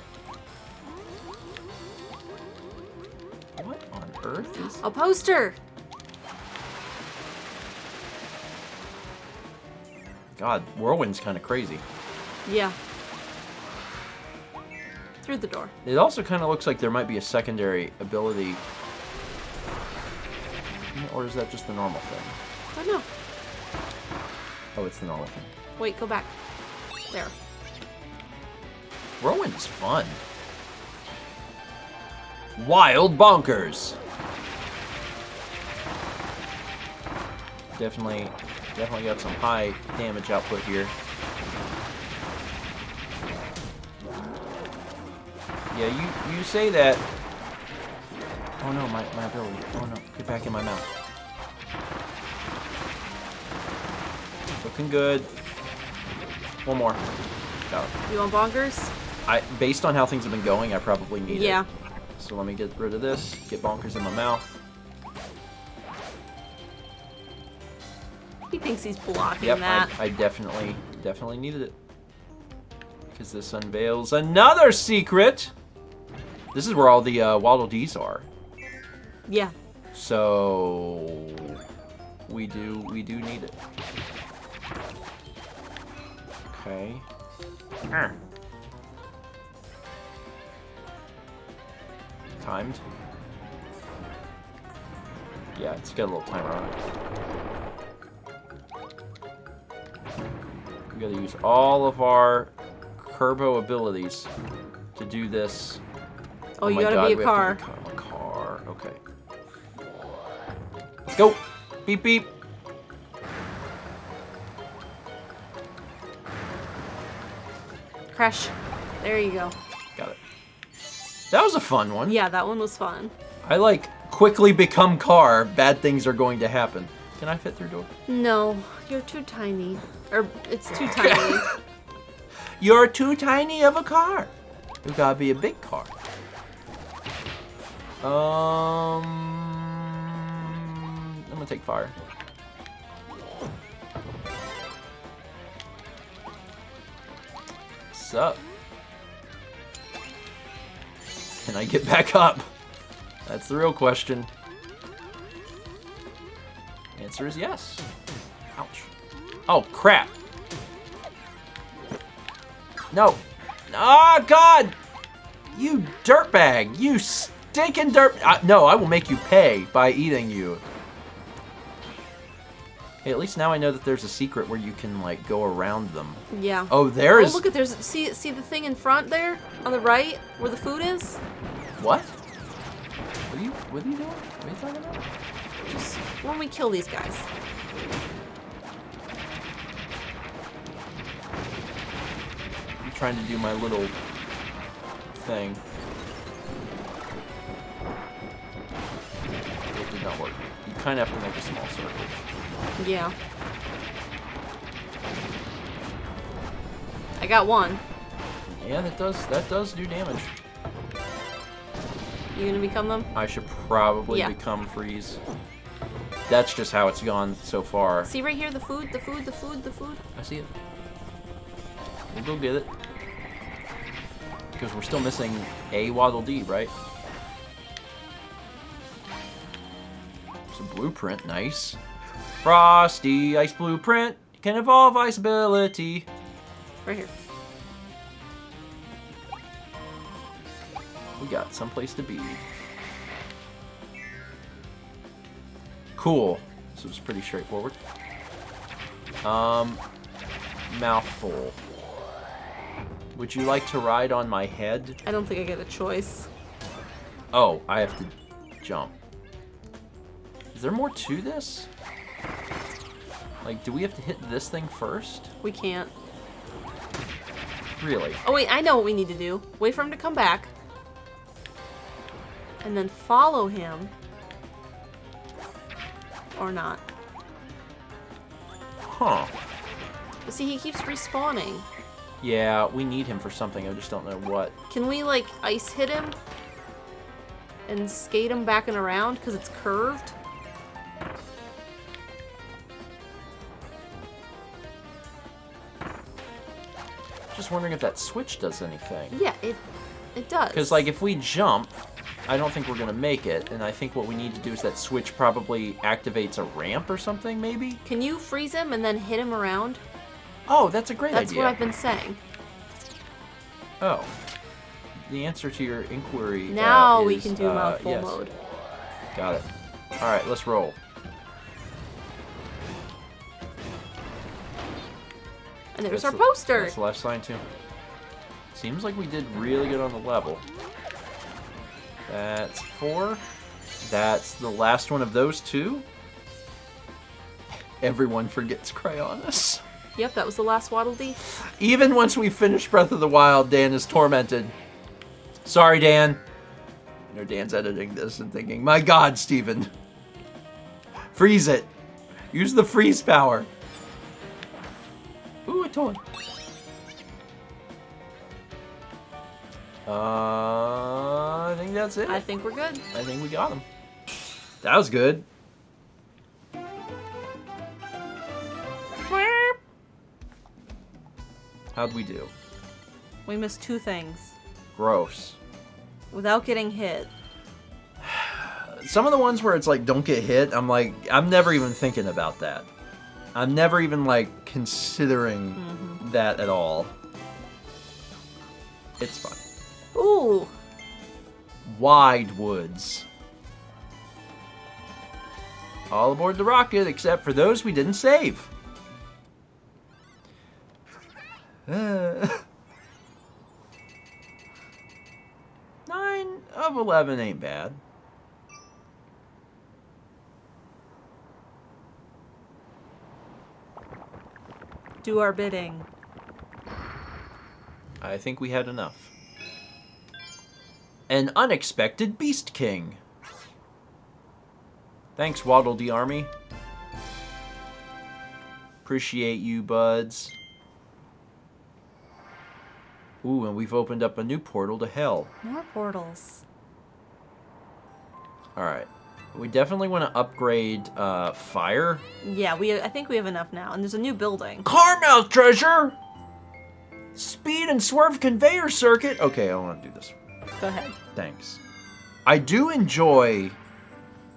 What on earth is... A poster! God, Whirlwind's kind of crazy. Yeah. Through the door. It also kind of looks like there might be a secondary ability. Or is that just the normal thing? I don't know. Oh, it's the normal thing. Wait, go back. There. Whirlwind is fun. Wild bonkers. Definitely got some high damage output here. Yeah, you say that. Oh no, my ability. Oh no, get back in my mouth. Looking good. One more. Got it. You want bonkers? Based on how things have been going, I probably need it. Yeah. So let me get rid of this. Get bonkers in my mouth. He thinks he's blocking Yep, that. I definitely needed it. Because this unveils another secret! This is where all the Waddle Dees are. Yeah. So... We do need it. Okay. Timed. Yeah, it's got a little timer on it. We gotta use all of our Kirbo abilities to do this. Oh, you my gotta God, be a we have car. to become a car. Okay. Let's go. Beep beep. Crash. There you go. Got it. That was a fun one. Yeah, that one was fun. I like quickly become car. Bad things are going to happen. Can I fit through door? No, you're too tiny. Or, it's too tiny. You're too tiny of a car. You gotta be a big car. I'm gonna take fire. What's up? Can I get back up? That's the real question. Answer is yes. Ouch. Oh, crap. No. Oh, God! You dirtbag! You stinking dirt... no, I will make you pay by eating you. Hey, at least now I know that there's a secret where you can, like, go around them. Yeah. Oh, there is... Oh, look at there's... See the thing in front there? On the right? Where the food is? What? What are you doing? What are you talking about? Just when we kill these guys. I'm trying to do my little thing. It did not work. You kind of have to make a small circle. Yeah. I got one. Yeah, that does do damage. You gonna become them? I should probably Yeah. become freeze. That's just how it's gone so far. See right here, the food. I see it. We'll go get it. Because we're still missing a Waddle Dee, right? It's a blueprint, nice. Frosty, ice blueprint, can evolve ice ability. Right here. We got someplace to be. Cool. So it's pretty straightforward. Mouthful. Would you like to ride on my head? I don't think I get a choice. Oh, I have to jump. Is there more to this? Like, do we have to hit this thing first? We can't. Really? Oh wait, I know what we need to do. Wait for him to come back. And then follow him. Or not. Huh. But see, he keeps respawning. Yeah, we need him for something. I just don't know what. Can we, like, ice hit him? And skate him back and around? Because it's curved? Just wondering if that switch does anything. Yeah, it does. Because, like, if we jump, I don't think we're going to make it. And I think what we need to do is that switch probably activates a ramp or something, maybe? Can you freeze him and then hit him around? Oh, that's a great That's idea. what I've been saying. Oh. The answer to your inquiry Now we is, can do mouthful yes. mode. Got it. Alright, let's roll. And there's That's our the- poster. That's the last line, too. Seems like we did really good on the level. That's 4. That's the last one of those 2. Everyone forgets Cryonis. Yep, that was the last Waddle Dee. Even once we finish Breath of the Wild, Dan is tormented. Sorry, Dan. You know, Dan's editing this and thinking, my God, Steven. Freeze it. Use the freeze power. Ooh, a toy. I think that's it. I think we're good. I think we got him. That was good. How'd we do? We missed 2 things. Gross. Without getting hit. Some of the ones where it's like, don't get hit, I'm like, I'm never even thinking about that. I'm never even like considering that at all. It's fine. Ooh. Wide woods. All aboard the rocket except for those we didn't save. 9 of 11 ain't bad. Do our bidding. I think we had enough. An unexpected Beast King. Thanks, Waddle Dee Army. Appreciate you, buds. Ooh, and we've opened up a new portal to hell. More portals. Alright. We definitely want to upgrade fire. Yeah, I think we have enough now. And there's a new building. Carmouth treasure! Speed and swerve conveyor circuit. Okay, I want to do this. Go ahead. Thanks. I do enjoy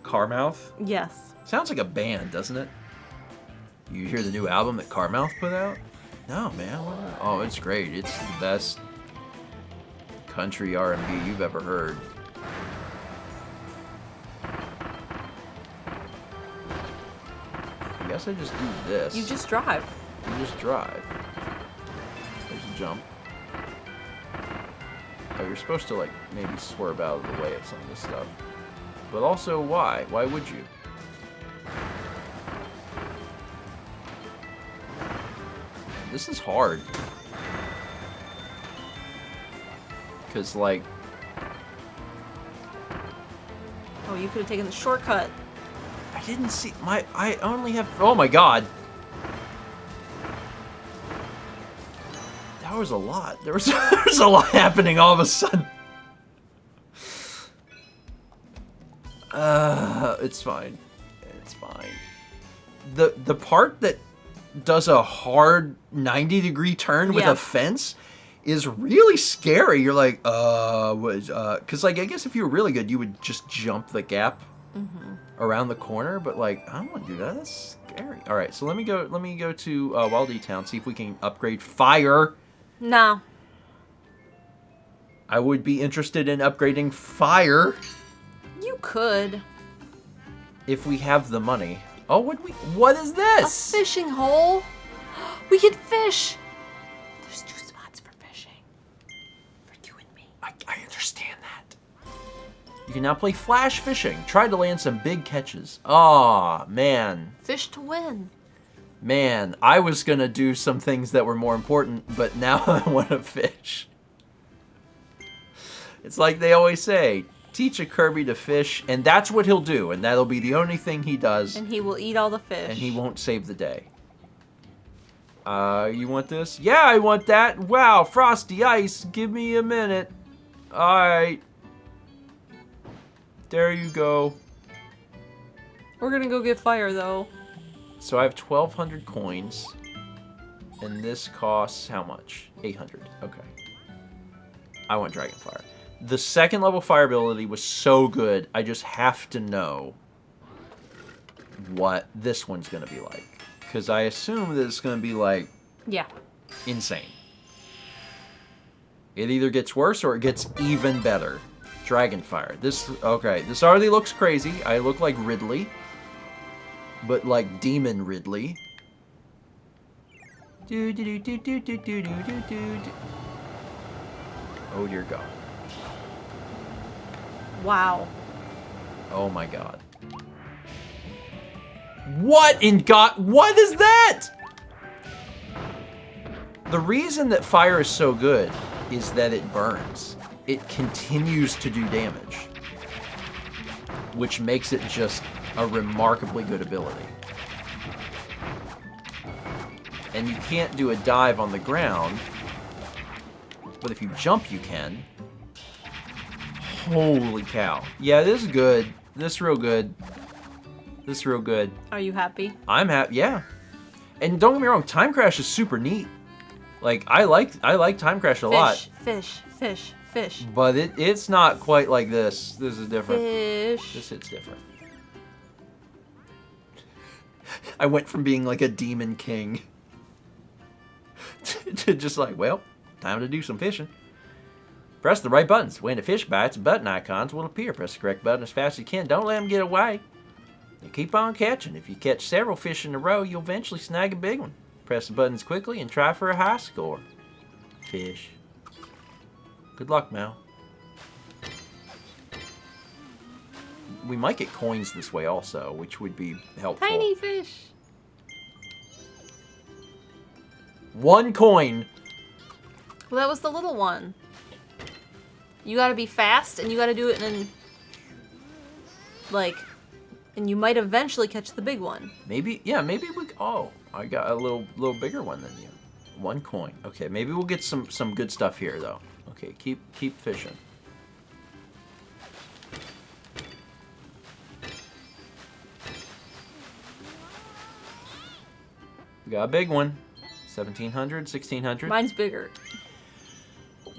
Carmouth. Yes. Sounds like a band, doesn't it? You hear the new album that Carmouth put out? No, man. Oh, it's great. It's the best country R&B you've ever heard. I guess I just do this. You just drive. You just drive. There's a jump. Oh, you're supposed to, like, maybe swerve out of the way of some of this stuff. But also, why? Why would you? This is hard. Because, like... Oh, you could have taken the shortcut. I didn't see... I only have... Oh, my God! That was a lot. There was a lot happening all of a sudden. It's fine. It's fine. The part that does a hard 90-degree turn with Yeah. a fence is really scary. You're like, because like I guess if you were really good, you would just jump the gap around the corner. But like, I don't want to do that. That's scary. All right, so let me go to Waldy Town, see if we can upgrade fire. No. I would be interested in upgrading fire. You could. If we have the money. Oh, what is A this? fishing hole. We can fish. There's 2 spots for fishing. For you and me. I understand that. You can now play flash fishing. Try to land some big catches. Aw, man. Fish to win. Man, I was gonna do some things that were more important, but now I want to fish. It's like they always say, teach a Kirby to fish, and that's what he'll do, and that'll be the only thing he does, And he will eat all the fish. and he won't save the day. You want this? Yeah, I want that. Wow, frosty ice. Give me a minute. Alright. There you go. We're gonna go get fire, though. So I have 1,200 coins, and this costs how much? 800. Okay. I want Dragonfire. The second level fire ability was so good, I just have to know what this one's going to be like. Because I assume that it's going to be, like, Yeah. insane. It either gets worse or it gets even better. Dragonfire. Okay, this already looks crazy. I look like Ridley. But like Demon Ridley. Oh dear God. Wow. Oh my God. What in God? What is that? The reason that fire is so good is that it burns. It continues to do damage, which makes it just a remarkably good ability. And you can't do a dive on the ground, but if you jump, you can. Holy cow. Yeah, this is good. This is real good. This is real good. Are you happy? I'm happy, yeah. And don't get me wrong, Time Crash is super neat. Like, I like Time Crash a lot. Fish, fish, fish. But it's not quite like this. This is different. Fish. This hits different. I went from being like a demon king to just like, well, time to do some fishing. Press the right buttons. When the fish bites, button icons will appear. Press the correct button as fast as you can. Don't let them get away. You keep on catching. If you catch several fish in a row, you'll eventually snag a big one. Press the buttons quickly and try for a high score. Fish. Good luck, Mel. We might get coins this way also, which would be helpful. Tiny fish. 1 coin. Well, that was the little one. You gotta be fast, and you gotta do it in, like, and you might eventually catch the big one. Maybe, yeah, maybe we, oh, I got a little bigger one than you. 1 coin. Okay, maybe we'll get some good stuff here, though. Okay, keep fishing. We got a big one. 1,700, 1,600. Mine's bigger.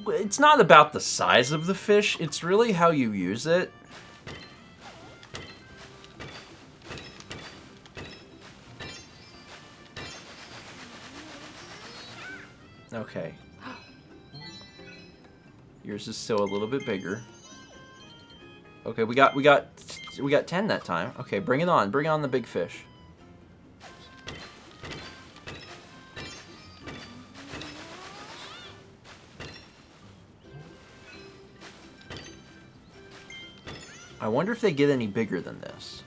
It's not about the size of the fish. It's really how you use it. Okay. Yours is still a little bit bigger. Okay, we got 10 that time. Okay, bring it on. Bring on the big fish. I wonder if they get any bigger than this.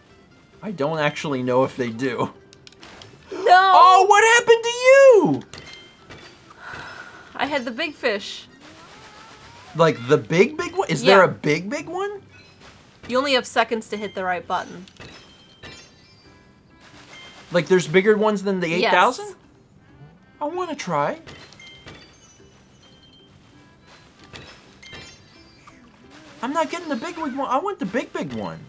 I don't actually know if they do. No! Oh, what happened to you? I had the big fish. Like the big one? Is there a big one? You only have seconds to hit the right button. Like there's bigger ones than the 8,000? Yes. I want to try. I'm not getting the big one. I want the big one.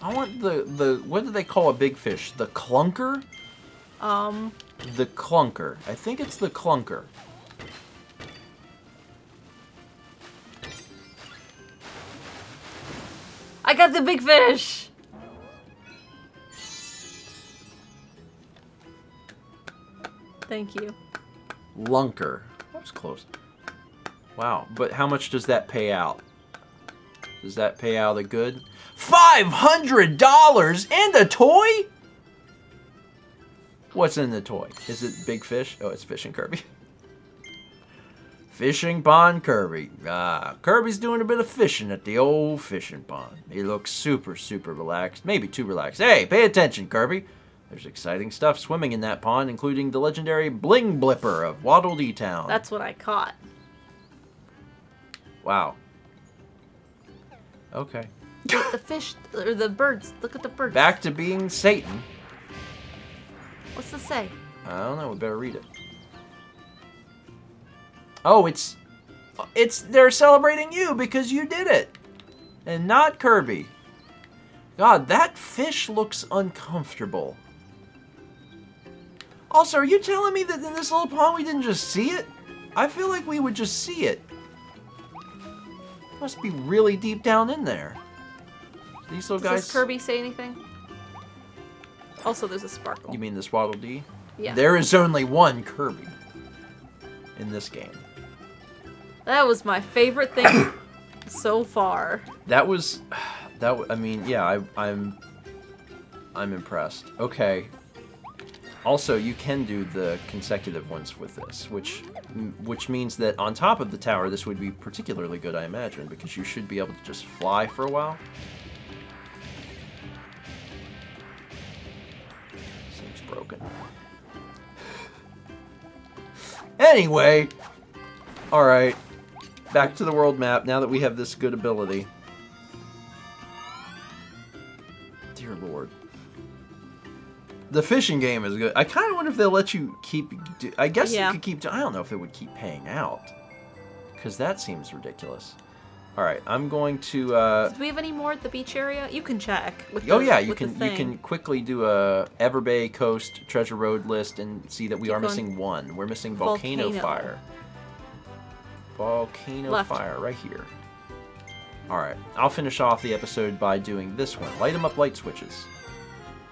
I want the what do they call a big fish? The clunker? The clunker. I think it's the clunker. I got the big fish! Thank you. Lunker. That was close. Wow, but how much does that pay out? Does that pay out a good $500 and a toy? What's in the toy? Is it big fish? Oh, it's fishing Kirby. Fishing pond Kirby. Kirby's doing a bit of fishing at the old fishing pond. He looks super, super relaxed. Maybe too relaxed. Hey, pay attention, Kirby. There's exciting stuff swimming in that pond, including the legendary Bling Blipper of Waddle Dee Town. That's what I caught. Wow. Okay. The fish, or the birds. Look at the birds. Back to being Satan. What's this say? I don't know. We better read it. Oh, it's they're celebrating you because you did it, and not Kirby. God, that fish looks uncomfortable. Also, are you telling me that in this little pond we didn't just see it? I feel like we would just see it. Must be really deep down in there. These little guys. Does Kirby say anything? Also, there's a sparkle. You mean this Waddle Dee? Yeah. There is only one Kirby in this game. That was my favorite thing so far. That was, I mean, yeah, I'm impressed. Okay. Also, you can do the consecutive ones with this, which means that on top of the tower, this would be particularly good, I imagine, because you should be able to just fly for a while. Seems broken. Anyway, all right. Back to the world map, now that we have this good ability. Dear Lord. The fishing game is good. I kind of wonder if they'll let you keep... I guess you could keep... I don't know if it would keep paying out. Because that seems ridiculous. Alright, I'm going to... Do we have any more at the beach area? You can check. Oh yeah, you can quickly do a Everbay Coast Treasure Road list and see that we are missing one. We're missing Volcano Fire. Volcano Fire, right here. Alright, I'll finish off the episode by doing this one. Light 'em up light switches.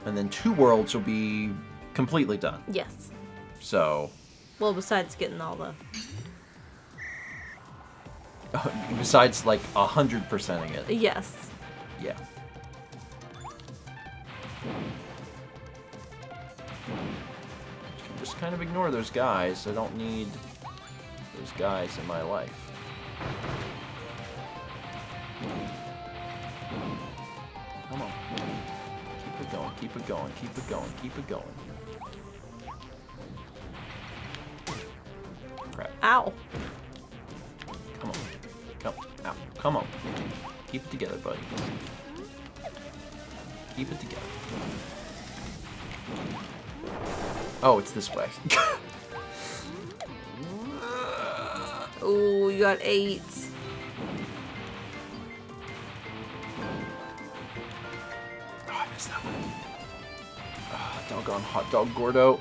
And then 2 worlds will be completely done. Yes. So... Well, besides getting all the... besides, like, 100%ing it. Yes. Yeah. Just kind of ignore those guys. I don't need... those guys in my life. Come on. Keep it going, keep it going, keep it going, keep it going. Crap. Ow. Come on. Come. Ow. Come on. Keep it together, buddy. Keep it together. Oh, it's this way. Ooh, you got 8. Oh, I missed that one. Oh, doggone hot dog Gordo.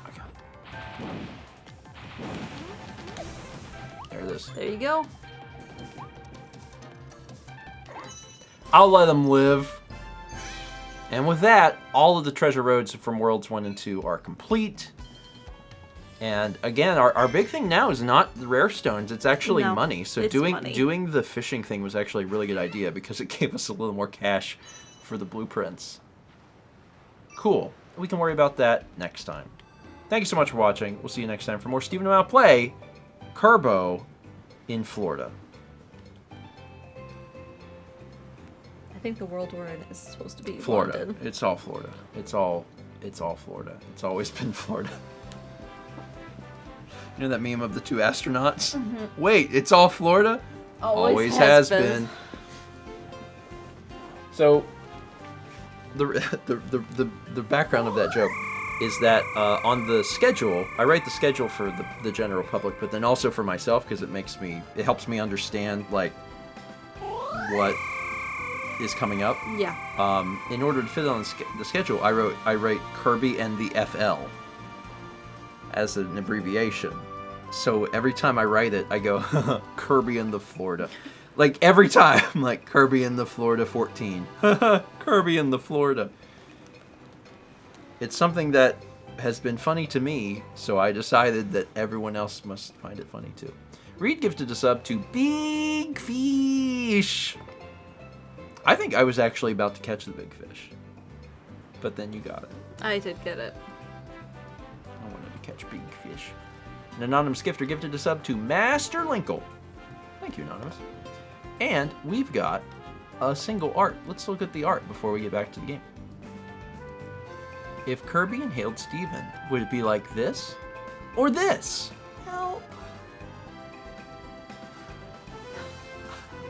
I got it. There it is. There you go. I'll let them live. And with that, all of the treasure roads from Worlds 1 and 2 are complete. And again, our big thing now is not the rare stones, it's actually money. So doing the fishing thing was actually a really good idea because it gave us a little more cash for the blueprints. Cool. We can worry about that next time. Thank you so much for watching. We'll see you next time for more Stephen O'Malley Play Kirby in Florida. I think the world we're in is supposed to be Florida. London. It's all Florida. It's all Florida. It's always been Florida. You know that meme of the 2 astronauts? Mm-hmm. Wait, it's all Florida? Always has been. So the background of that joke is that on the schedule, I write the schedule for the general public, but then also for myself because it helps me understand like what is coming up. Yeah. In order to fit on the schedule, I write Kirby and the FL as an abbreviation. So every time I write it, I go Kirby and the Florida. Like every time, like Kirby and the Florida 14. Kirby and the Florida. It's something that has been funny to me, so I decided that everyone else must find it funny too. Reed gifted a sub to Big Fish. I think I was actually about to catch the big fish, but then you got it. I did get it. I wanted to catch big fish. An anonymous gifter gifted a sub to Master Linkle. Thank you, Anonymous. And we've got a single art. Let's look at the art before we get back to the game. If Kirby inhaled Steven, would it be like this? Or this? Help.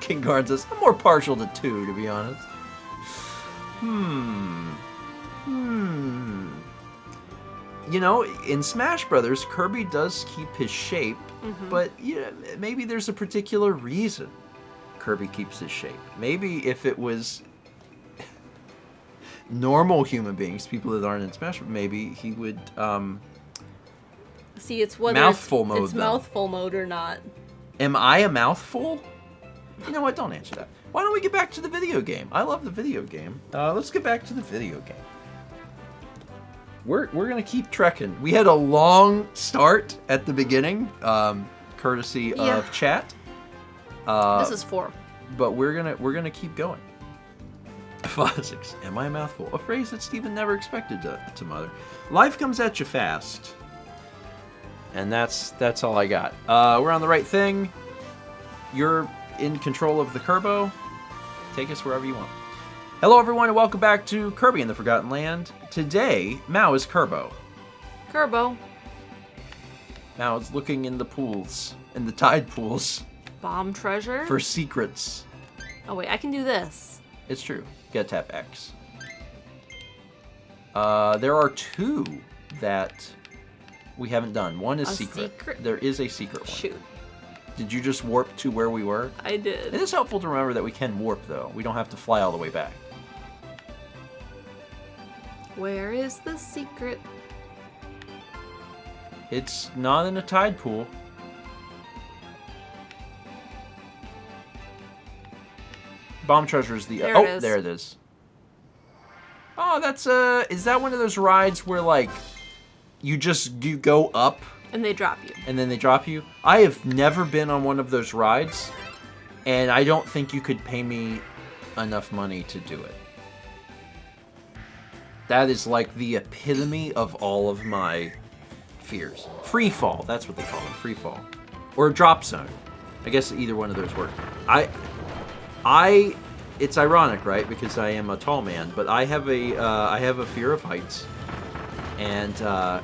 King Garn says, I'm more partial to 2, to be honest. You know, in Smash Brothers, Kirby does keep his shape, but yeah, maybe there's a particular reason Kirby keeps his shape. Maybe if it was normal human beings, people that aren't in Smash, maybe he would See, it's whether mouthful mode it's them. mouthful mode or not. Am I a mouthful? You know what? Don't answer that. Why don't we get back to the video game? I love the video game. Let's get back to the video game. We're gonna keep trekking. We had a long start at the beginning, courtesy of chat. This is 4. But we're gonna keep going. Phonics. Am I a mouthful? A phrase that Steven never expected to mother. Life comes at you fast. And that's all I got. We're on the right thing. You're in control of the Kerbo. Take us wherever you want. Hello everyone and welcome back to Kirby in the Forgotten Land. Today, Mao is Kerbo. Kerbo. Mao is looking in the pools, in the tide pools, Bomb treasure. for secrets. Oh wait, I can do this. It's true. You gotta tap X. There are 2 that we haven't done. One is A secret. secret? There is a secret one. Shoot. Did you just warp to where we were? I did. It is helpful to remember that we can warp, though. We don't have to fly all the way back. Where is the secret? It's not in a tide pool. Bomb treasure is the... There it is. There it is. Oh, that's is that one of those rides where, like, you go up And they drop you. and then they drop you? I have never been on one of those rides, and I don't think you could pay me enough money to do it. That is like the epitome of all of my fears. Free fall, that's what they call it, free fall. Or drop zone. I guess either one of those work. It's ironic, right? Because I am a tall man, but I have a fear of heights. And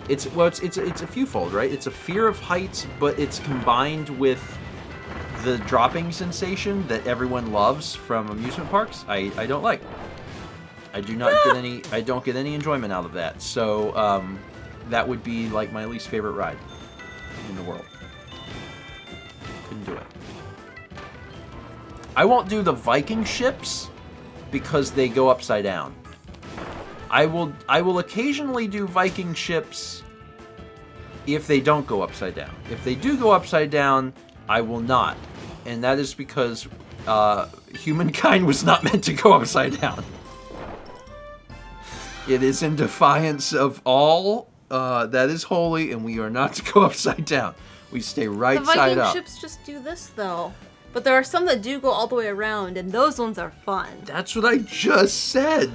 it's a fewfold, right? It's a fear of heights, but it's combined with the dropping sensation that everyone loves from amusement parks. I don't like. I don't get any enjoyment out of that. So that would be like my least favorite ride in the world. Couldn't do it. I won't do the Viking ships because they go upside down. I will occasionally do Viking ships if they don't go upside down. If they do go upside down, I will not. And that is because humankind was not meant to go upside down. It is in defiance of all that is holy, and we are not to go upside down. We stay right The side Viking up. ships just do this though. But there are some that do go all the way around, and those ones are fun. That's what I just said.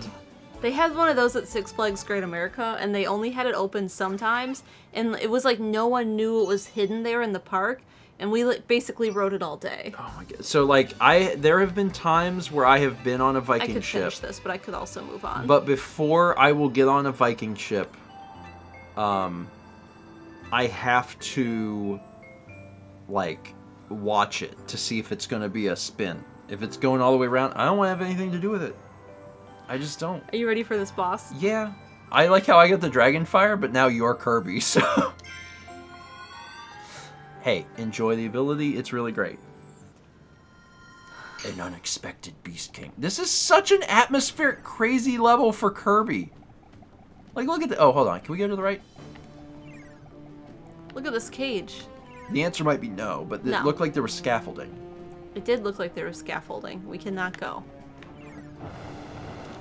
They had one of those at Six Flags Great America, and they only had it open sometimes, and it was like no one knew it was hidden there in the park, and we basically rode it all day. Oh my god. So like there have been times where I have been on a I Viking could ship. finish this, but I could also move on. But before I will get on a Viking ship, I have to like watch it to see if it's going to be a spin. If it's going all the way around, I don't want to have anything to do with it. I just don't. Are you ready for this boss? Yeah. I like how I got the dragon fire, but now you're Kirby, so... Hey, enjoy the ability. It's really great. An unexpected Beast King. This is such an atmospheric, crazy level for Kirby. Like, look at the... Oh, hold on. Can we go to the right? Look at this cage. The answer might be no, but it No. looked like there was scaffolding. It did look like there was scaffolding. We cannot go.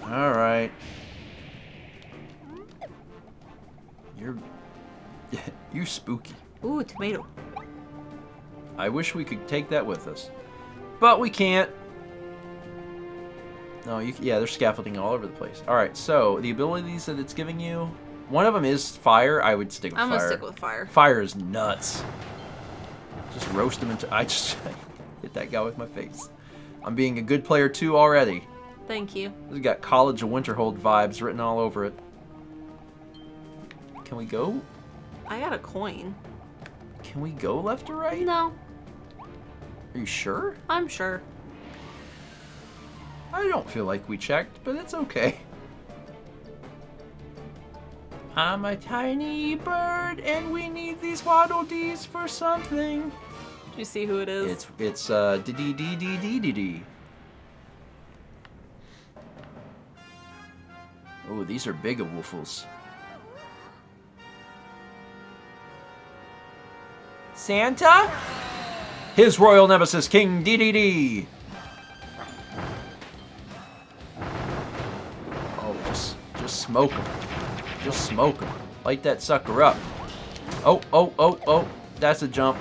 Alright. You're spooky. Ooh, tomato. I wish we could take that with us. But we can't. No, yeah, there's scaffolding all over the place. Alright, so the abilities that it's giving you, one of them is fire. I would stick with I'm fire. gonna stick with fire. Fire is nuts. Just roast him into... I just hit that guy with my face. I'm being a good player too already. Thank you. This has got College of Winterhold vibes written all over it. Can we go? I got a coin. Can we go left or right? No, Are you sure? I'm sure. I don't feel like we checked, but it's okay. I'm a tiny bird, and we need these Waddle Dees for something. Do you see who it is? It's dee. Oh, these are big woofles. Santa? His royal nemesis, King DDD. Oh, just smoke him. Just smoke him. Light that sucker up. Oh. That's a jump.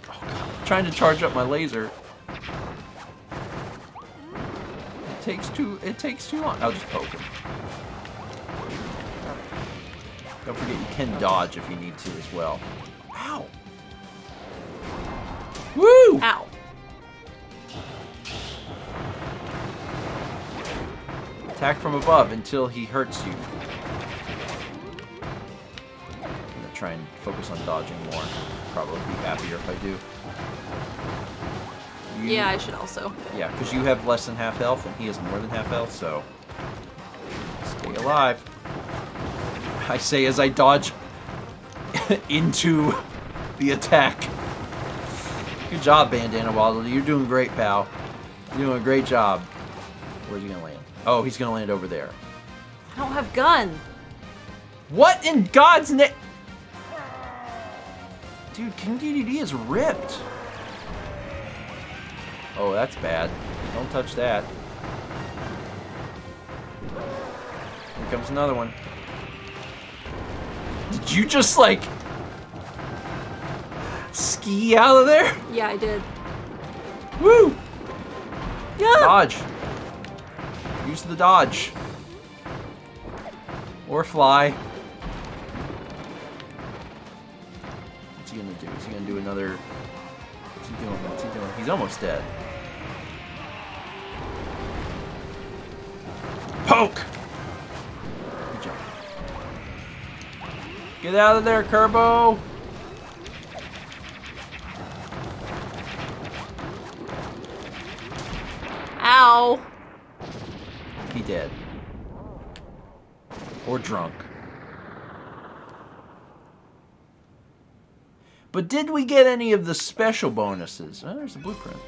Oh, God. I'm trying to charge up my laser. It takes too long. I'll just poke him. Don't forget you can dodge if you need to as well. Ow! Woo! Ow. Attack from above until he hurts you. I'm gonna try and focus on dodging more. Probably be happier if I do. Yeah, I should also. Yeah, because you have less than half health and he has more than half health, so stay alive. I say as I dodge into the attack. Good job, Bandana Waddle. You're doing great, pal. You're doing a great job. Where's he gonna land? Oh, he's gonna land over there. I don't have gun. What in God's name? Dude, King DDD is ripped. Oh, that's bad. Don't touch that. Here comes another one. Did you just, like, ski out of there? Yeah, I did. Woo! Yeah. Dodge. Use the dodge. Or fly. What's he gonna do? Is he gonna do another... What's he doing? What's he doing? He's almost dead. Poke! Good job. Get out of there, Kirbo! Ow. He dead. Or drunk. But did we get any of the special bonuses? Oh, there's the blueprint.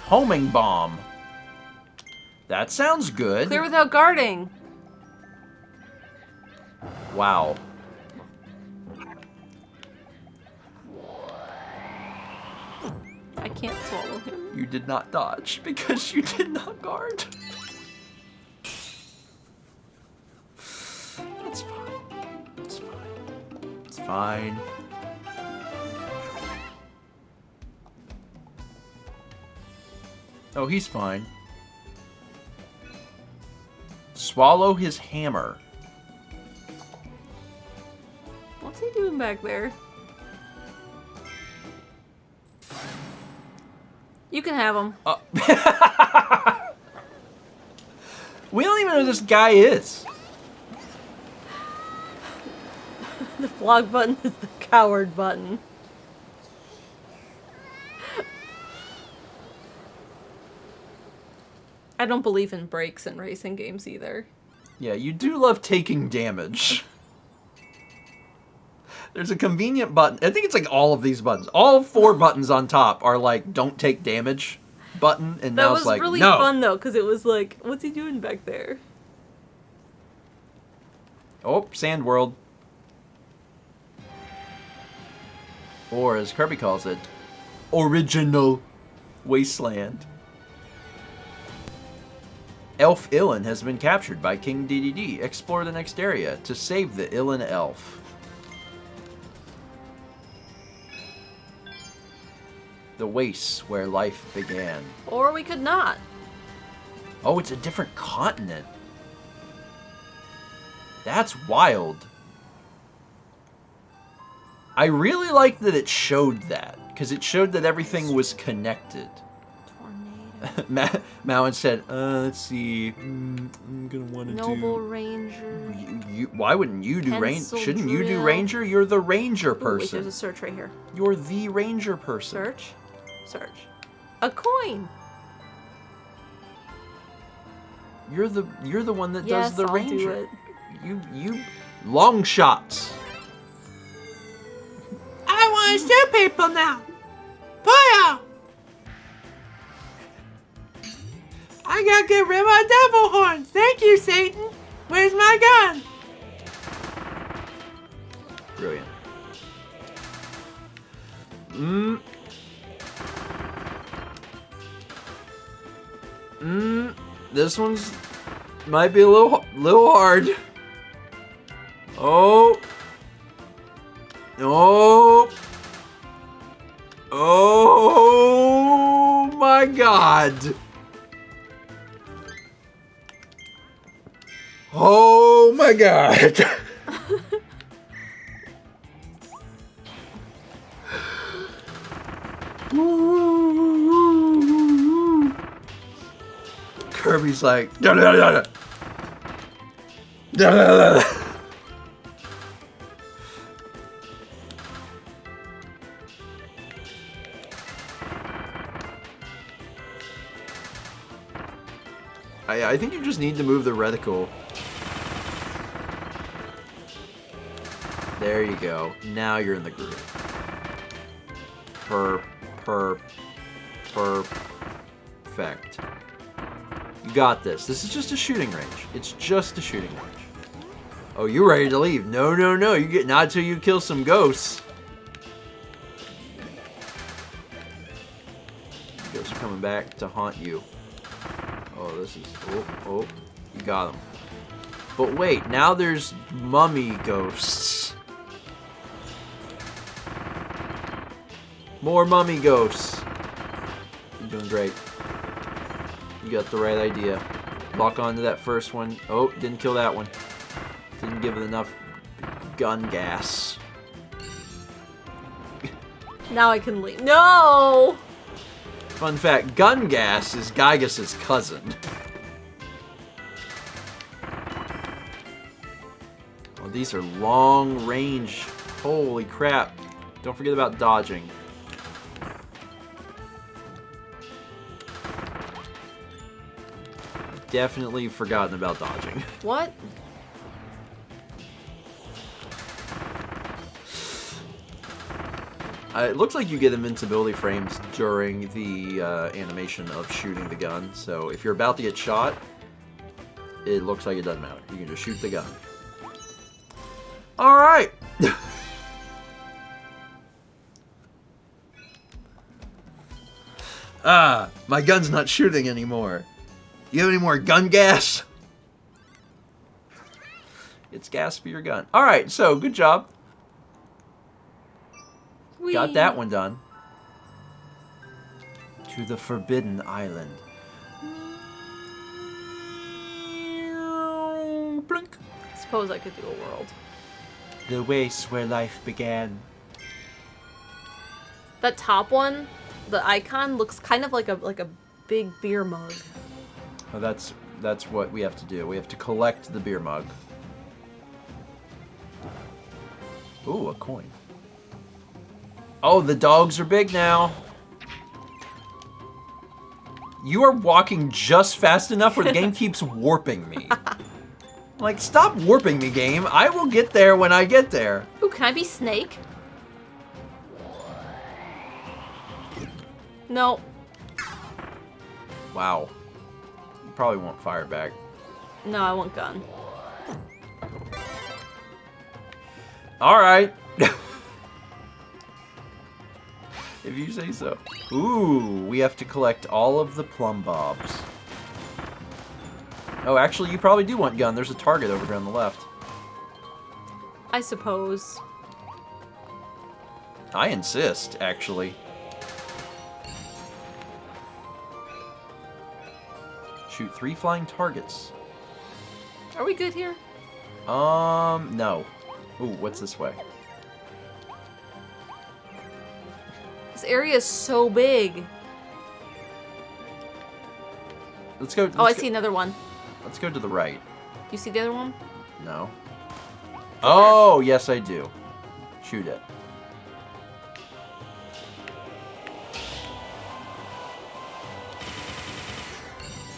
Homing bomb. That sounds good. Clear without guarding. Wow. I can't swallow him. You did not dodge because you did not guard. That's fine. It's fine. It's fine. Oh, he's fine. Swallow his hammer. What's he doing back there? You can have him. We don't even know who this guy is. The vlog button is the coward button. I don't believe in breaks in racing games either. Yeah, you do love taking damage. There's a convenient button. I think it's like all of these buttons. All 4 buttons on top are like, don't take damage button. And That now was it's like, really no. fun though, because it was like, what's he doing back there? Oh, Sand World. Or as Kirby calls it, Original Wasteland. Elf Illin has been captured by King DDD. Explore the next area to save the Illin elf. The wastes where life began. Or we could not. Oh, it's a different continent. That's wild. I really like that it showed that, because it showed that everything was connected. Tornado. Mowen said, let's see. I'm gonna want to do... Noble Ranger. Why wouldn't you do Ranger? Pencil Shouldn't you do drill. Ranger? You're the Ranger Ooh, wait, person. there's a search right here. You're the Ranger person. Search. Search. A coin. You're the one that Yes, does the I'll Ranger. do it. You long shots. I want to shoot people now. Boya! I gotta get rid of my devil horns. Thank you, Satan. Where's my gun? Brilliant. This one's might be a little hard. Oh. Oh. Oh my God. Oh my God. Kirby's like, da, da, da, da. Da, da, da, da. I think you just need to move the reticle. There you go. Now you're in the groove. Perfect. You got this. This is just a shooting range. It's just a shooting range. Oh, you ready to leave? No, no, no. You get not till you kill some ghosts. Ghosts are coming back to haunt you. Oh, this is... Oh, you got them. But wait, now there's mummy ghosts. More mummy ghosts. You're doing great. You got the right idea. Lock onto that first one. Oh, didn't kill that one. Didn't give it enough gun gas. Now I can leave. No! Fun fact, gun gas is Gygas's cousin. Well, these are long range. Holy crap. Don't forget about dodging. Definitely forgotten about dodging. What? It looks like you get invincibility frames during the animation of shooting the gun. So if you're about to get shot, it looks like it doesn't matter. You can just shoot the gun. All right. My gun's not shooting anymore. You have any more gun gas? It's gas for your gun. All right, so good job. Whee. Got that one done. To the Forbidden Island. Blink. Suppose I could do a world. The waste where life began. That top one, the icon looks kind of like a big beer mug. Oh, that's what we have to do. We have to collect the beer mug. Ooh, a coin. Oh, the dogs are big now. You are walking just fast enough where the game keeps warping me. Like, stop warping me, game. I will get there when I get there. Ooh, can I be Snake? No. Wow. You probably won't fire back. No, I want gun. Alright. If you say so. Ooh, we have to collect all of the plum bobs. Oh, actually, you probably do want gun. There's a target over here on the left. I suppose. I insist, actually. Shoot 3 flying targets. Are we good here? No. Ooh, what's this way? This area is so big. Let's go. Oh, I see another one. Let's go to the right. You see the other one? No. Oh, yes, I do. Shoot it.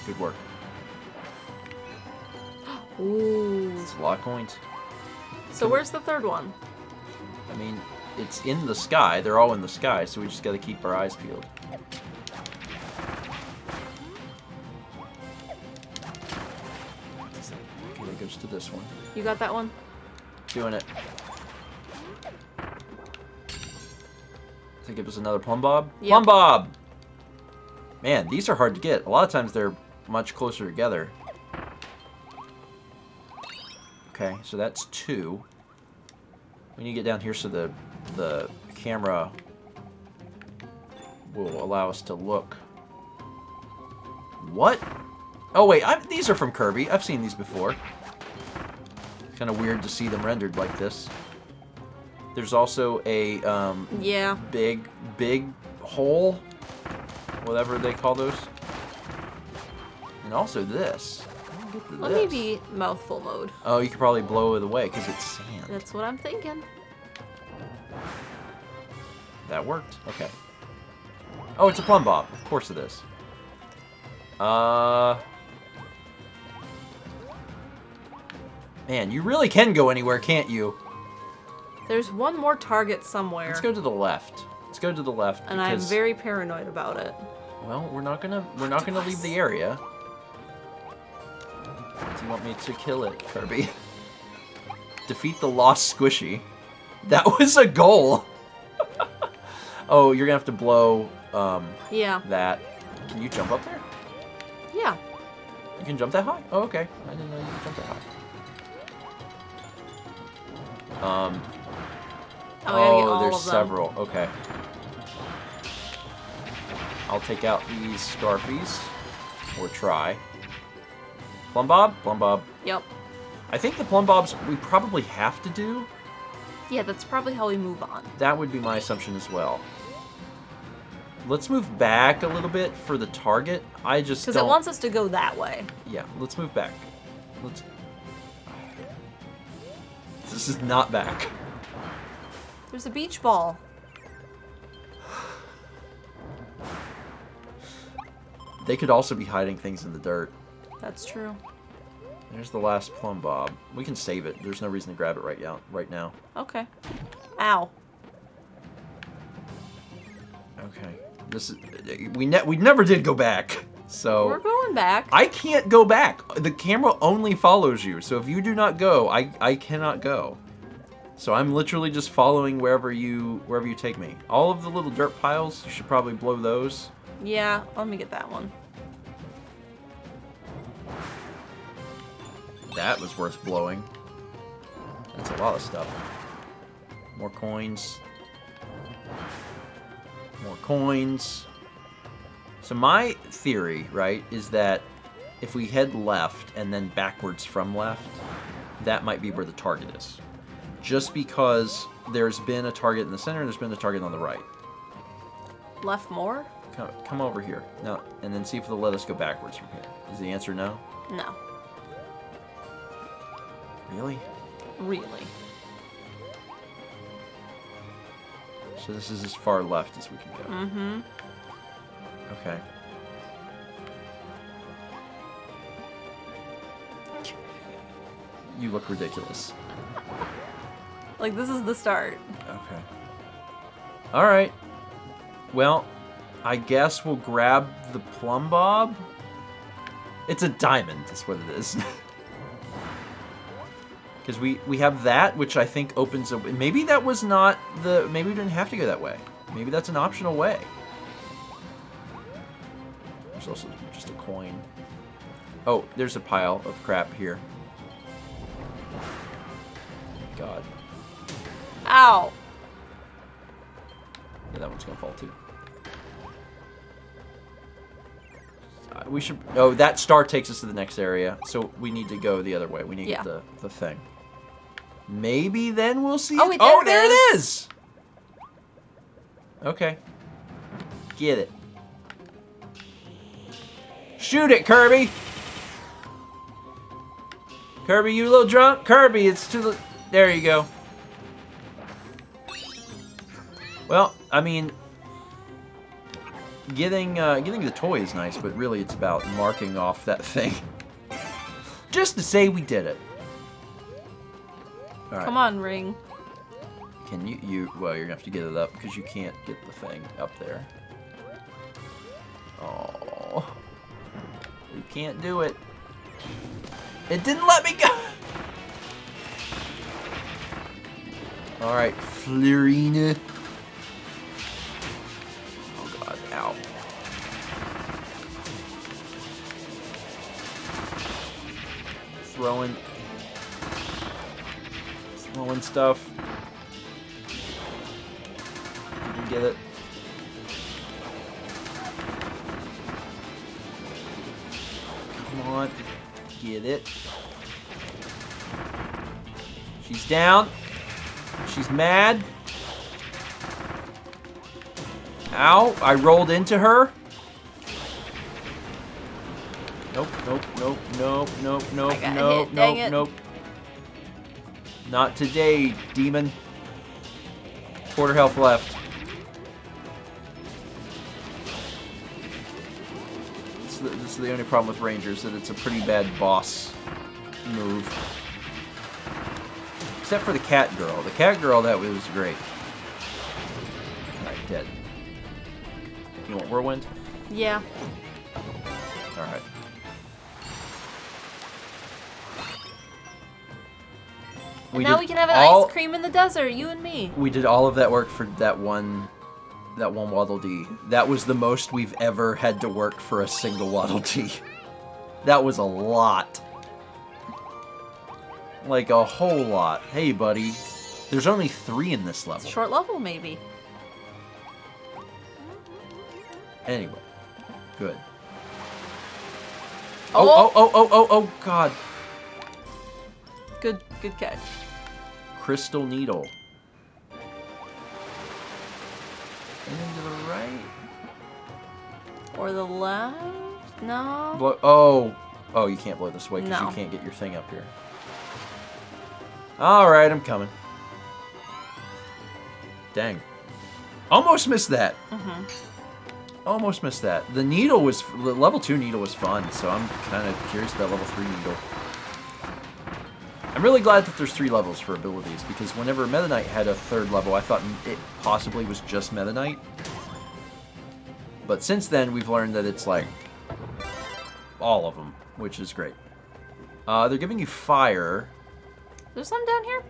Good work. Ooh. It's a lot of coins. So where's the third one? I mean, it's in the sky. They're all in the sky, so we just got to keep our eyes peeled. Okay, that goes to this one. You got that one? Doing it. Think it was another plumb bob? Yep. Plumb bob! Man, these are hard to get. A lot of times they're much closer together. Okay, so that's 2. We need to get down here so the camera will allow us to look. What? Oh wait, these are from Kirby. I've seen these before. It's kind of weird to see them rendered like this. There's also a Yeah. big hole, whatever they call those, and also this. Get to Let me this. be mouthful mode. Oh, you could probably blow it away because it's sand. That's what I'm thinking. That worked. Okay. Oh, it's a plumb bob. Of course it is. Man, you really can go anywhere, can't you? There's one more target somewhere. Let's go to the left. Let's go to the left. And I'm because, very paranoid about it. well, we're not gonna leave the area. Do you want me to kill it, Kirby? Defeat the lost squishy. That was a goal. Oh, you're gonna have to blow Yeah. that. Can you jump up there? Yeah. You can jump that high? Oh, okay. I didn't know you could jump that high. Oh, I gotta get all there's of them. several. Okay. I'll take out these Scarfies. Or try. Plumb bob? Plumb bob. Yep. I think the plumb bobs we probably have to do. Yeah, that's probably how we move on. That would be my assumption as well. Let's move back a little bit for the target. I just Because don't... it wants us to go that way. Yeah, let's move back. Let's... This is not back. There's a beach ball. They could also be hiding things in the dirt. That's true. There's the last plumb bob. We can save it. There's no reason to grab it right now. Okay. Ow. Okay. This is we never did go back. So We're going back. I can't go back. The camera only follows you. So if you do not go, I cannot go. So I'm literally just following wherever you take me. All of the little dirt piles, you should probably blow those. Yeah, let me get that one. That was worth blowing. That's a lot of stuff. More coins. More coins. So my theory, right, is that if we head left and then backwards from left, that might be where the target is. Just because there's been a target in the center and there's been a target on the right. Left more? Come over here. No, and then see if they'll let us go backwards from here. Is the answer no? No. Really? Really. So this is as far left as we can go. Mm-hmm. Okay. You look ridiculous. Like, this is the start. Okay. Alright. Well, I guess we'll grab the plumb bob. It's a diamond, is what it is. Because we have that, which I think opens a... Maybe that was not the... Maybe we didn't have to go that way. Maybe that's an optional way. There's also just a coin. Oh, there's a pile of crap here. God. Ow. Yeah, that one's gonna fall too. We should... Oh, that star takes us to the next area, so we need to go the other way. We need to get the thing. Maybe then we'll see Oh, it. wait, there Oh, it there is. it is! Okay. Get it. Shoot it, Kirby! Kirby, you a little drunk? Kirby, it's too... There you go. Well, I mean... Getting the toy is nice, but really it's about marking off that thing. Just to say we did it. All right. Come on, Ring. Can well, you're gonna have to get it up because you can't get the thing up there. Oh, you can't do it. It didn't let me go. All right, Florina. Oh God, ow. Throwing stuff. You can get it. Come on, get it. She's down. She's mad. Ow, I rolled into her. Nope, nope, nope, nope, nope, nope, I got nope, hit, dang nope, it. nope. Not today, demon. Quarter health left. This is the only problem with Rangers, that it's a pretty bad boss move. Except for the cat girl. The cat girl, that was great. Alright, dead. You want Whirlwind? Yeah. Alright. Now we can have an ice cream in the desert, you and me. We did all of that work for that one Waddle Dee. That was the most we've ever had to work for a single Waddle Dee. That was a lot. Like a whole lot. Hey, buddy. There's only 3 in this level. Short level, maybe. Anyway. Good. Oh. Oh, God. Good catch. Crystal Needle. And then to the right. Or the left? No. Blow. Oh, you can't blow this way because No. you can't get your thing up here. Alright, I'm coming. Dang. Almost missed that. Almost missed that. The needle was... The level 2 needle was fun, so I'm kind of curious about level 3 needle. I'm really glad that there's 3 levels for abilities, because whenever Meta Knight had a 3rd level, I thought it possibly was just Meta Knight. But since then, we've learned that it's like all of them, which is great. They're giving you fire. There's some down here?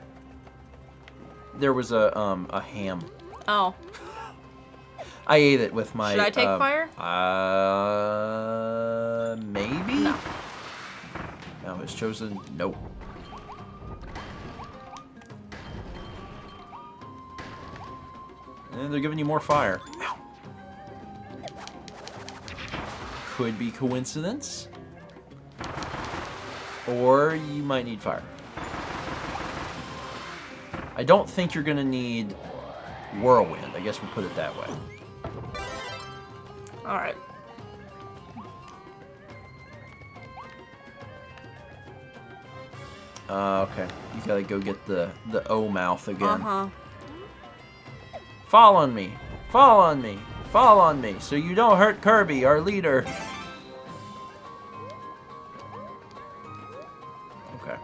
There was a ham. Oh. I ate it with my... Should I take fire? Maybe? No. No, it's chosen... Nope. And they're giving you more fire. Ow. Could be coincidence. Or you might need fire. I don't think you're gonna need Whirlwind. I guess we'll put it that way. Alright. Okay. You gotta go get the O mouth again. Uh-huh. Fall on me. Fall on me. Fall on me. So you don't hurt Kirby, our leader. Okay.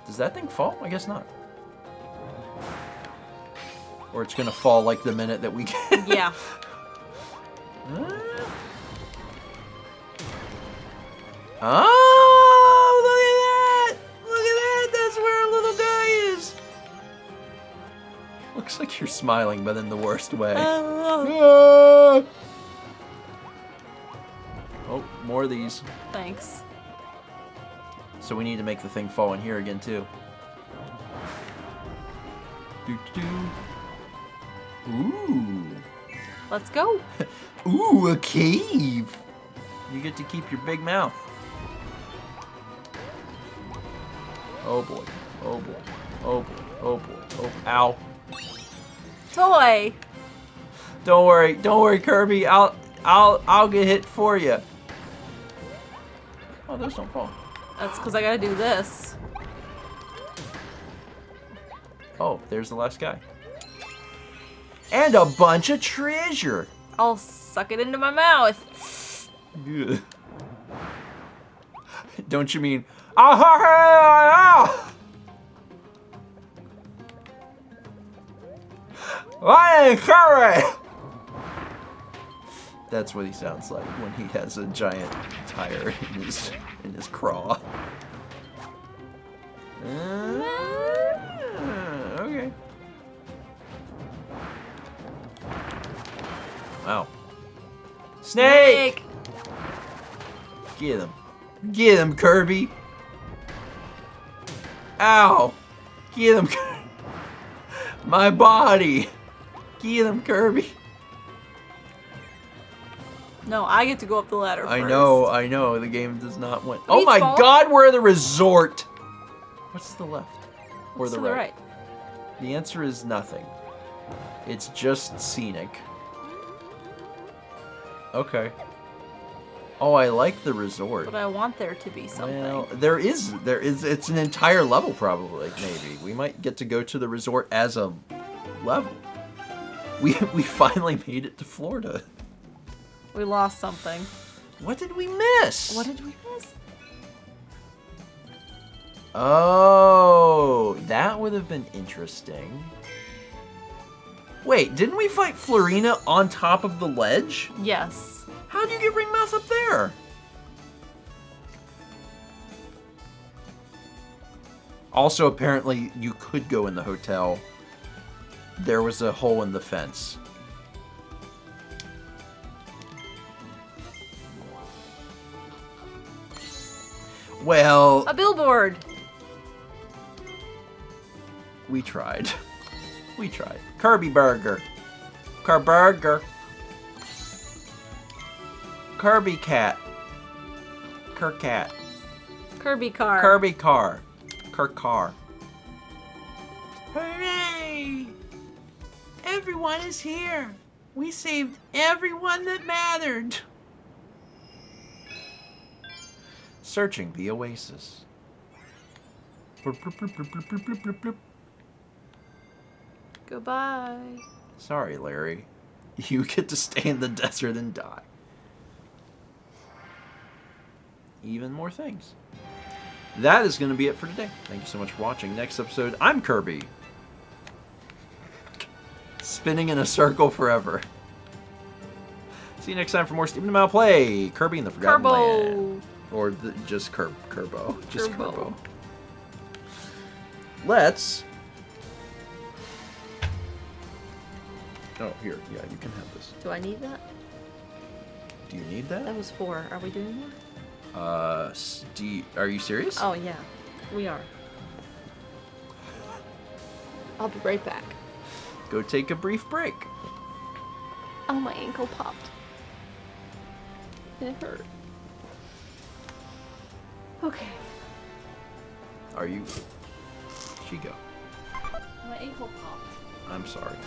Does that thing fall? I guess not. Or it's gonna fall like the minute that we get. Yeah. Oh, look at that! Look at that! That's where our little guy is! Looks like you're smiling, but in the worst way. Oh, more of these. Thanks. So we need to make the thing fall in here again, too. Ooh. Let's go. Ooh, a cave. You get to keep your big mouth. Oh boy. Oh boy. Oh boy. Oh boy. Oh, ow. Toy. Don't worry, Kirby. I'll get hit for you. Oh, those don't fall. That's because I gotta do this. Oh, there's the last guy. And a bunch of treasure. I'll suck it into my mouth. Ugh. Don't you mean? I am Kirby. That's what he sounds like when he has a giant tire in his craw. Okay. Wow. Snake! Get him. Get him, Kirby. Ow. Get him. My body. Get him, Kirby. No, I get to go up the ladder first. I know. The game does not want. We Oh my fall? God, we're at the resort. What's to the left? Or What's the to right? The answer is nothing. It's just scenic. Okay. Oh, I like the resort. But I want there to be something. Well, there is. It's an entire level, probably. Maybe we might get to go to the resort as a level. We finally made it to Florida. We lost something. What did we miss? What did we miss? Oh, that would have been interesting. Wait, didn't we fight Florina on top of the ledge? Yes. How'd you get Ringmouth up there? Also, apparently, you could go in the hotel. There was a hole in the fence. Well, A billboard. we tried. We tried. Kirby Burger. Kirby Cat. Kirkat. Kirby car. Kirby Car. Car. Hooray! Everyone is here. We saved everyone that mattered. Searching the oasis. Goodbye. Sorry, Larry. You get to stay in the desert and die. Even more things. That is going to be it for today. Thank you so much for watching. Next episode, I'm Kirby. Spinning in a circle forever. See you next time for more Stephen and Mal play. Kirby in the Forgotten Land. Or just Kerbo. Just Kerbo. Let's... Oh, here. Yeah, you can have this. Do I need that? Do you need that? That was 4. Are we doing more? Are you serious? Oh, yeah. We are. I'll be right back. Go take a brief break. Oh, my ankle popped. It hurt. Okay. Are you... She go. My ankle popped. I'm sorry.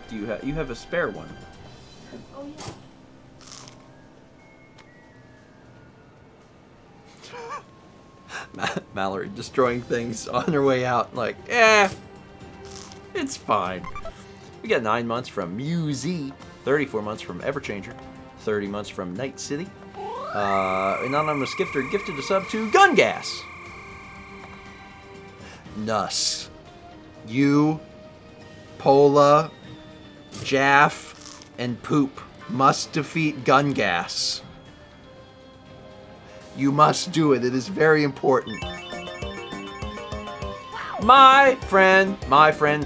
Do you have a spare one? Oh, yeah. Mallory destroying things on her way out. Like, it's fine. We got 9 months from MuZ, 34 months from Everchanger, 30 months from Night City. Anonymous gifter gifted a sub to Gun Gas. Nuss. You, Pola, Jaff, and Poop must defeat Gun Gas. You must do it. It is very important. My friend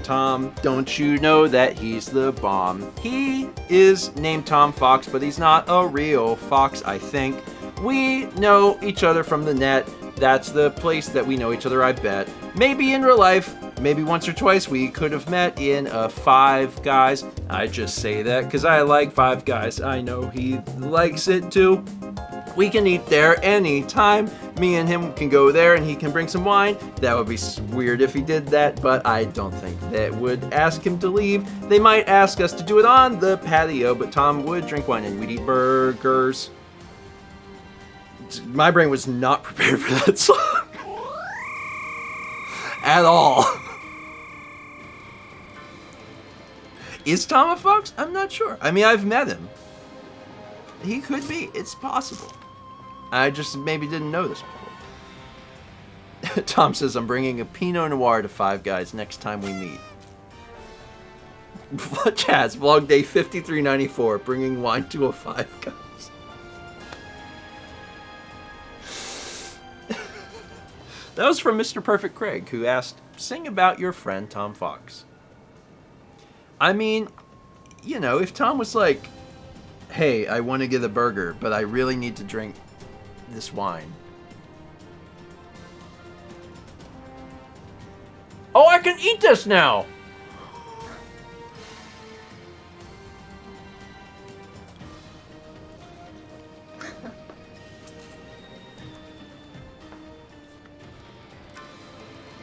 Tom, don't you know that he's the bomb? He is named Tom Fox, but he's not a real fox, I think. We know each other from the net. That's the place that we know each other, I bet. Maybe in real life, maybe once or twice we could have met in a Five Guys. I just say that because I like Five Guys. I know he likes it too. We can eat there anytime. Me and him can go there and he can bring some wine. That would be weird if he did that, but I don't think that would ask him to leave. They might ask us to do it on the patio, but Tom would drink wine and we'd eat burgers. My brain was not prepared for that song. At all. Is Tom a fox? I'm not sure. I mean, I've met him. He could be. It's possible. I just maybe didn't know this before. Tom says, I'm bringing a Pinot Noir to Five Guys next time we meet. Chaz, vlog day 5394, bringing wine to a Five Guys. That was from Mr. Perfect Craig, who asked, sing about your friend Tom Fox. I mean, you know, if Tom was like, hey, I want to get a burger, but I really need to drink this wine. Oh, I can eat this now!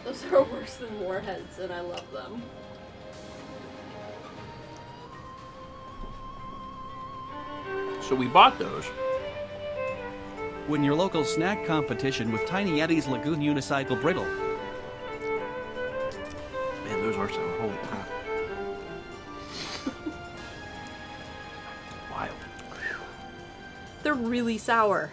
Those are worse than warheads, and I love them. So we bought those. Win your local snack competition with Tiny Eddie's Lagoon Unicycle Brittle. Man, those are so holy crap. Wild. They're really sour.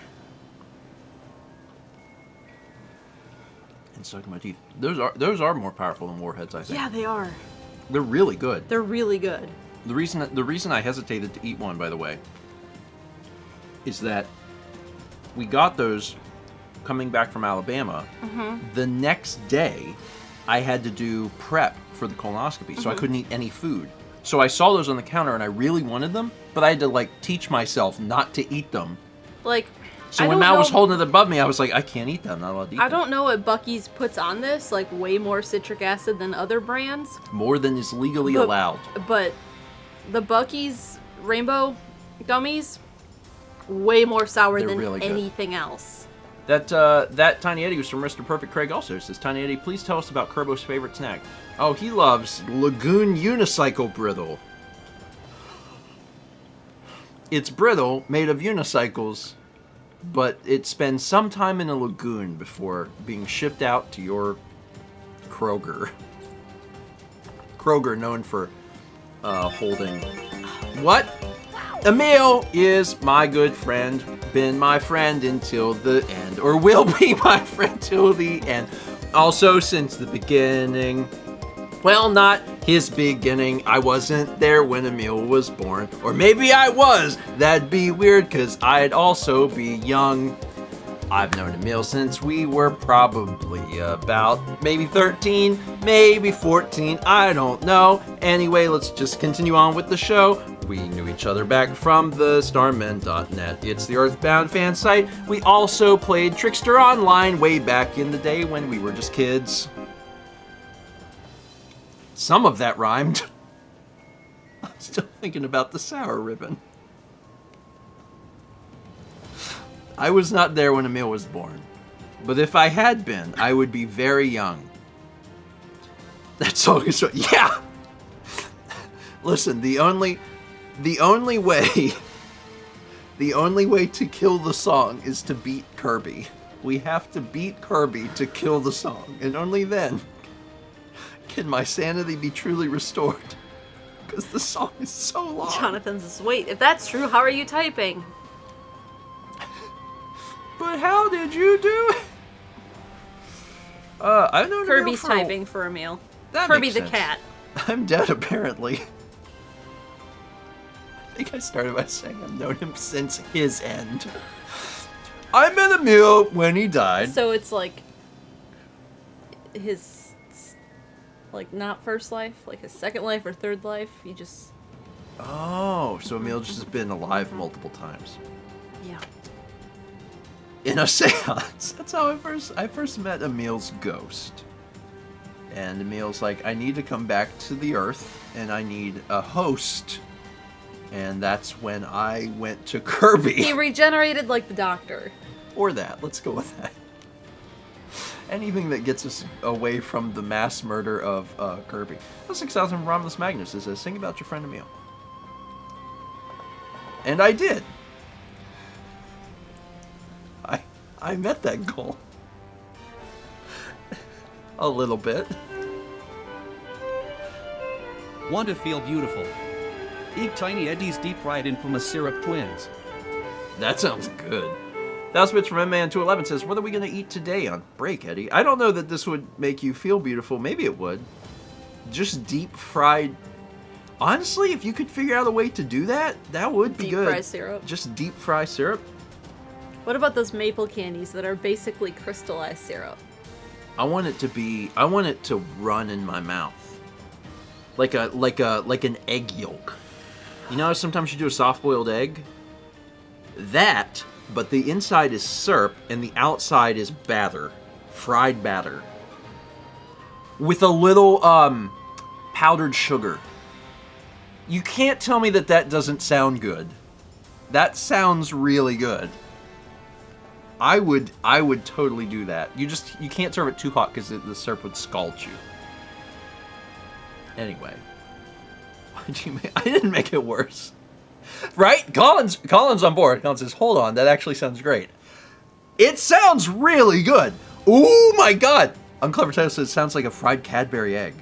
And stuck in my teeth. Those are more powerful than warheads, I think. Yeah, they are. They're really good. They're really good. The reason I hesitated to eat one, by the way, is that we got those coming back from Alabama. Mm-hmm. The next day, I had to do prep for the colonoscopy, so I couldn't eat any food. So I saw those on the counter, and I really wanted them, but I had to, like, teach myself not to eat them. Like, So when Mal was holding it above me, I was like, I can't eat them. I'm not allowed to eat them. I don't know what Buc-ee's puts on this, like, way more citric acid than other brands. More than is legally allowed. But the Buc-ee's Rainbow Gummies, way more sour They're than really good. anything else. That Tiny Eddie was from Mr. Perfect Craig also. It says, Tiny Eddie, please tell us about Kerbo's favorite snack. Oh, he loves Lagoon Unicycle Brittle. It's brittle, made of unicycles, but it spends some time in a lagoon before being shipped out to your Kroger. Kroger, known for holding... What? Emil is my good friend, been my friend until the end, or will be my friend till the end. Also, since the beginning. Well, not his beginning. I wasn't there when Emil was born. Or maybe I was. That'd be weird, because I'd also be young. I've known Emil since we were probably about maybe 13, maybe 14, I don't know. Anyway, let's just continue on with the show. We knew each other back from the starmen.net. It's the Earthbound fan site. We also played Trickster Online way back in the day when we were just kids. Some of that rhymed. I'm still thinking about the sour ribbon. I was not there when Emil was born. But if I had been, I would be very young. That song is so... Yeah! Listen, the only way to kill the song is to beat Kirby. We have to beat Kirby to kill the song. And only then can my sanity be truly restored. Because the song is so long. Jonathan says, wait, if that's true, how are you typing? But how did you do it? I know Kirby's typing for Emil. Kirby the cat. I'm dead, apparently. I think I started by saying I've known him since his end. I met Emil when he died. So it's like his, like, not first life, like his second life or third life. You just... Oh, so Emil just has been alive multiple times. Yeah. in a seance. That's how I first met Emil's ghost. And Emil's like, I need to come back to the Earth, and I need a host. And that's when I went to Kirby. He regenerated like the Doctor. Or that. Let's go with that. Anything that gets us away from the mass murder of Kirby. 6,000 from Romulus Magnus. It says, sing about your friend Emil. And I did. I met that goal. A little bit. Want to feel beautiful? Eat Tiny Eddie's deep fried infamous syrup twins. That sounds good. That's Bits from M-Man211 says, what are we going to eat today on break, Eddie? I don't know that this would make you feel beautiful. Maybe it would. Just deep fried. Honestly, if you could figure out a way to do that, that would be good. Deep fry syrup. Just deep fry syrup. What about those maple candies that are basically crystallized syrup? I want it to run in my mouth. Like an egg yolk. You know how sometimes you do a soft-boiled egg? That, but the inside is syrup and the outside is batter. Fried batter. With a little powdered sugar. You can't tell me that that doesn't sound good. That sounds really good. I would totally do that. You can't serve it too hot because the syrup would scald you. Anyway, I didn't make it worse, right? Colin's on board. Colin says, "Hold on, that actually sounds great. It sounds really good. Oh my god!" Unclever Title says, "It sounds like a fried Cadbury egg."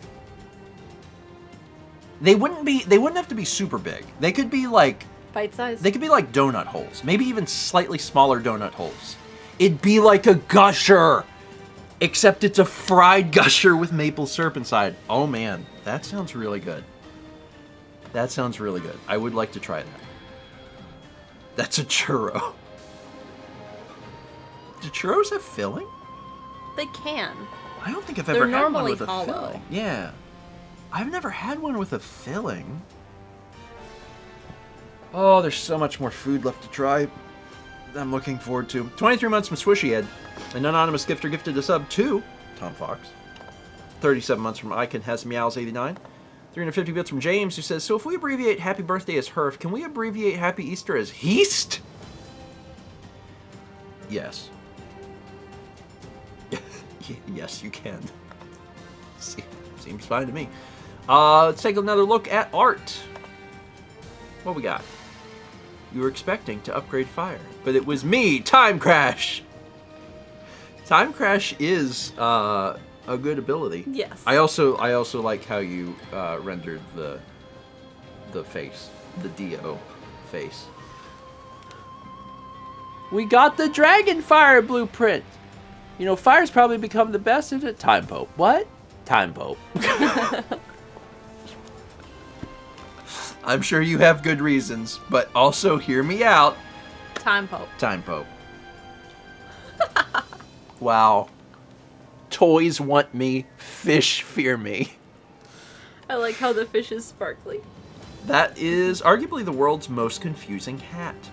They wouldn't have to be super big. They could be like Bite size? They could be like donut holes. Maybe even slightly smaller donut holes. It'd be like a gusher. Except it's a fried gusher with maple syrup inside. Oh man, that sounds really good. That sounds really good. I would like to try that. That's a churro. Do churros have filling? They can. I don't think I've ever had one normally with a hollow. filling. Yeah. I've never had one with a filling. Oh, there's so much more food left to try. I'm looking forward to. 23 months from Swishy Head. An anonymous gifter gifted a sub to Tom Fox. 37 months from Icon has Meows 89. 350 bits from James, who says, so if we abbreviate Happy Birthday as Herf, can we abbreviate Happy Easter as Heast? Yes. Yes, you can. Seems fine to me. Let's take another look at art. What we got? You were expecting to upgrade fire, but it was me, Time Crash. Time Crash is a good ability. Yes. I also like how you rendered the face, the Dio face. We got the Dragon Fire blueprint. You know, fire's probably become the best at it. Time Pope. What? Time Pope. I'm sure you have good reasons, but also hear me out. Time Pope. Time Pope. Wow. Toys want me, fish fear me. I like how the fish is sparkly. That is arguably the world's most confusing hat.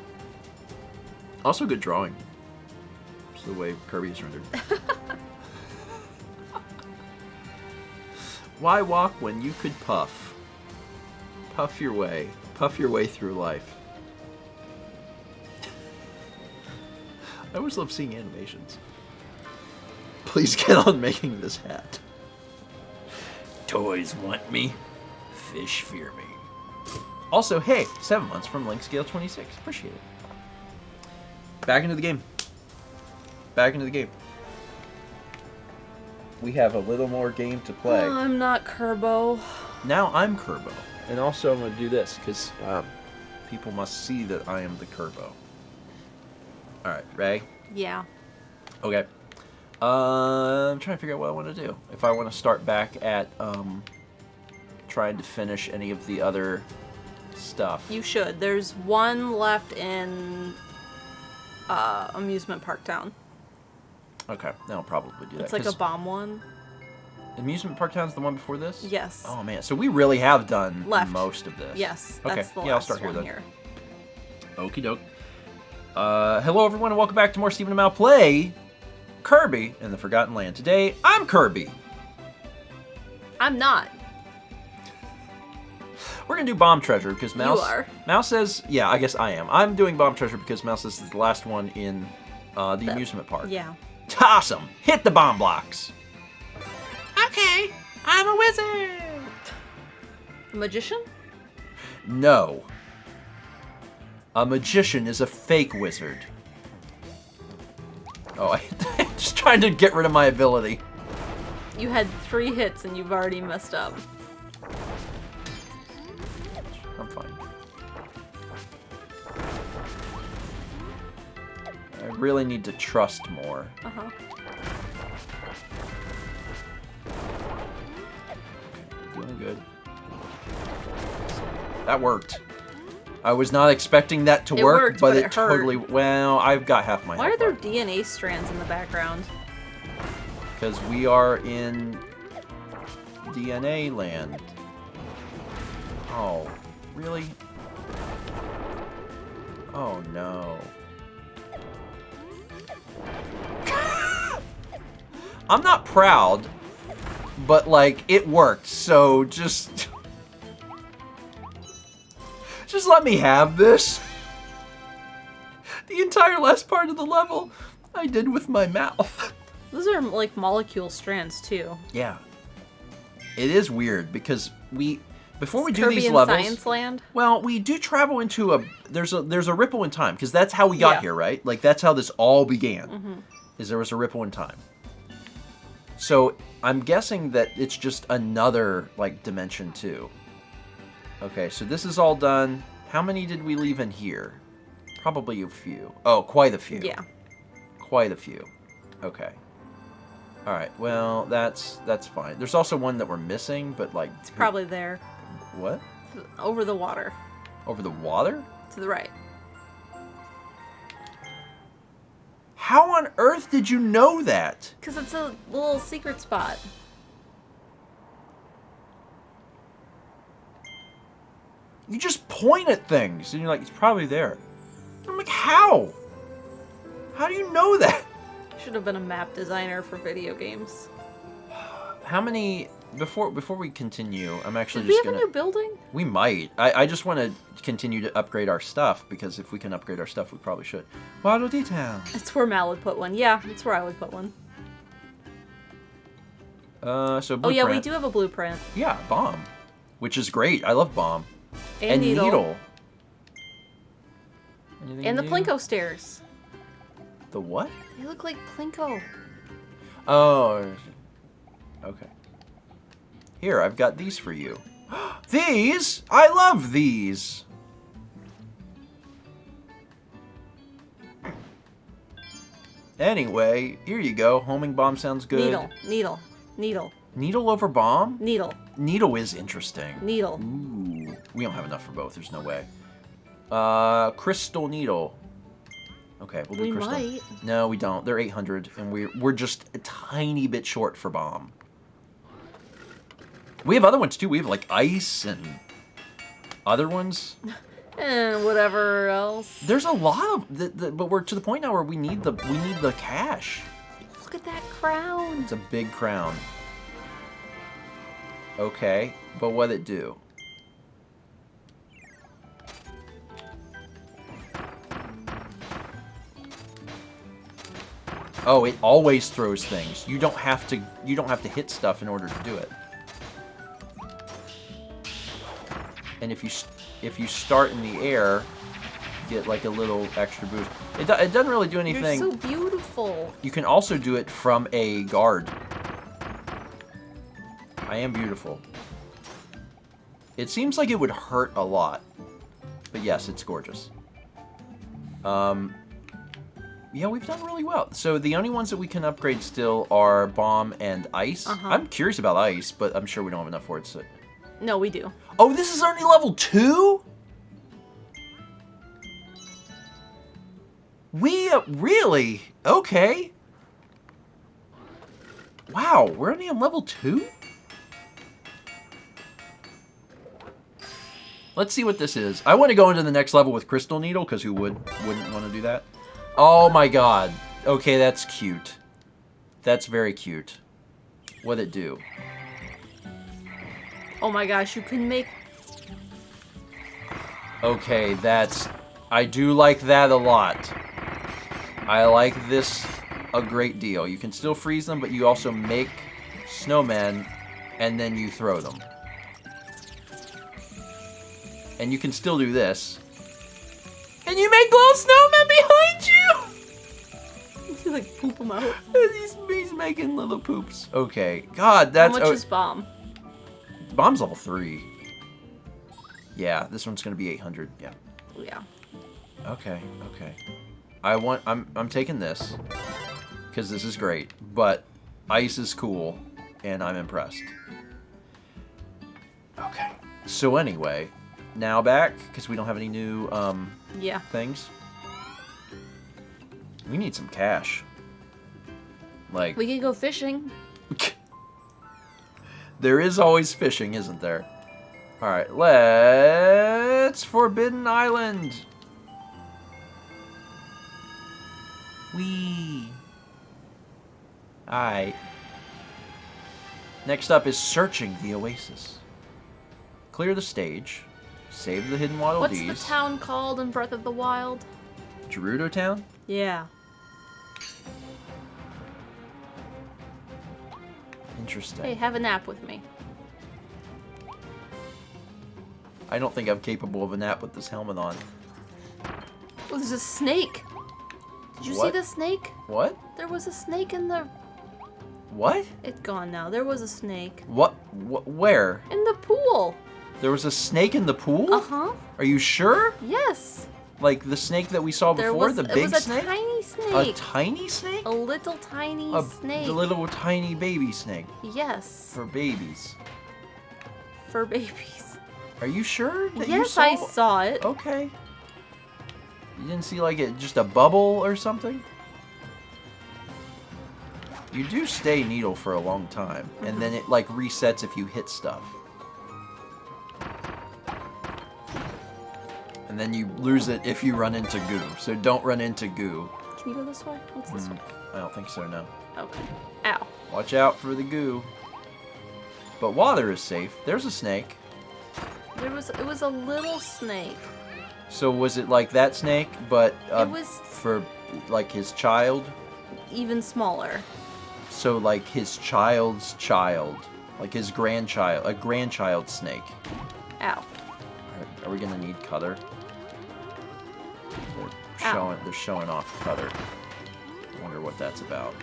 Also good drawing. It's the way Kirby is rendered. Why walk when you could puff? Puff your way through life. I always love seeing animations. Please get on making this hat. Toys want me, fish fear me. Also, hey, 7 months from LinkScale26. Appreciate it. Back into the game. Back into the game. We have a little more game to play. Oh, I'm not Kerbo. Now I'm Kerbo. And also I'm going to do this, because people must see that I am the Kerbo. Alright, Ray? Yeah. Okay. I'm trying to figure out what I want to do. If I want to start back at trying to finish any of the other stuff. You should. There's one left in Amusement Park Town. Okay, then I'll probably do that. It's like a bomb one. Amusement Park Town's the one before this? Yes. Oh man, so we really have done Left. most of this. Yes, Okay, that's the yeah, I'll last start here one then. here. Okie doke. Hello everyone and welcome back to more Stephen and Mal play Kirby in the Forgotten Land. Today, I'm Kirby. I'm not. We're gonna do Bomb Treasure because Mal. You are. Mal says, yeah, I guess I am. I'm doing Bomb Treasure because Mal says it's the last one in the amusement park. Yeah. Toss 'em! Hit the bomb blocks! Okay, I'm a wizard. A magician? No. A magician is a fake wizard. Oh, I'm just trying to get rid of my ability. You had 3 hits and you've already messed up. I'm fine. I really need to trust more. Uh-huh. Doing good. That worked. I was not expecting that to It work, worked, but but it it hurt. totally... Well, I've got half my Why are health there back. DNA strands in the background? Because we are in DNA land. Oh, really? Oh no. I'm not proud, but like, it worked, so just let me have this. The entire last part of the level I did with my mouth. Those are like molecule strands too. Yeah. It is weird because before we do Kirby these in levels, Science Land? well, we do travel into there's a ripple in time because that's how we got Yeah. here, right? Like that's how this all began. Is there was a ripple in time. So, I'm guessing that it's just another like dimension too. Okay, so this is all done. How many did we leave in here? Probably a few. Oh, quite a few. Yeah. Quite a few. Okay. All right. Well, that's fine. There's also one that we're missing, but like It's probably there. what? Over the water. Over the water? To the right. How on earth did you know that? Because it's a little secret spot. You just point at things and you're like, it's probably there. I'm like, how? How do you know that? Should have been a map designer for video games. How many before we continue, I'm actually Did we just have gonna a new building? we might. I just want to continue to upgrade our stuff because if we can upgrade our stuff, we probably should. Waddle detail. That's where Mal would put one. Yeah, that's where I would put one. So blueprint. Oh yeah, we do have a blueprint. Yeah, bomb, which is great. I love bomb. And needle. Anything And the new? Plinko stairs. The what? They look like Plinko. Oh. Okay. Here, I've got these for you. These? I love these. Anyway, here you go. Homing bomb sounds good. Needle. Needle. Needle. Needle over bomb? Needle. Needle is interesting. Needle. Ooh. We don't have enough for both. There's no way. Crystal needle. Okay, we'll do We crystal. might. No, we don't. They're 800, and we're just a tiny bit short for bomb. We have other ones too. We have like ice and other ones. And whatever else. There's a lot of, but we're to the point now where we need the cash. Look at that crown. It's a big crown. Okay, but what'd it do? Oh, it always throws things. You don't have to hit stuff in order to do it. And if you start in the air, you get like a little extra boost. It doesn't really do anything. You're so beautiful. You can also do it from a guard. I am beautiful. It seems like it would hurt a lot. But yes, it's gorgeous. Yeah, we've done really well. So the only ones that we can upgrade still are bomb and ice. I'm curious about ice, but I'm sure we don't have enough for it. So. No, we do. Oh, this is only level 2? We really? Okay. Wow, we're only on level 2? Let's see what this is. I want to go into the next level with Crystal Needle, because who wouldn't want to do that? Oh my god. Okay, that's cute. That's very cute. What'd it do? Oh my gosh, you can make... Okay, that's... I do like that a lot. I like this a great deal. You can still freeze them, but you also make snowmen, and then you throw them. And you can still do this. And you make little snowmen behind you! You like poop them out. He's making little poops. Okay. God, that's... How much is Bomb? Bomb's level 3. Yeah, this one's gonna be 800. Yeah. Yeah. Okay, okay. I'm taking this. Because this is great. But ice is cool. And I'm impressed. Okay. So anyway... Now back, because we don't have any new Yeah. things. We need some cash. Like, We could go fishing. there is always fishing, isn't there? Alright, let's Forbidden Island. Whee. Alright. Next up is searching the oasis. Clear the stage. Save the hidden Waddle What's Dees. the town called in Breath of the Wild? Gerudo Town? Yeah. Interesting. Hey, have a nap with me. I don't think I'm capable of a nap with this helmet on. Oh, there's a snake. Did you see What? the snake? What? There was a snake in the... What? It's gone now. There was a snake. What? Where? In the pool. There was a snake in the pool? Uh-huh. Are you sure? Yes. Like the snake that we saw There before? was, The it big was a snake? tiny A snake. tiny snake? A little tiny snake. The little tiny baby snake. Yes. For babies. For babies. Are you sure that you Yes, saw? I saw it. Okay. You didn't see like it just a bubble or something? You do stay needle for a long time, and then it like resets if you hit stuff. And then you lose it if you run into goo. So don't run into goo. Can you go this way? What's this way? I don't think so, no. Okay. Ow. Watch out for the goo. But water is safe. There's a snake. It was a little snake. So was it like that snake, but It was- for like his child? Even smaller. So like his child's child, like his grandchild, a grandchild snake. Ow. Are we gonna need Cutter? They're showing off Cutter. I wonder what that's about.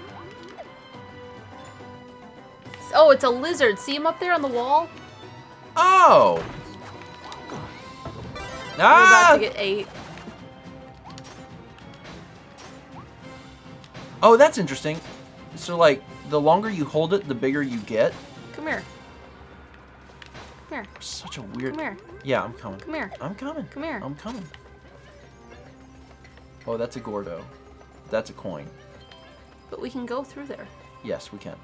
Oh, it's a lizard. See him up there on the wall? Oh! We're about Ah! to get 8. Oh, that's interesting. So like, the longer you hold it, the bigger you get. Come here. Come here. Such a weird. Come here. Yeah, I'm coming. Come here. I'm coming. Come here. I'm coming. Oh, that's a Gordo. That's a coin. But we can go through there. Yes, we can.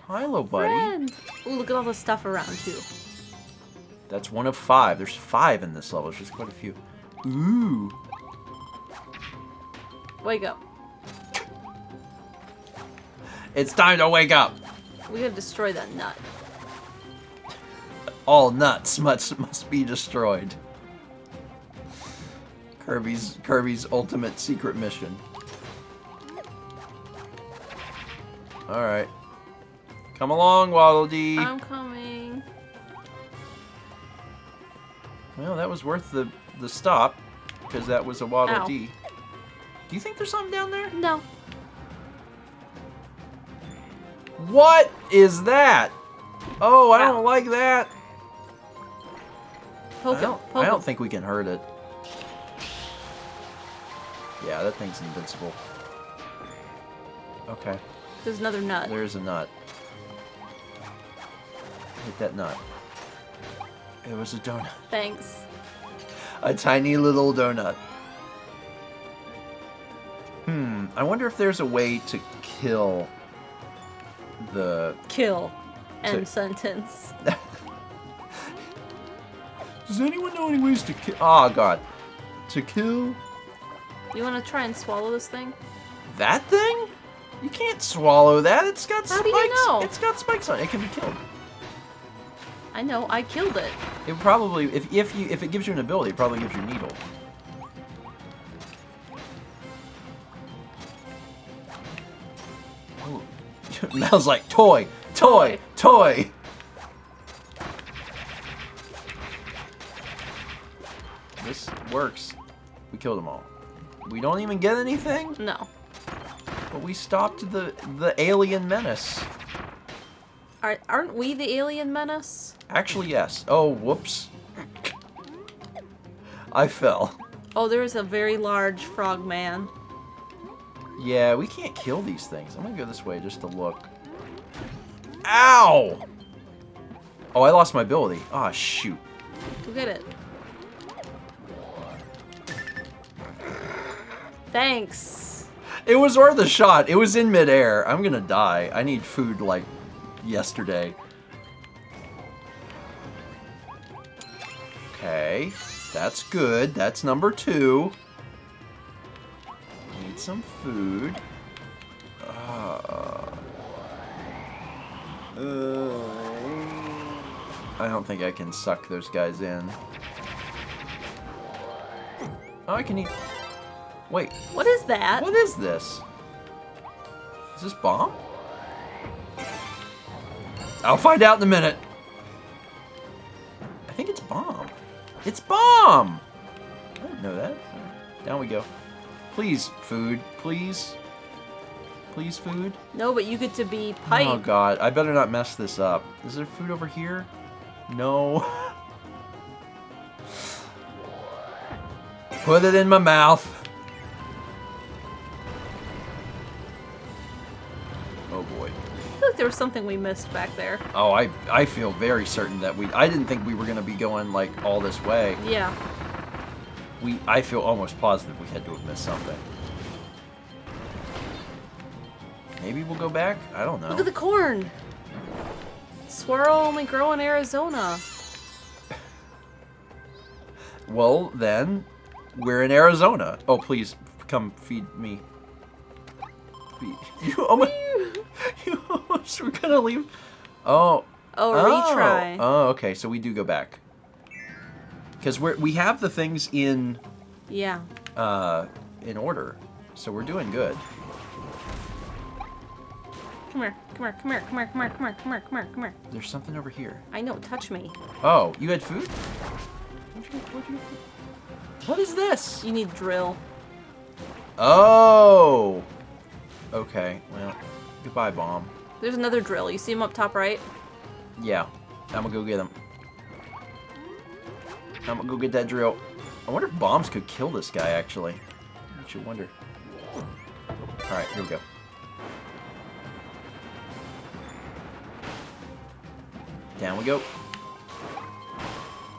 Hi, little buddy. Friend. Ooh, look at all the stuff around you. That's one of 5. There's 5 in this level. There's quite a few. Ooh. Wake up. It's time to wake up. We gotta destroy that nut. All nuts must be destroyed. Kirby's ultimate secret mission. Alright. Come along, Waddle Dee. I'm coming. Well, that was worth the stop, because that was a Waddle Ow. Dee. Do you think there's something down there? No. What is that? Oh, I Ow. don't like that. Poke him. Poke I him. don't think we can hurt it. Yeah, that thing's invincible. Okay, There's another nut. there's a nut. Hit that nut. It was a donut. Thanks. A tiny little donut. I wonder if there's a way to kill the... Kill. End So- sentence. Does anyone know any ways to kill? Oh, God. To kill? You want to try and swallow this thing? That thing? You can't swallow that. It's got How spikes. do you know? It's got spikes on it. It can be killed. I know, I killed it. It probably, if it gives you an ability, it probably gives you a needle. Ooh. Mel's like, toy, toy, toy. This works. We killed them all. We don't even get anything, No. but we stopped the alien menace. Aren't we the alien menace? Actually, yes. Oh, whoops. I fell. Oh, there's a very large frog man. Yeah, we can't kill these things. I'm gonna go this way just to look. Ow! Oh, I lost my ability. Ah, shoot. Go get it. Thanks. It was worth a shot. It was in midair. I'm gonna die. I need food like yesterday. Okay, that's good. That's number 2. Need some food. I don't think I can suck those guys in. Oh, I can eat. Wait, What is that? what is this? Is this bomb? I'll find out in a minute. I think it's bomb. It's bomb! I didn't know that. Down we go. Please, food. Please. Please, food. No, but you get to be pipe. Oh, God. I better not mess this up. Is there food over here? No. Put it in my mouth. Oh, boy. I feel like there was something we missed back there. Oh, I feel very certain that I didn't think we were going to be going, like, all this way. Yeah. I feel almost positive we had to have missed something. Maybe we'll go back? I don't know. Look at the corn. Swirl only grow in Arizona. Well, then, we're in Arizona. Oh, please, come feed me. You almost were gonna leave. Oh. Oh, retry. Oh, okay, so we do go back. Because we have the things in Yeah. in order, so we're doing good. Come here. Come here. Come here. Come here. Come here. Come here. Come here. Come here. Come here. There's something over here. I know. Touch me. Oh, you had food? What'd you get? What is this? You need drill. Oh. Okay. Well, goodbye, bomb. There's another drill. You see him up top right? Yeah, I'm gonna go get him. I'm gonna go get that drill. I wonder if bombs could kill this guy, actually. I should wonder. Alright, here we go. Down we go.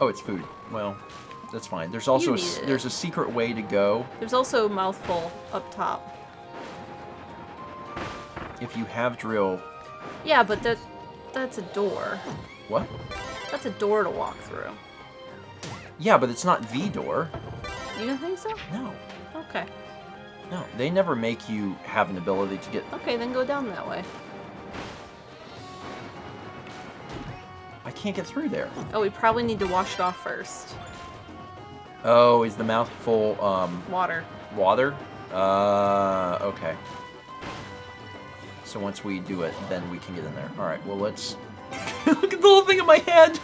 Oh, it's food. Well, that's fine. There's also there's a secret way to go. There's also a mouthful up top. If you have drill. Yeah, but that's a door. What? That's a door to walk through. Yeah, but it's not the door. You don't think so? No. Okay. No, they never make you have an ability to get... Okay, then go down that way. I can't get through there. Oh, we probably need to wash it off first. Oh, is the mouth full, Water. water? Okay. So once we do it, then we can get in there. Alright, well let's... Look at the little thing in my head!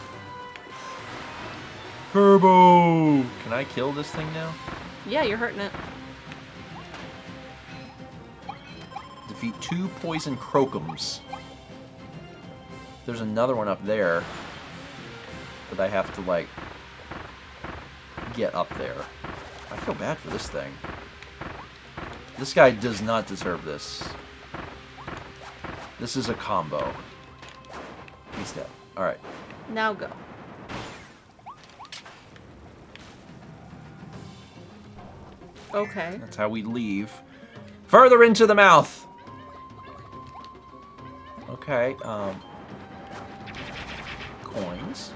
Turbo! Can I kill this thing now? Yeah, you're hurting it. Defeat 2 poison crocums. There's another one up there. But I have to, like, get up there. I feel bad for this thing. This guy does not deserve this. This is a combo. He's dead. Alright. Now go. Okay. That's how we leave. Further into the mouth! Okay, coins.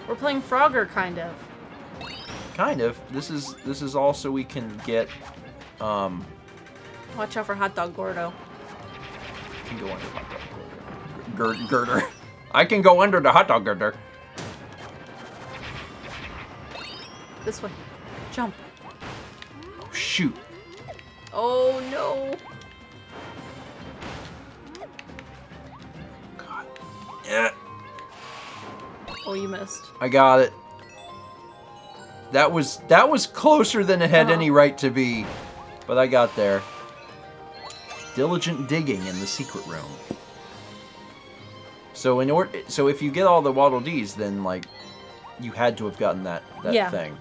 We're playing Frogger, kind of. Kind of. This is all so we can get, Watch out for Hot Dog Gordo. can go under hot dog girder. I can go under the hot dog girder. This way. Jump. Oh, shoot. Oh, no. God. Yeah. Oh, you missed. I got it. That was closer than it had any right to be, but I got there. Diligent digging in the secret room. So so if you get all the Waddle Dees, then like you had to have gotten that Yeah. thing.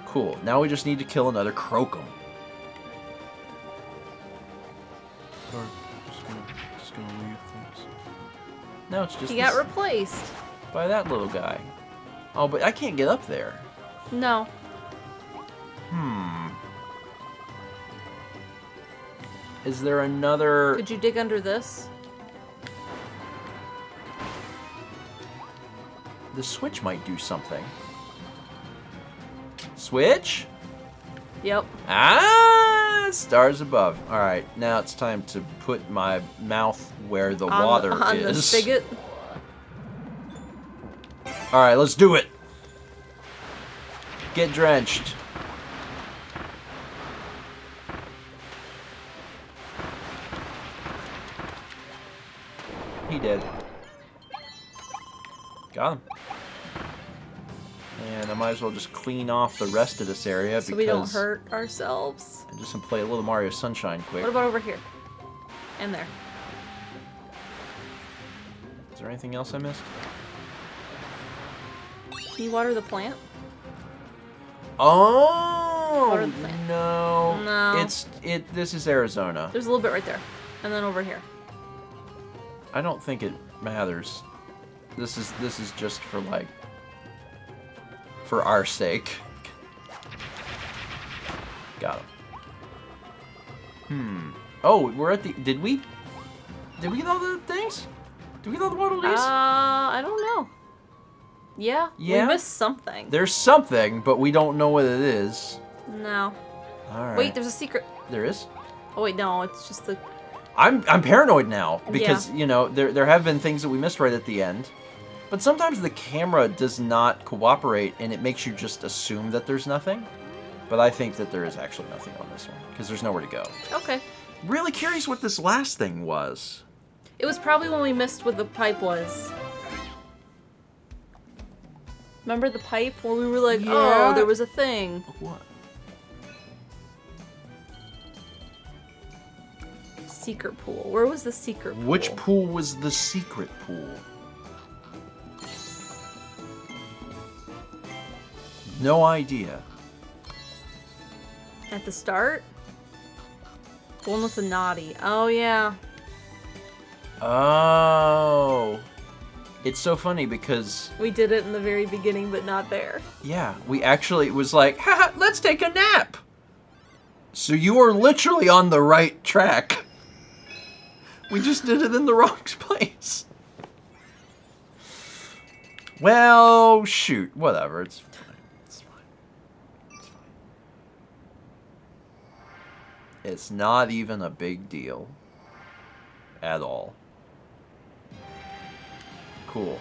Cool. Now we just need to kill another Crocum. Or just gonna leave things. No, it's just He got replaced. by that little guy. Oh, but I can't get up there. No. Is there another... Could you dig under this? The switch might do something. Switch? Yep. Ah! Stars above. Alright, now it's time to put my mouth where the water on is. the spigot. Alright, let's do it. Get drenched. He did. Got him. And I might as well just clean off the rest of this area So because we don't hurt ourselves. I'm just gonna play a little Mario Sunshine quick. What about over here? And there. Is there anything else I missed? Can you water the plant? Oh Water the plant. no! No. This is Arizona. There's a little bit right there. And then over here. I don't think it matters. This is just for like for our sake. Got him. Oh, we're at the. Did we get all the things? Did we get all the Waddle Dees? I don't know. Yeah? Yeah? We missed something. There's something, but we don't know what it is. No. All right. Wait, there's a secret. There is. Oh wait, no, it's just the... I'm paranoid now because you know there have been things that we missed right at the end, but sometimes the camera does not cooperate and it makes you just assume that there's nothing. But I think that there is actually nothing on this one because there's nowhere to go. Okay. Really curious what this last thing was. It was probably when we missed what the pipe was. Remember the pipe where we were like, Yeah. oh, there was a thing. What? Secret pool. Where was the secret pool? Which pool was the secret pool? No idea. At the start? The one with the naughty. Oh, yeah. Oh. It's so funny because, We did it in the very beginning, but not there. yeah, we actually it was like, haha, let's take a nap. So you are literally on the right track. We just did it in the wrong place. Well, shoot, whatever, it's fine. It's fine. It's fine. It's not even a big deal. At all. Cool.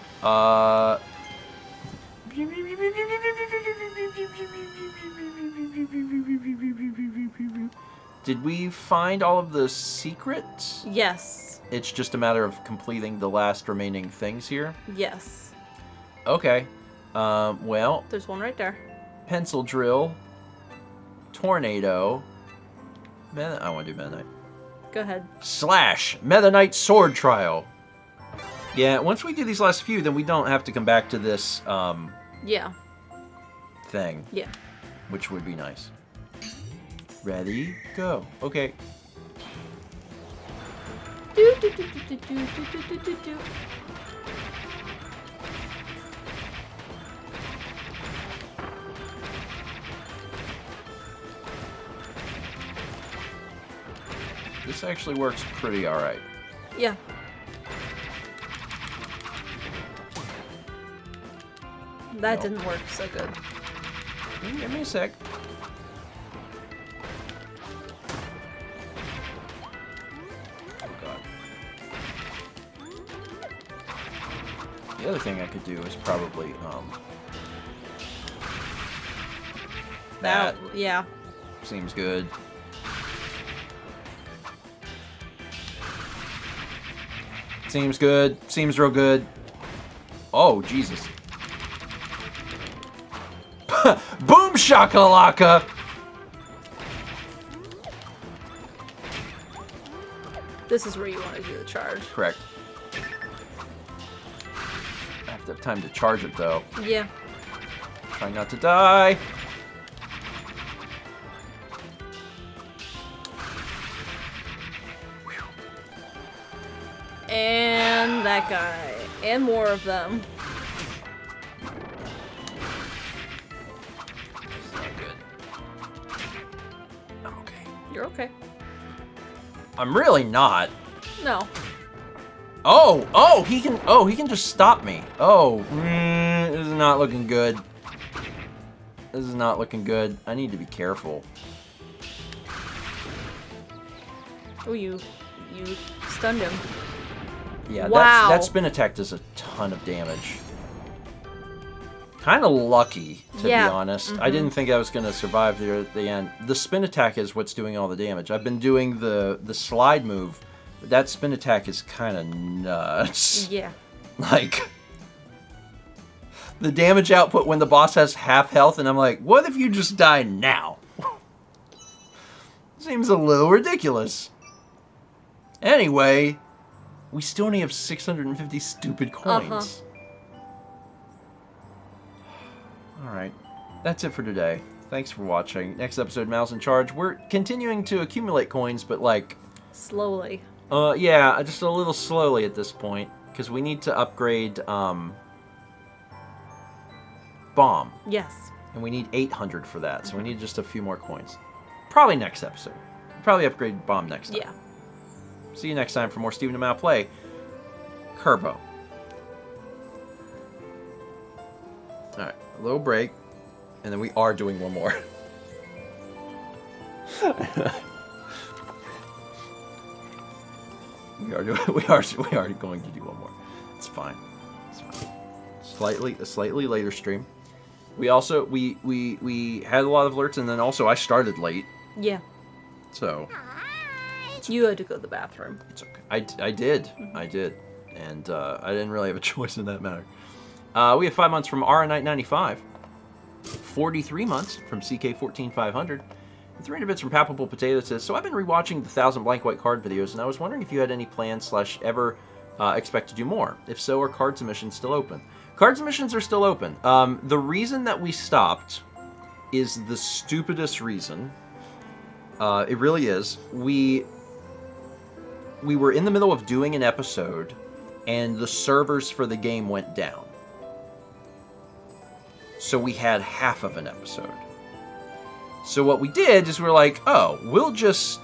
Did we find all of the secrets? Yes. It's just a matter of completing the last remaining things here? Yes. Okay. Well, There's one right there. pencil drill, tornado, I want to do Meta Knight. Go ahead. Slash, Meta Knight sword trial. Yeah, once we do these last few, then we don't have to come back to this, Yeah. thing, Yeah. which would be nice. Ready, go. Okay. Do, do, do, do, do, do, do, do, do, do. This actually works pretty alright. Yeah. That No. didn't work so good. Give me a sec. Oh god. The other thing I could do is probably that Yeah. seems good. Seems good. Seems real good. Oh, Jesus. Boom shakalaka! This is where you want to do the charge. Correct. I have to have time to charge it, though. Yeah. Try not to die. And that guy. And more of them. It's not good. I'm okay. You're okay. I'm really not. No. Oh, he can just stop me. Oh, this is not looking good. This is not looking good. I need to be careful. Oh, you stunned him. Yeah, Wow. that spin attack does a ton of damage. Kind of lucky, to Yeah. be honest. I didn't think I was going to survive there at the end. The spin attack is what's doing all the damage. I've been doing the slide move. But that spin attack is kind of nuts. Yeah. Like, the damage output when the boss has half health, and I'm like, what if you just die now? Seems a little ridiculous. Anyway, we still only have 650 stupid coins. Alright, that's it for today. Thanks for watching. Next episode, Mouse in Charge. We're continuing to accumulate coins, but like... Slowly. Yeah, just a little slowly at this point. Because we need to upgrade, Bomb. Yes. And we need 800 for that, so we need just a few more coins. Probably next episode. Probably upgrade Bomb next time. Yeah. See you next time for more Stephen and Mal Play. Kirbo. Alright, a little break. And then we are doing one more. we are going to do one more. It's fine. It's fine. A slightly later stream. We also we had a lot of alerts, and then also I started late. Yeah. So You had to go to the bathroom. it's okay. I did. I did. And I didn't really have a choice in that matter. We have 5 months from RA995, 43 months from CK14500, and 300 bits from Palpable Potato says, so I've been rewatching the 1,000 blank white card videos, and I was wondering if you had any plans / ever expect to do more. If so, are card submissions still open? Card submissions are still open. The reason that we stopped is the stupidest reason. It really is. We were in the middle of doing an episode, and the servers for the game went down. So we had half of an episode. So what we did is we're like, oh, we'll just...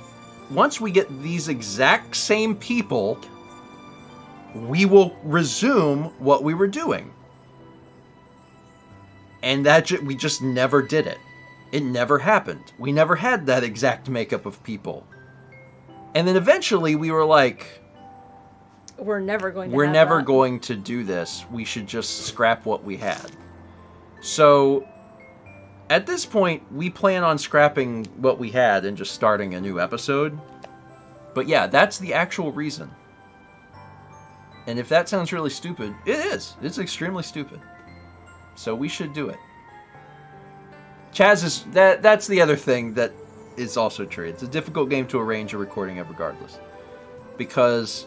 Once we get these exact same people, we will resume what we were doing. And we just never did it. It never happened. We never had that exact makeup of people. And then eventually we were like... We're never going to We're have never that. going to do this. We should just scrap what we had. So, at this point, we plan on scrapping what we had and just starting a new episode. But yeah, that's the actual reason. And if that sounds really stupid, it is. It's extremely stupid. So we should do it. Chaz is... That's the other thing that is also true. It's a difficult game to arrange a recording of regardless. Because...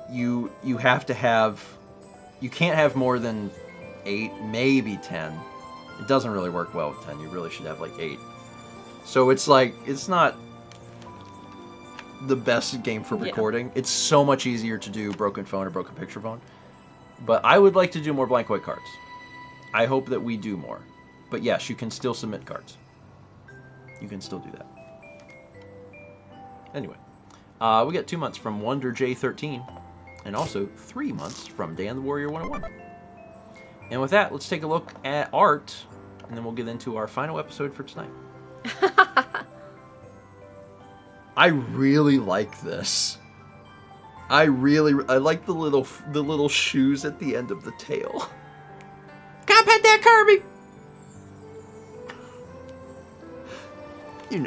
you have to have... You can't have more than 8, maybe 10. It doesn't really work well with 10. You really should have like 8. So it's like, it's not the best game for recording. Yeah. It's so much easier to do broken phone or broken picture phone. But I would like to do more blank white cards. I hope that we do more. But yes, you can still submit cards. You can still do that. Anyway. We got 2 months from Wonder J13, and also 3 months from Dan the Warrior 101. And with that, let's take a look at art, and then we'll get into our final episode for tonight. I really like this. I like the little shoes at the end of the tail. Come pet that Kirby.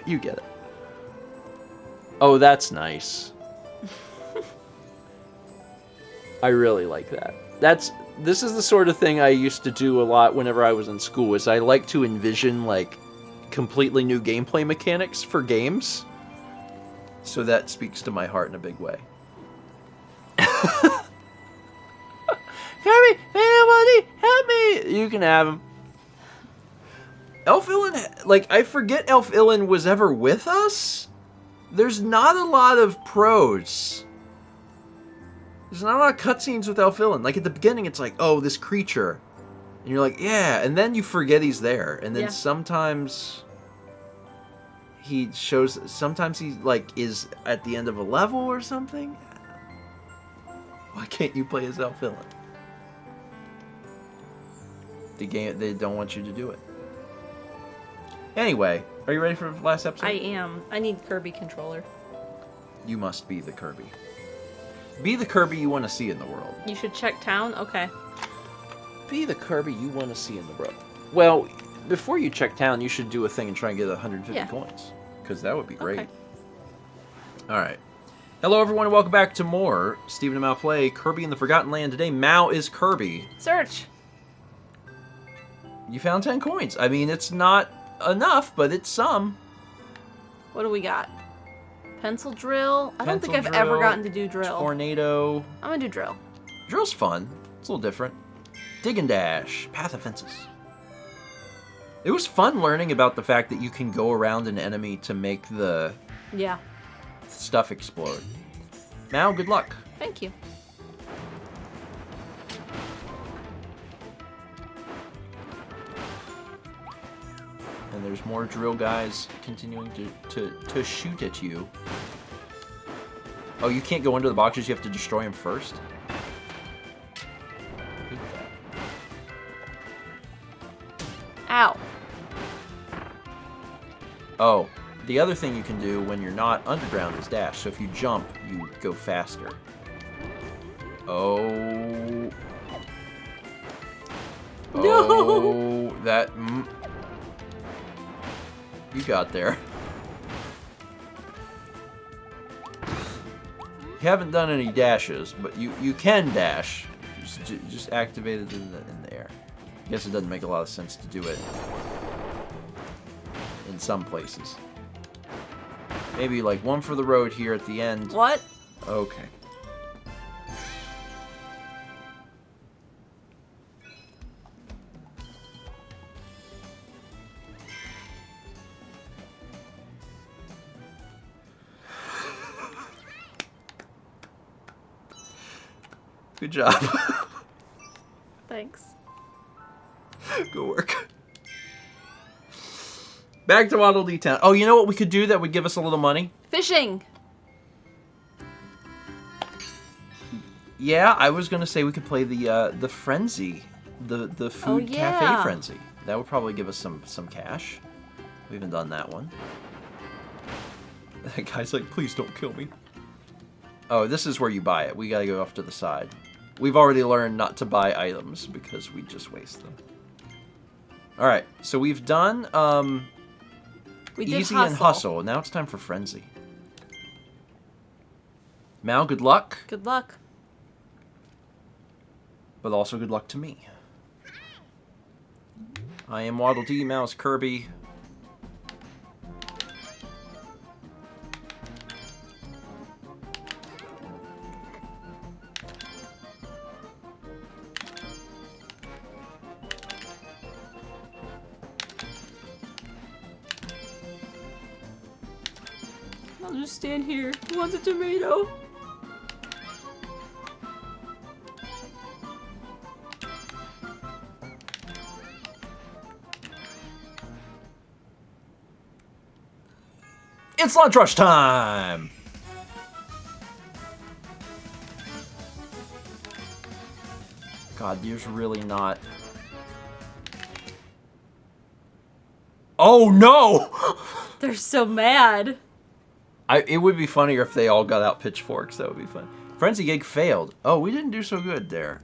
You get it. Oh, that's nice. I really like that. This is the sort of thing I used to do a lot whenever I was in school, is I like to envision, like, completely new gameplay mechanics for games. So that speaks to my heart in a big way. Kirby, anybody, help me! You can have him. Elf Illen, like, I forget Elf Illen was ever with us? There's not a lot of pros. There's not a lot of cutscenes with Elf Illen. Like, at the beginning, it's like, oh, this creature. And you're like, yeah. And then you forget he's there. And then sometimes he shows... Sometimes he, like, is at the end of a level or something. Why can't you play as Elf Illen? The game, they don't want you to do it. Anyway, are you ready for the last episode? I am. I need Kirby controller. You must be the Kirby. Be the Kirby you want to see in the world. You should check town? Okay. Be the Kirby you want to see in the world. Well, before you check town, you should do a thing and try and get 150 coins. Because that would be great. Okay. Alright. Hello everyone and welcome back to more Stephen and Mal play Kirby in the Forgotten Land. Today, Mal is Kirby. Search! You found 10 coins. I mean, it's not enough, but it's some. What do we got? Pencil drill? I don't think I've Pencil ever drill, gotten to do drill. Tornado. I'm gonna do drill. Drill's fun. It's a little different. Dig and dash. Path of fences. It was fun learning about the fact that you can go around an enemy to make the stuff explode. Now, good luck. Thank you. And there's more drill guys continuing to shoot at you. Oh, you can't go under the boxes, you have to destroy them first? Ow. Oh, the other thing you can do when you're not underground is dash. So if you jump, you go faster. Oh. No. Oh, that... You got there. You haven't done any dashes, but you can dash. Just activate it in the air. I guess it doesn't make a lot of sense to do it in some places. Maybe like one for the road here at the end. What? Okay. Good job. Thanks. Good work. Back to Waddle Dee Town. Oh, you know what we could do that would give us a little money? Fishing! Yeah, I was gonna say we could play the Frenzy. The food cafe Frenzy. That would probably give us some cash. We haven't done that one. That guy's like, please don't kill me. Oh, this is where you buy it. We gotta go off to the side. We've already learned not to buy items because we just waste them. Alright, so we've done Easy and Hustle. Now it's time for Frenzy. Mal, good luck. Good luck. But also good luck to me. I am Waddle Dee, Mal's Kirby. I'll just stand here. Who wants a tomato? It's lunch rush time! God, there's really not Oh no! They're so mad. It would be funnier if they all got out pitchforks. That would be fun. Frenzy Gig failed. Oh, we didn't do so good there.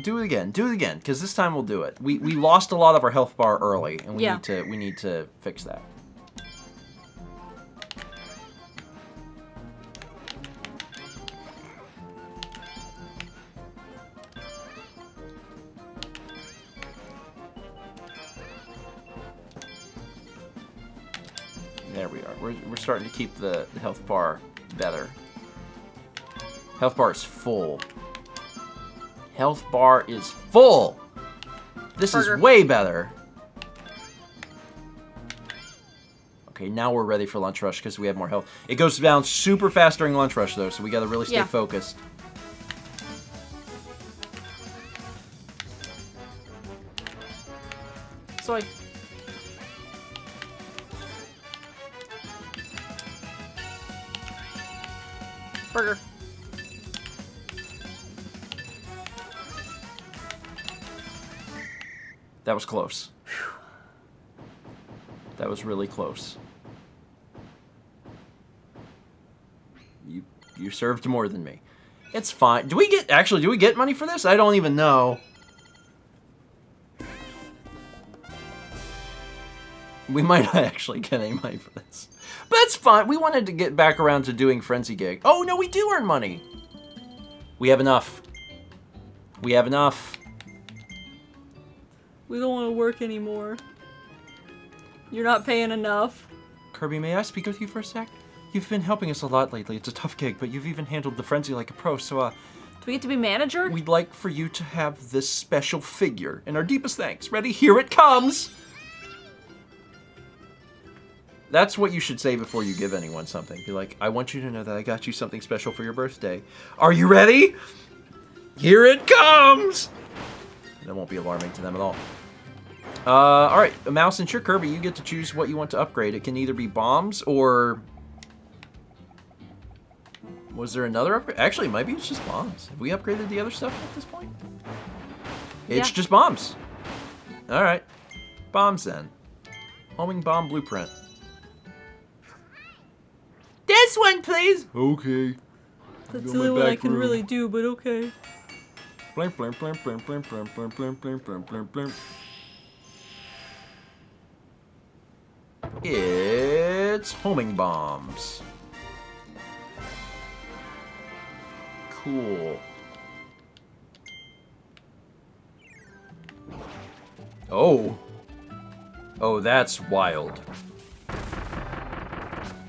Do it again. Do it again, because this time we'll do it. We lost a lot of our health bar early, and we need to fix that. There we are. We're starting to keep the health bar better. Health bar is full. Health bar is full! This is way better. Okay, now we're ready for lunch rush because we have more health. It goes down super fast during lunch rush though, so we gotta really stay focused. Soy. Burger. That was close. That was really close. You served more than me. It's fine. Do we get money for this? I don't even know. We might not actually get any money for this. But it's fine. We wanted to get back around to doing Frenzy Gig. Oh, no, we do earn money. We have enough. We have enough. We don't want to work anymore. You're not paying enough. Kirby, may I speak with you for a sec? You've been helping us a lot lately. It's a tough gig, but you've even handled the frenzy like a pro, so, Do we get to be manager? we'd like for you to have this special figure. And our deepest thanks. Ready? Here it comes! That's what you should say before you give anyone something. Be like, I want you to know that I got you something special for your birthday. Are you ready? Here it comes! That won't be alarming to them at all. Alright, Mouse and Kirby, you get to choose what you want to upgrade. It can either be bombs or... Was there another upgrade? Actually, maybe it's just bombs. Have we upgraded the other stuff at this point? It's just bombs. Alright. Bombs then. Homing bomb blueprint. This one, please. Okay. That's the only one I can really do, but okay. Blimp, blimp, blimp, blimp, blimp, blimp, blimp, blimp, blimp, blimp, blimp, blimp. It's homing bombs. Cool. Oh. Oh, that's wild.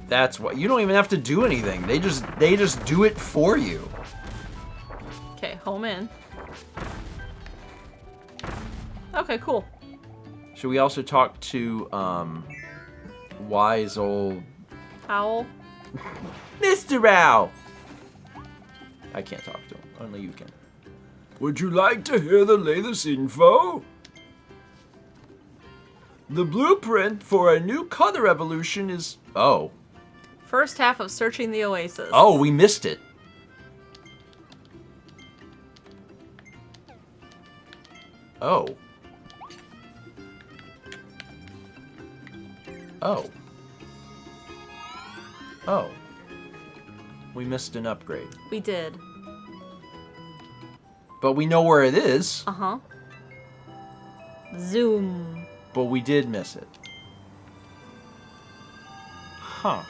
That's what you don't even have to do anything. They just do it for you. Okay, home in. Okay, cool. Should we also talk to wise old Owl. Mr. Owl? I can't talk to him. Only you can. Would you like to hear the latest info? The blueprint for a new color evolution is... Oh. First half of Searching the Oasis. Oh, we missed it. Oh. Oh. Oh. We missed an upgrade. We did. But we know where it is. Uh-huh. Zoom. But we did miss it. Huh.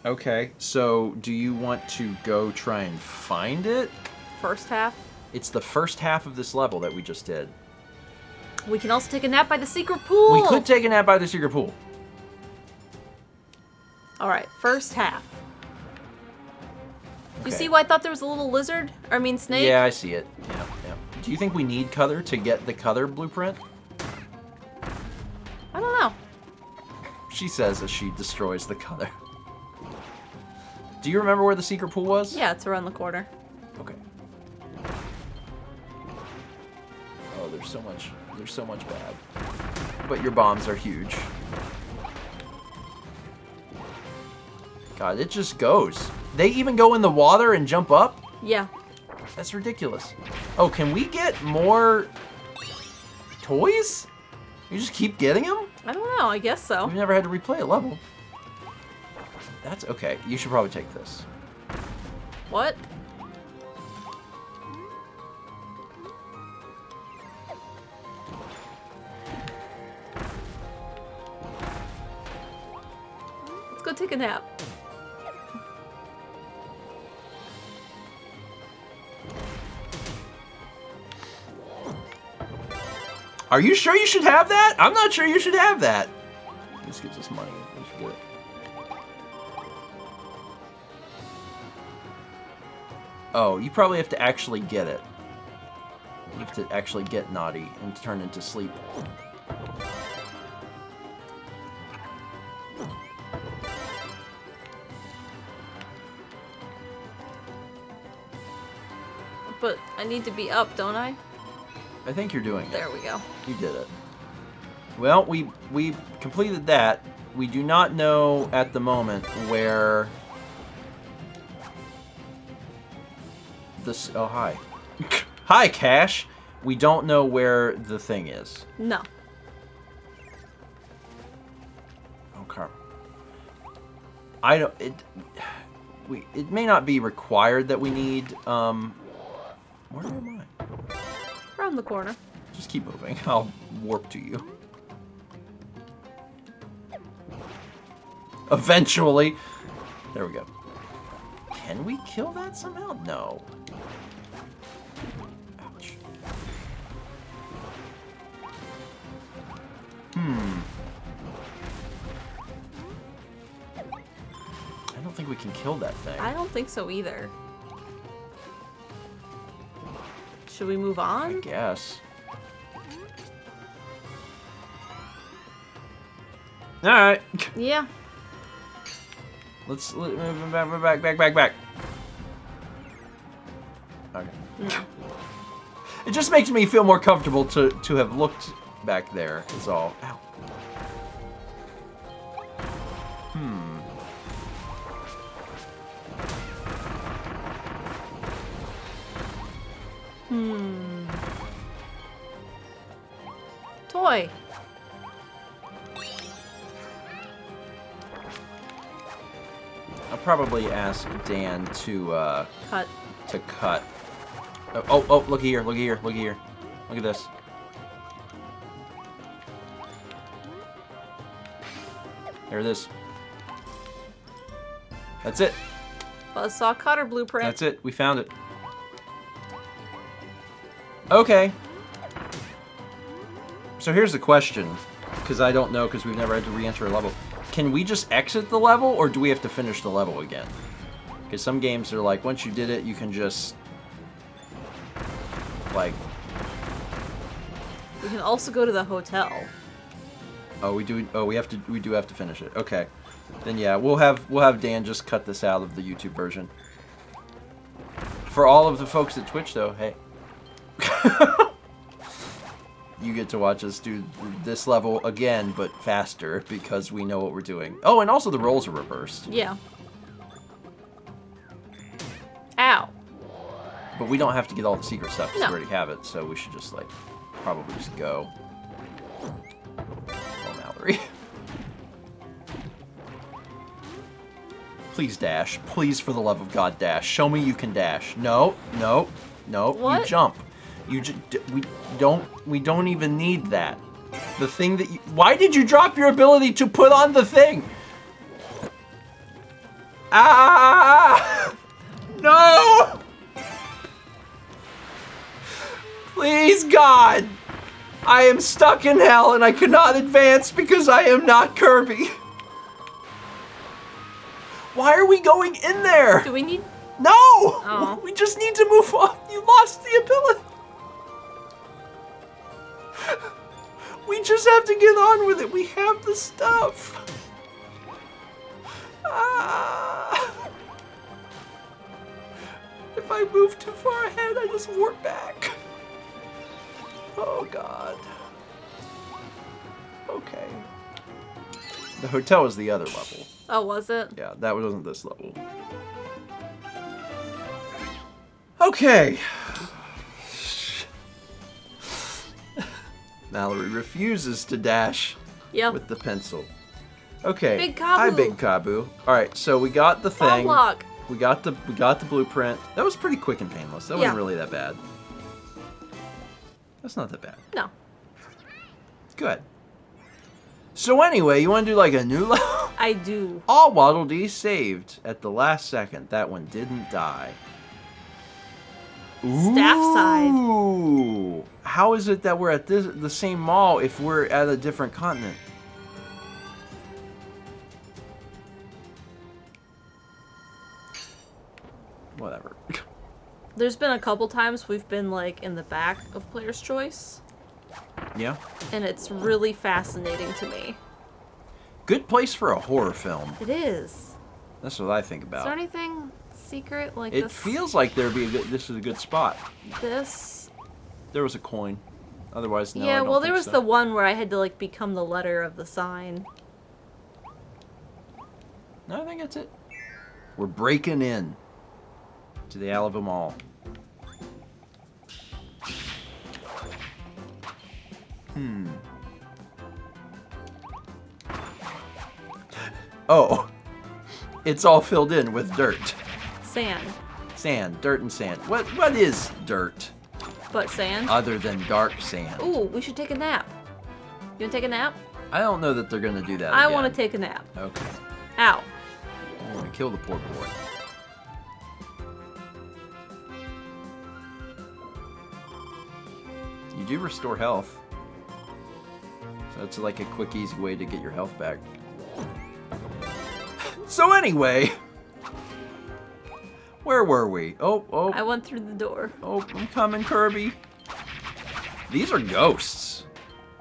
Okay. So, do you want to go try and find it? First half. It's the first half of this level that we just did. We can also take a nap by the secret pool. We could take a nap by the secret pool. Alright, first half. You Okay. see why I thought there was a little lizard? Or I mean snake? Yeah, I see it. Yeah, yeah. Do you think we need color to get the color blueprint? I don't know. She says as she destroys the color. Do you remember where the secret pool was? Yeah, it's around the corner. Okay. Oh, there's so much bad. But your bombs are huge. God, it just goes. They even go in the water and jump up? Yeah. That's ridiculous. Oh, can we get more toys? You just keep getting them? I don't know. I guess so. We've never had to replay a level. That's okay. You should probably take this. What? Let's go take a nap. Are you sure you should have that? I'm not sure you should have that. This gives us money. We should do it. Oh, you probably have to actually get it. You have to actually get naughty and turn into sleep. But I need to be up, don't I? I think you're doing it. There we go. You did it. Well, we completed that. We do not know at the moment where this. Oh, hi. Hi, Cash. We don't know where the thing is. No. Okay. I don't. It may not be required that we need. Where am I? Around the corner. Just keep moving. I'll warp to you. Eventually. There we go. Can we kill that somehow? No. Ouch. I don't think we can kill that thing. I don't think so either. Should we move I on? guess. Alright. Yeah. Let's move back. Okay. It just makes me feel more comfortable to have looked back there, is all. Ow. Toy. I'll probably ask Dan to Cut. cut. Oh, look here. Look at this. There it is. That's it. Buzzsaw cutter blueprint. That's it. We found it. Okay. So here's the question, because I don't know, because we've never had to re-enter a level. Can we just exit the level, or do we have to finish the level again? Because some games are like, once you did it, you can just, like... We can also go to the hotel. Oh, we do. Oh, we do have to finish it. Okay. Then yeah, we'll have Dan just cut this out of the YouTube version. For all of the folks at Twitch, though, hey. You get to watch us do this level again, but faster, because we know what we're doing. Oh, and also the roles are reversed. Yeah. Ow. But we don't have to get all the secret stuff, because No. we already have it, so we should just, like, probably just go. Oh, Mallory. Please dash. Please, for the love of God, dash. Show me you can dash. No. What? You jump. We don't even need that. The thing that you... Why did you drop your ability to put on the thing? Ah! No! Please, God! I am stuck in hell and I cannot advance because I am not Kirby. Why are we going in there? Do we need... No! Oh. We just need to move on. You lost the ability. We just have to get on with it. We have the stuff. Ah. If I move too far ahead, I just warp back. Oh, God. Okay. The hotel was the other level. Oh, was it? Yeah, that wasn't this level. Okay. Mallory refuses to dash Yep. with the pencil. Okay. Big Hi, Kabu. Big Kabu. All right, so we got the Ball thing. block. We got the blueprint. That was pretty quick and painless. That wasn't Yeah. really that bad. That's not that bad. No. Good. So anyway, you want to do like a new level? I do. All Waddle Dee saved at the last second. That one didn't die. Staff side. Ooh. How is it that we're at the same mall if we're at a different continent? Whatever. There's been a couple times we've been like in the back of Player's Choice, Yeah. and it's really fascinating to me. Good place for a horror film. It is. That's what I think Is there about. anything secret like It this? feels like this is a good spot. This. There was a coin. Otherwise, no. I Yeah, don't well, there think was so. the one where I had to like become the letter of the sign. No, I think that's it. We're breaking in to the Alava Mall. Oh, it's all filled in with dirt. Sand. Sand, dirt and sand. What is dirt But sand? other than dark sand? Ooh, we should take a nap. You wanna take a nap? I don't know that they're gonna do that I again. wanna take a nap. Okay. Ow. I'm gonna kill the poor boy. You do restore health. So that's like a quick, easy way to get your health back. So anyway, where were we? Oh, I went through the door. oh, I'm coming, Kirby. These are ghosts.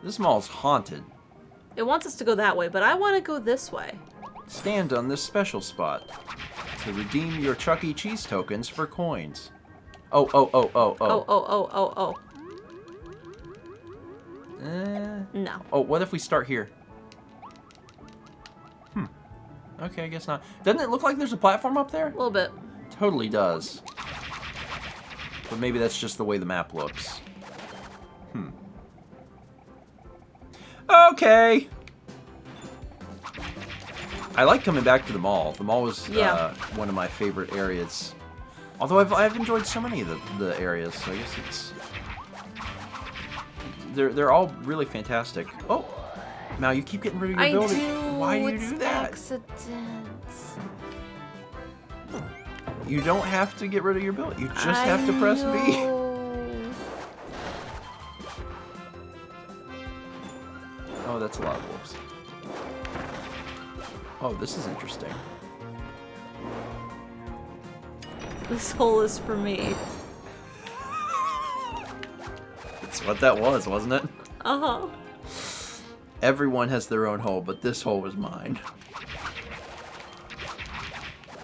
This mall's haunted. It wants us to go that way, but I want to go this way. Stand on this special spot to redeem your Chuck E. Cheese tokens for coins. Oh. Oh. No. Oh, what if we start here? Okay, I guess not. Doesn't it look like there's a platform up there? A little bit. Totally does. But maybe that's just the way the map looks. Okay. I like coming back to the mall. The mall was Yeah. one of my favorite areas. Although I've enjoyed so many of the areas, so I guess it's... They're all really fantastic. Oh! Now you keep getting rid of your I building. do. Why do you It's do that? accidents. You don't have to get rid of your building. You just have to press B. know. Oh, that's a lot of wolves. Oh, this is interesting. This hole is for me. That's what that was, wasn't it? Uh-huh. Everyone has their own hole, but this hole was mine.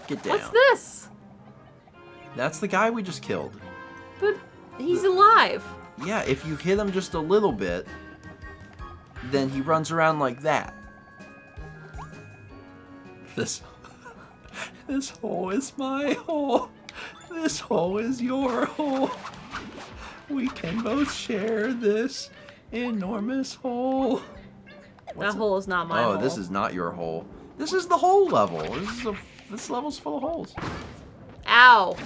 Get down. What's this? That's the guy we just killed. But he's alive. Yeah, if you hit him just a little bit, then he runs around like that. This hole is my hole. This hole is your hole. We can both share this enormous hole. That hole is not my hole. Oh, this is not your hole. This is the hole level. This level's full of holes. Ow.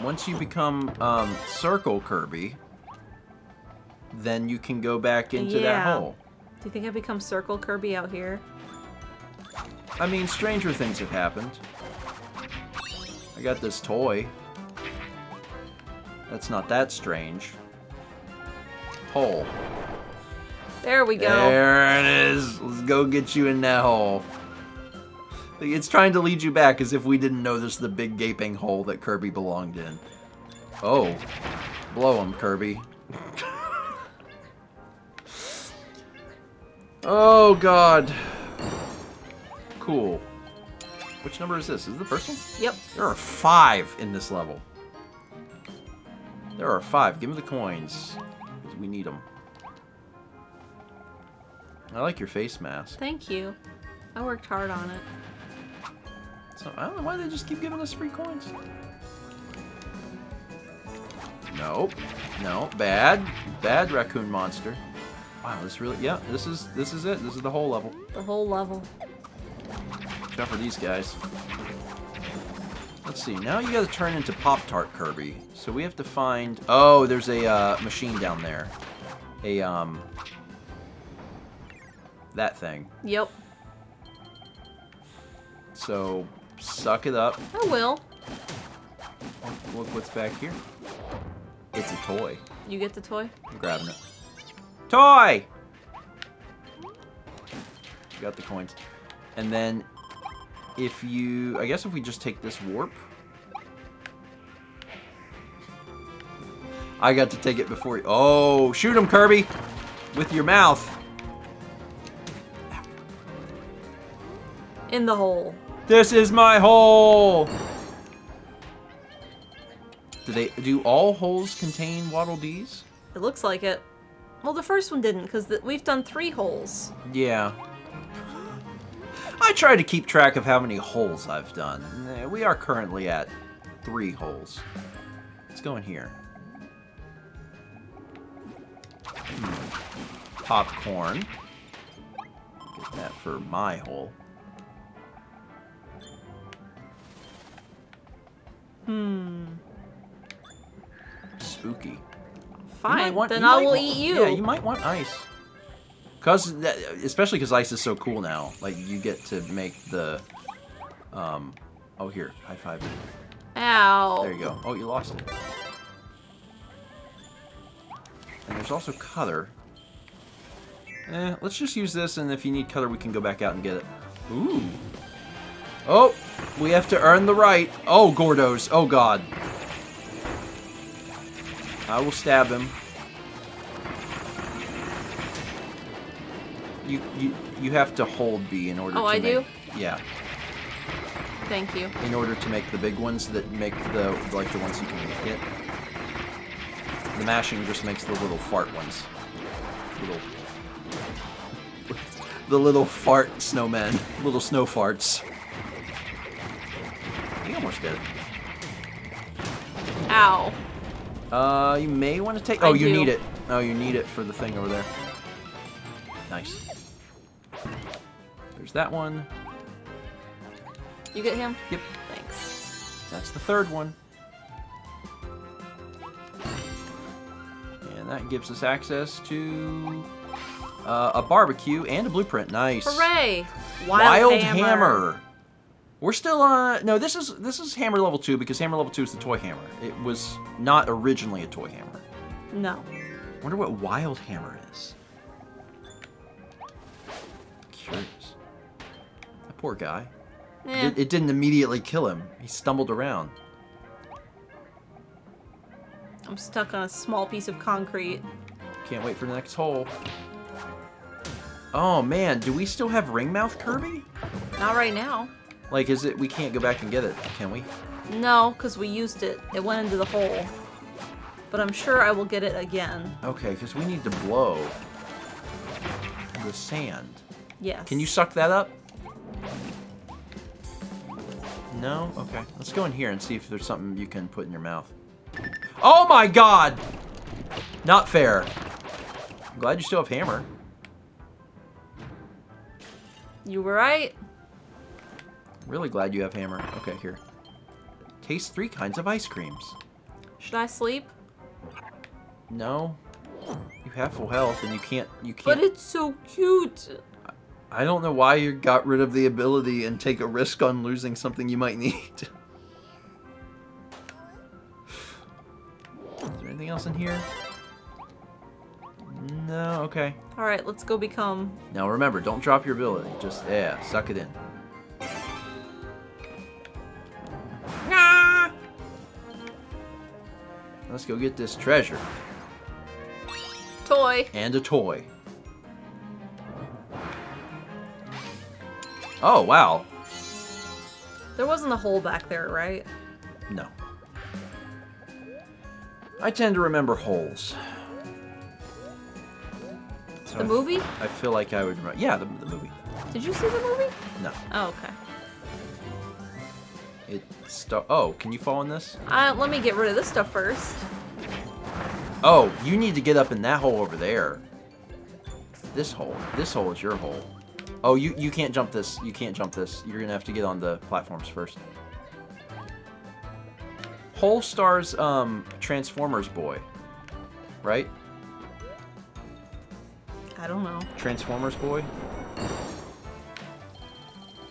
Once you become Circle Kirby, then you can go back into that Yeah. hole. Do you think I become Circle Kirby out here? I mean, stranger things have happened. I got this toy. That's not that strange. Hole. There we go. There it is. Let's go get you in that hole. It's trying to lead you back as if we didn't notice the big gaping hole that Kirby belonged in. Oh. Blow him, Kirby. Oh, God. Cool. Which number is this? Is it the first one? Yep. There are 5 in this level. There are 5. Give me the coins. 'Cause we need them. I like your face mask. Thank you. I worked hard on it. So I don't know why they just keep giving us free coins. Nope. No, bad. Bad raccoon monster. Wow, this really, yeah, this is it. This is the whole level. The whole level. Except for these guys. Let's see, now you gotta turn into Pop-Tart Kirby. So we have to find, oh, there's a machine down there. That thing. Yep. So, suck it up. I will. Look what's back here. It's a toy. You get the toy? I'm grabbing it. Toy! Got the coins. And then, if you... I guess if we just take this warp... I got to take it before you... Oh! Shoot him, Kirby! With your mouth. In the hole. This is my hole! Do all holes contain Waddle Dees? It looks like it. Well, the first one didn't, because we've done 3 holes. Yeah. I try to keep track of how many holes I've done. We are currently at 3 holes. Let's go in here. Popcorn. Get that for my hole. Spooky. Fine, then you I might will want- eat you. Yeah, you might want ice. Especially because ice is so cool now. Like, you get to make the... Oh, here. High five. Ow. There you go. Oh, you lost it. And there's also Cutter. Let's just use this, and if you need Cutter, we can go back out and get it. Ooh. Oh, we have to earn the right. Oh, Gordos. Oh, God. I will stab him. You have to hold B in order to I make... do? Yeah. Thank you. In order to make the big ones that make the ones you can hit. The mashing just makes the little fart ones. The little fart snowmen. Little snow farts. You almost did it. Ow. You may want to take... I Oh, you do. need it. Oh, you need it for the thing over there. Nice. There's that one. You get him? Yep. Thanks. That's the third one. And that gives us access to a barbecue and a blueprint. Nice. Hooray! Wild Hammer. We're still on... No, this is Hammer Level 2 because Hammer Level 2 is the toy hammer. It was not originally a toy hammer. No. Wonder what Wild Hammer is. Curious. That poor guy. Eh. It didn't immediately kill him. He stumbled around. I'm stuck on a small piece of concrete. Can't wait for the next hole. Oh man, do we still have Ringmouth Kirby? Not right now. Like, is it? We can't go back and get it, can we? No, because we used it. It went into the hole. But I'm sure I will get it again. Okay, because we need to blow the sand. Yes. Can you suck that up? No? Okay. Let's go in here and see if there's something you can put in your mouth. Oh my god! Not fair. I'm glad you still have hammer. You were right. Really glad you have hammer. Okay, here. Taste 3 kinds of ice creams. Should I sleep? No. You have full health and you can't... But it's so cute. I don't know why you got rid of the ability and take a risk on losing something you might need. Is there anything else in here? No, okay. Alright, let's go become... Now remember, don't drop your ability. Just, yeah, suck it in. Let's go get this treasure. Toy. And a toy. Oh, wow. There wasn't a hole back there, right? No. I tend to remember holes. So The movie? I feel like I would remember. Yeah, the movie. Did you see the movie? No. Oh, okay. Oh, can you fall in this? Let me get rid of this stuff first. Oh, you need to get up in that hole over there. This hole. This hole is your hole. Oh, you can't jump this. You can't jump this. You're gonna have to get on the platforms first. Hole stars Transformers boy, right? I don't know. Transformers boy.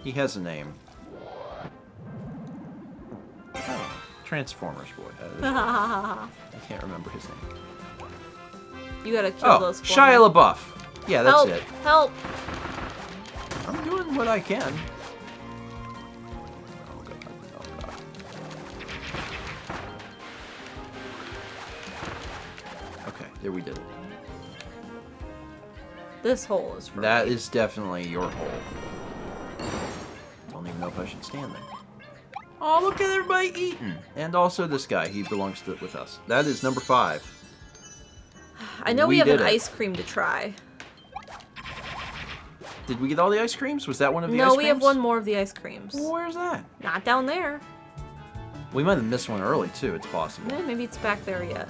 He has a name. Oh, Transformers boy. I can't remember his name. You gotta kill those. For Shia me. LaBeouf. Yeah, that's Help! it. Help! I'm doing what I can. Oh god. Oh god. Okay, there we did it. This hole is for That me. is definitely your hole. Don't even know if I should stand there. Oh, look at everybody eating. And also this guy, he belongs to with us. That is number 5. I know we we have an did it. ice cream to try. Did we get all the ice creams? Was that one of the ice No, creams? we have one more of the ice creams. Where's that? Not down there. We might have missed one early too, it's possible. Eh, maybe it's back there yet.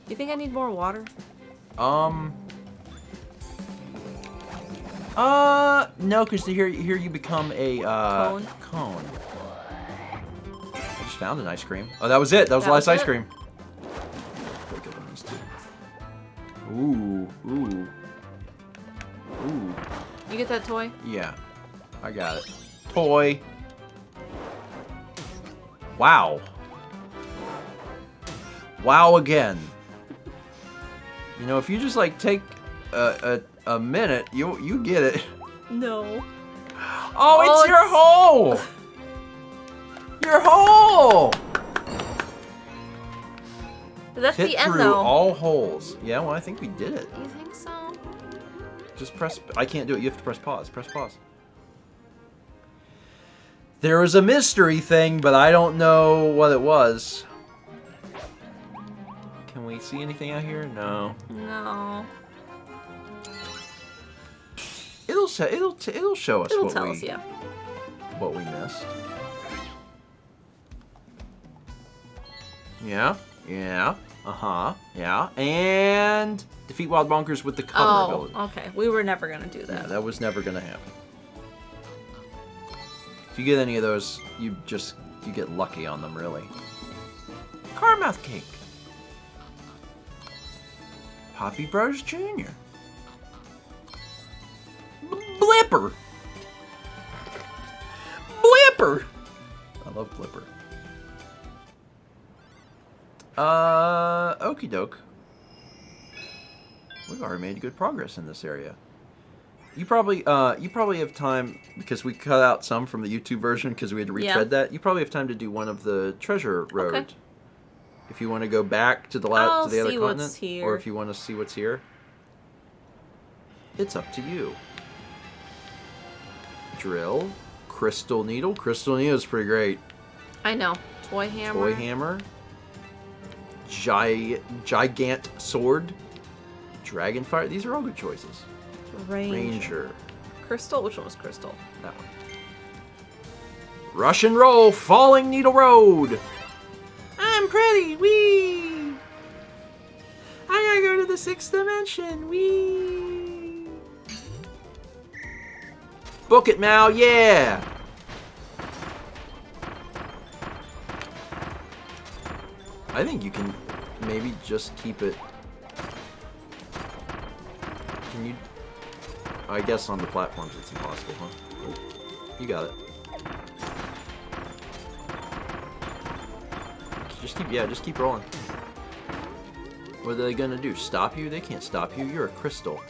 You think I need more water? No, because here you become a Cone? cone. I just found an ice cream. Oh, that was it. That was the That last was ice it? cream. Look at these two. Ooh. You get that toy? Yeah, I got it. Toy. Wow. Wow again. You know, if you just like take a minute, you get it. No. Oh, it's your hole. Your hole. That's Hit the end, through though. all holes. Yeah, well, I think we did it. You think so? Just press. I can't do it. You have to press pause. Press pause. There was a mystery thing, but I don't know what it was. Can we see anything out here? No. No. It'll show us It'll what tell we us, yeah. what we missed. Yeah. Yeah. Yeah. And defeat wild bonkers with the cover ability. Okay. We were never gonna do Yeah, that. that was never gonna happen. If you get any of those, you get lucky on them, really. Carmouth cake. Poppy Bros Jr. Blipper. Blipper. I love Blipper. Okie doke. We've already made good progress in this area. You probably have time, because we cut out some from the YouTube version because we had to retread that. You probably have time to do one of the treasure road. Okay. If you want to go back to the I'll to the other see what's continent, here. or if you want to see what's here, it's up to you. Drill, crystal needle. Crystal needle is pretty great. I know. Toy hammer. Toy hammer. Gigant sword. Dragon fire. These are all good choices. Ranger. Crystal? Which one was crystal? That one. Rush and roll. Falling needle road. I'm pretty. Wee. I gotta go to the 6th dimension. Wee. Book it, Mal. Yeah. I think you can maybe just keep it. Can you? I guess on the platforms it's impossible, huh? Oh, you got it. Just keep rolling. What are they gonna do? Stop you? They can't stop you. You're a crystal.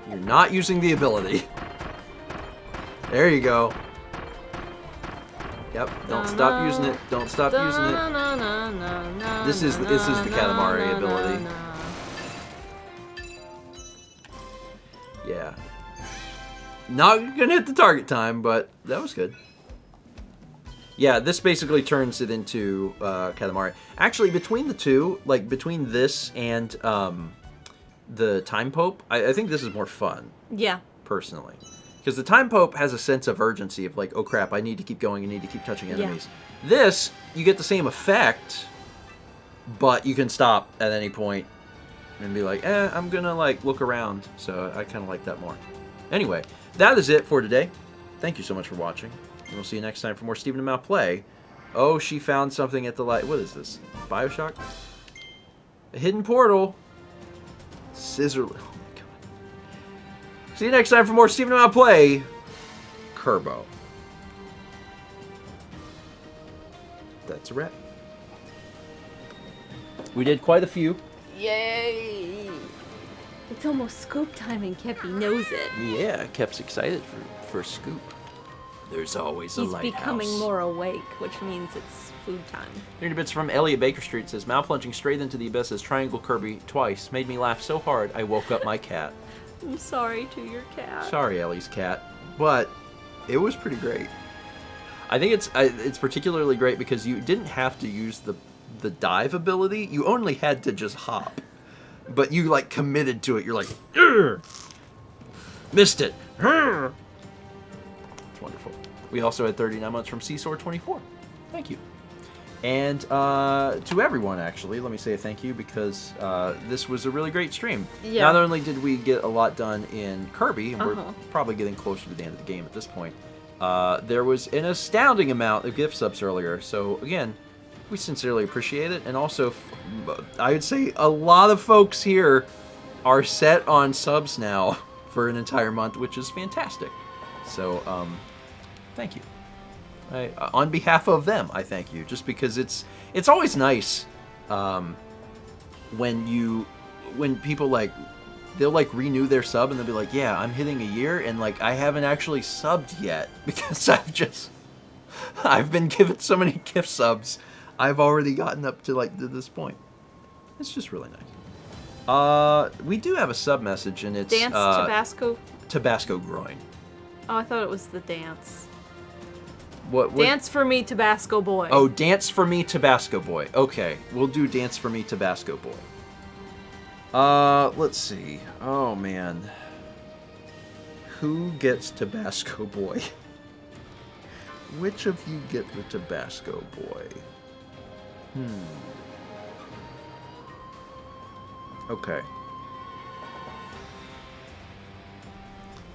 You're not using the ability. There you go. Yep. Don't stop using it. Don't stop using it. This is the Katamari ability. Yeah. Not gonna hit the target time, but that was good. Yeah, this basically turns it into Katamari. Actually, between the two, like between this and the Time Pope, I think this is more fun. Yeah. Personally. Because the Time Pope has a sense of urgency of like, oh crap, I need to keep going, I need to keep touching enemies. This, you get the same effect, but you can stop at any point and be like, I'm gonna like look around. So I kind of like that more. Anyway, that is it for today. Thank you so much for watching. And we'll see you next time for more Stephen and Mal play. Oh, she found something at the light. What is this? BioShock? A hidden portal. Scissor. Oh my god. See you next time for more Stephen and Mal play. Kirby. That's a wrap. We did quite a few. Yay! It's almost scoop time and Kepi knows it. Yeah, Kep's excited for Scoop. There's always a He's lighthouse. becoming more awake, which means it's food time. 30 bits from Elliot Baker Street says, Mal plunging straight into the abyss as Triangle Kirby twice made me laugh so hard I woke up my cat. I'm sorry to your cat. Sorry, Ellie's cat. But it was pretty great. I think it's particularly great because you didn't have to use the dive ability. You only had to just hop. But you like committed to it. You're like, Urgh! Missed it. Urgh! It's wonderful. We also had 39 months from Seesaw24. Thank you. And to everyone, actually, let me say a thank you because this was a really great stream. Yeah. Not only did we get a lot done in Kirby, and we're probably getting closer to the end of the game at this point, there was an astounding amount of gift subs earlier. So, again, we sincerely appreciate it. And also, I would say a lot of folks here are set on subs now for an entire month, which is fantastic. So, thank you. On behalf of them, I thank you. Just because it's always nice when people like they'll like renew their sub and they'll be like, yeah, I'm hitting a year and like I haven't actually subbed yet because I've been given so many gift subs. I've already gotten up to like to this point. It's just really nice. We do have a sub message and it's Dance Tabasco. Tabasco groin. Oh, I thought it was the dance. What? Dance for me, Tabasco boy. Oh, Dance for Me, Tabasco Boy. Okay, we'll do Dance for Me, Tabasco Boy. Let's see. Oh, man. Who gets Tabasco Boy? Which of you get the Tabasco Boy? Okay.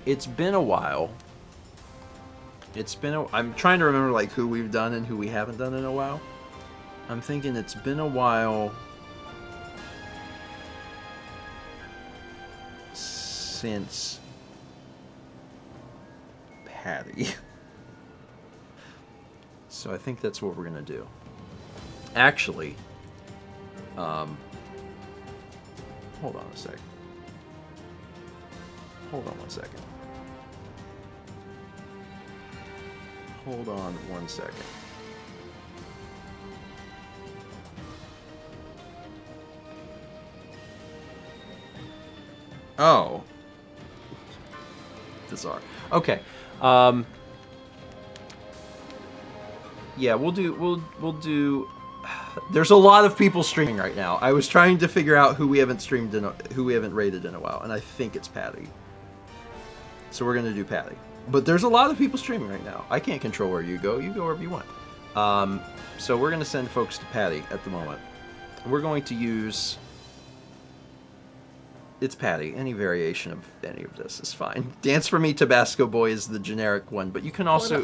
It's been a while. I'm trying to remember like who we've done and who we haven't done in a while. I'm thinking it's been a while since Patty. So I think that's what we're gonna do. Actually, hold on a sec. Hold on one second. Hold on one second. Oh. Bizarre. Okay. Yeah, we'll do there's a lot of people streaming right now. I was trying to figure out who we haven't rated in a while, and I think it's Patty. So we're gonna do Patty. But there's a lot of people streaming right now. I can't control where you go. You go wherever you want. So we're going to send folks to Patty at the moment. We're going to use... It's Patty. Any variation of any of this is fine. Dance for Me, Tabasco Boy is the generic one. But you can also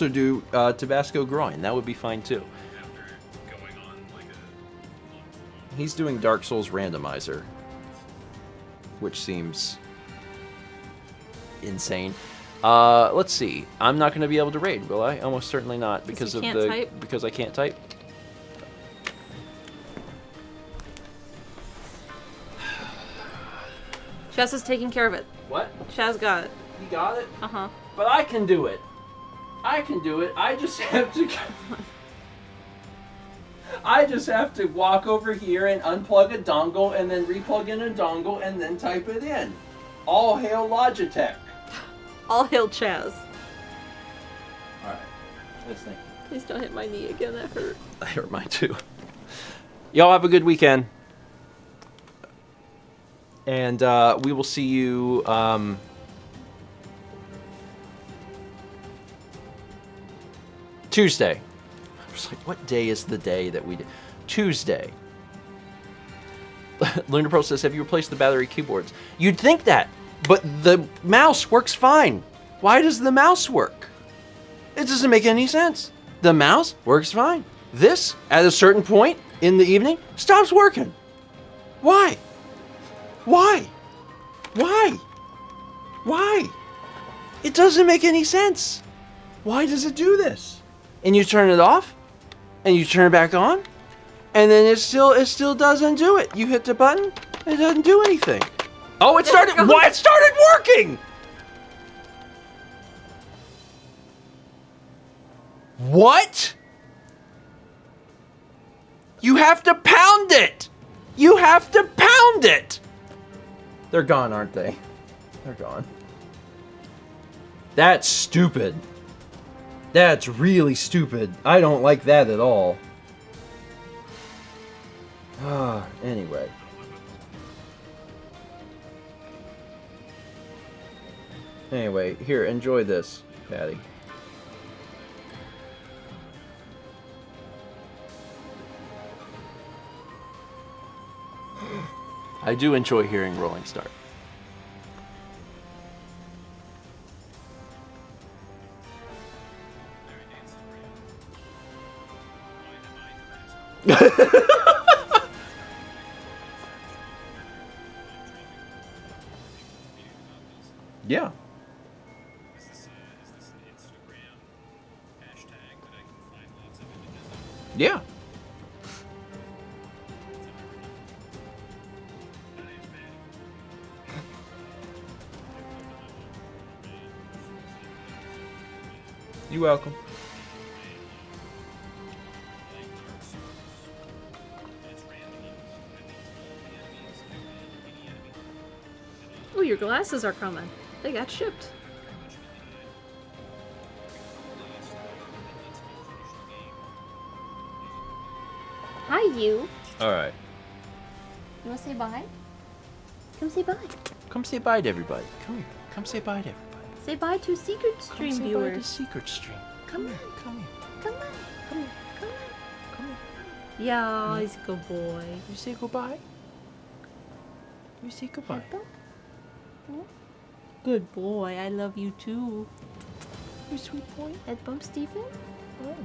do Tabasco Groin. That would be fine too. He's doing Dark Souls Randomizer. Which seems... insane. Let's see. I'm not going to be able to raid, will I? Almost certainly not because I can't type. Chaz is taking care of it. What? Chaz got it. You got it? Uh-huh. But I can do it. I just have to I just have to walk over here and unplug a dongle and then replug in a dongle and then type it in. All hail Logitech. All hail Chaz. Alright. Let's think. Please don't hit my knee again, that hurt. That hurt mine too. Y'all have a good weekend. And we will see you Tuesday. I was like, what day is the day that we do? Tuesday. Lunar Pro says, have you replaced the battery keyboards? You'd think that, but the mouse works fine. Why does the mouse work? It doesn't make any sense. The mouse works fine. This, at a certain point in the evening, stops working. Why? Why? Why? Why? It doesn't make any sense. Why does it do this? And you turn it off, and you turn it back on, and then it still doesn't do it. You hit the button, it doesn't do anything. Oh, it started. Why? It started working. What? You have to pound it. You have to pound it. They're gone, aren't they? They're gone. That's stupid. That's really stupid. I don't like that at all. Anyway. Anyway, here, enjoy this, Patty. I do enjoy hearing Rolling Start. Yeah. Yeah. You're welcome. Oh, your glasses are coming. They got shipped. Hi, you. All right. You want to say bye? Come say bye. Come say bye to everybody. Come here. Come say bye to everybody. Say bye to Secret Come Stream say bye to viewers. Secret Stream. Come on. Come here. Come on. Come here. Come on. Come here. Yeah, he's a good boy. You say goodbye. You say goodbye. Good boy. I love you too. You sweet boy. Head bump, Stephen? Oh.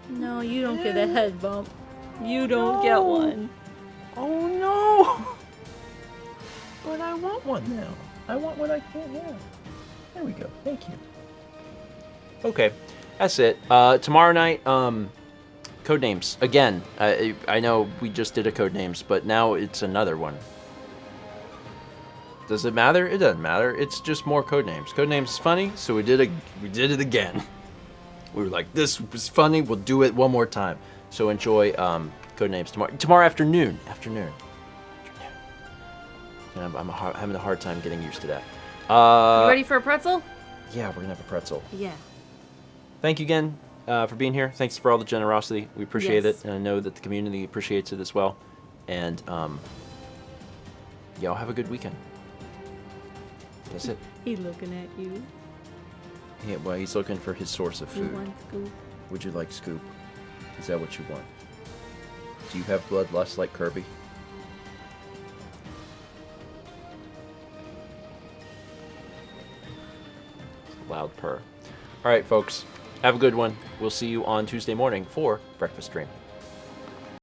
No, you don't get a head bump. You don't get one. Oh no! But I want one now. I want what I can't have. There we go. Thank you. Okay, that's it. Tomorrow night, Codenames. Again, I know we just did a Codenames, but now it's another one. Does it matter? It doesn't matter. It's just more Codenames. Codenames is funny, so we did it again. We were like, this was funny. We'll do it one more time. So enjoy Codenames tomorrow afternoon. And I'm having a hard time getting used to that. You ready for a pretzel? Yeah, we're gonna have a pretzel. Yeah. Thank you again for being here. Thanks for all the generosity. We appreciate Yes. it, and I know that the community appreciates it as well. And y'all have a good weekend. That's it. He's looking at you. Yeah, well, he's looking for his source of You food. want scoop? Would you like scoop? Is that what you want? Do you have bloodlust like Kirby? Loud purr. All right, folks. Have a good one. We'll see you on Tuesday morning for Breakfast Stream.